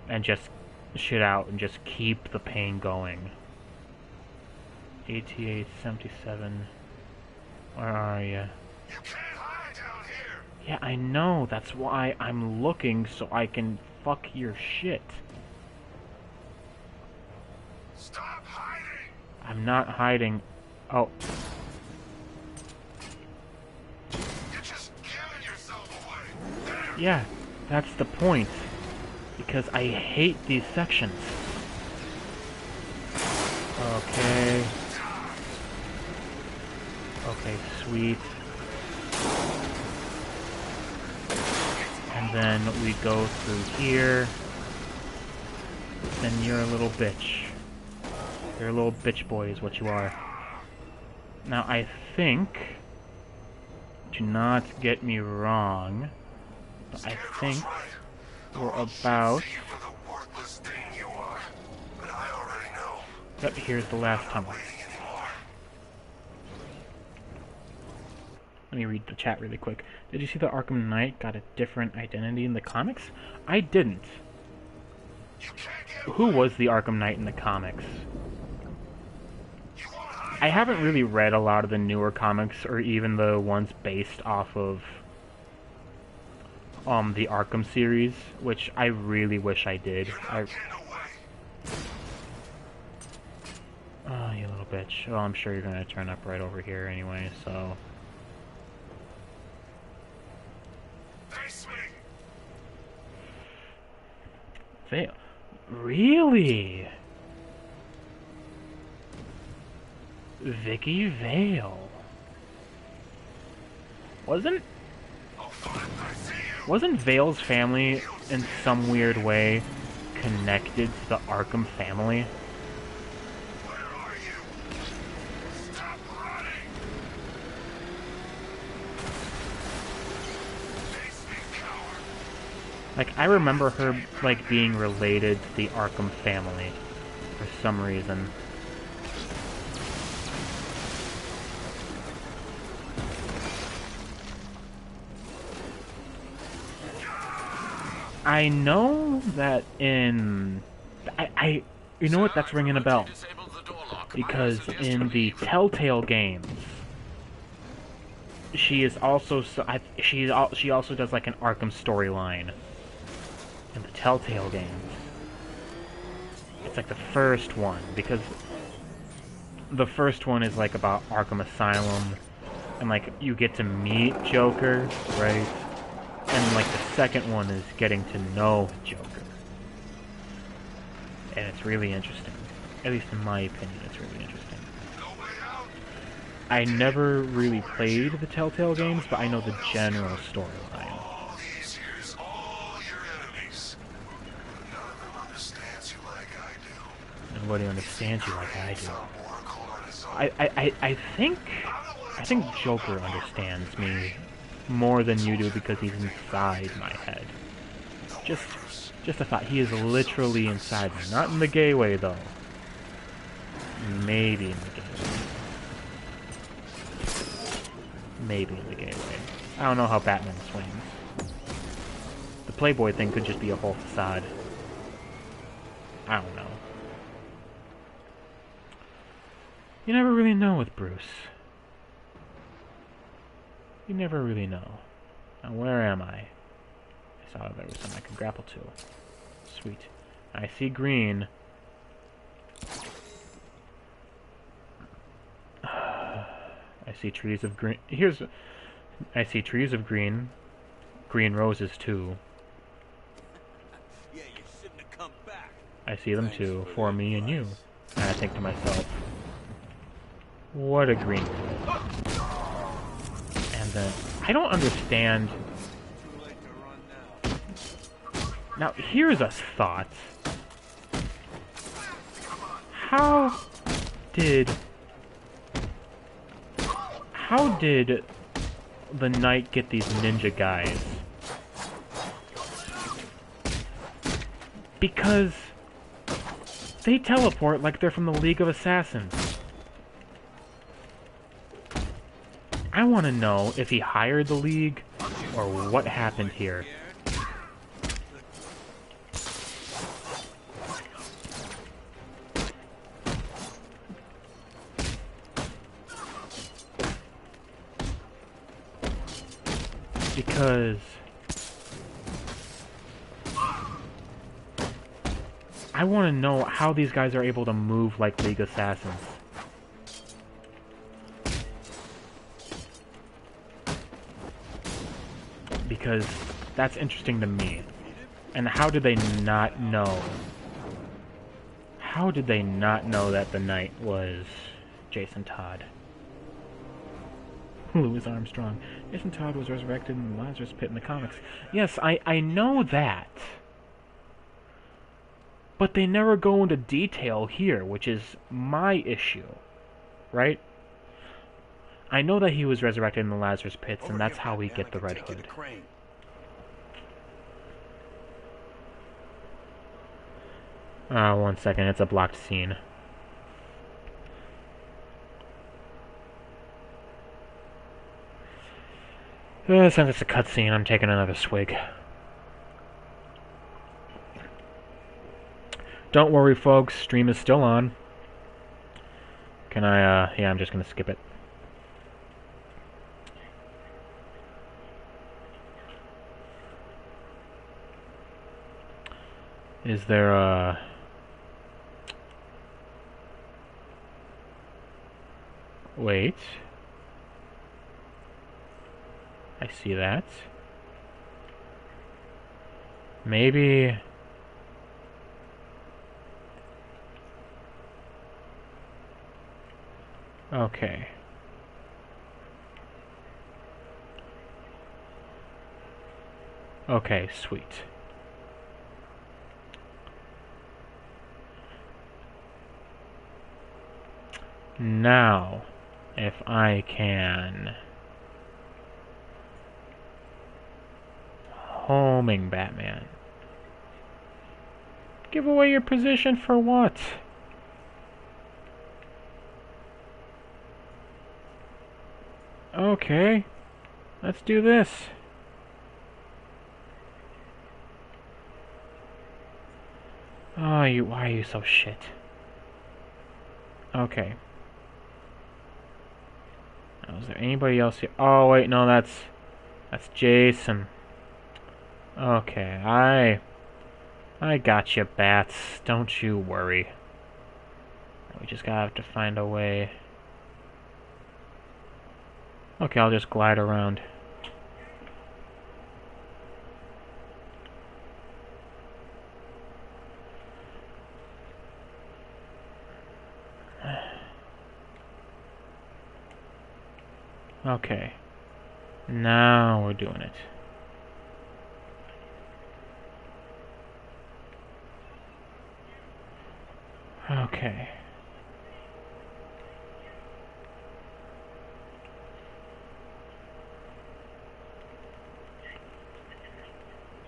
and just shit out and just keep the pain going. ATA 77, where are you? Yeah, I know, that's why I'm looking so I can fuck your shit. Stop hiding. I'm not hiding. Oh. You're just giving yourself away. There. Yeah, that's the point. Because I hate these sections. Okay. Okay, sweet. And then we go through here. And you're a little bitch. You're a little bitch boy is what you are. Now I think... Do not get me wrong. But I think we're about... Yep, here's the last tunnel. Let me read the chat really quick. Did you see the Arkham Knight got a different identity in the comics? I didn't. Who was the Arkham Knight in the comics? I haven't really read a lot of the newer comics, or even the ones based off of the Arkham series, which I really wish I did. Oh, you little bitch. Well, I'm sure you're gonna turn up right over here anyway, so... Vale. Really? Vicky Vale. Wasn't Vale's family in some weird way connected to the Arkham family? Like, I remember her, like, being related to the Arkham family for some reason. I know that in... you know what? That's ringing a bell. Because in the Telltale games, she is also... she also does like an Arkham storyline. In the Telltale games. It's like the first one, because the first one is like about Arkham Asylum, and like you get to meet Joker, right? And like the second one is getting to know Joker. And it's really interesting. At least in my opinion, it's really interesting. I never really played the Telltale games, but I know the general storyline. And what do you understand you like I do? I think Joker understands me more than you do because he's inside my head. Just a thought. He is literally inside me. Not in the gay way, though. Maybe in the gay way. Maybe in the gay way. I don't know how Batman swings. The Playboy thing could just be a whole facade. I don't know. You never really know with Bruce. You never really know. Now, where am I? I saw there was something I could grapple to. Sweet. I see green. I see trees of green. I see trees of green. Green roses, too. Yeah, you shouldn't have come back. I see them, too, for me and you. And I think to myself, what a green rose. And then, I don't understand. Now, here's a thought. How did the Knight get these ninja guys? Because they teleport like they're from the League of Assassins. I want to know if he hired the League or what happened here. Because I want to know how these guys are able to move like League Assassins. Because that's interesting to me. And how did they not know? How did they not know that the Knight was Jason Todd? Louis Armstrong. Jason Todd was resurrected in the Lazarus Pit in the comics. Yes, I know that. But they never go into detail here, which is my issue. Right? I know that he was resurrected in the Lazarus Pits, and that's how we get the Red Hood. One second, it's a blocked scene. Since it's a cutscene, I'm taking another swig. Don't worry, folks, stream is still on. Can I, yeah, I'm just gonna skip it. Is there a... Wait. I see that. Maybe... Okay. Okay, sweet. Now, if I can... Homing Batman. Give away your position for what? Okay, let's do this. Oh, why are you so shit? Okay. Now, is there anybody else here? Oh, wait, no, that's Jason. Okay, I got you, bats. Don't you worry. We just gotta have to find a way. Okay, I'll just glide around. Okay. Now we're doing it. Okay.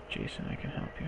Jason, I can help you.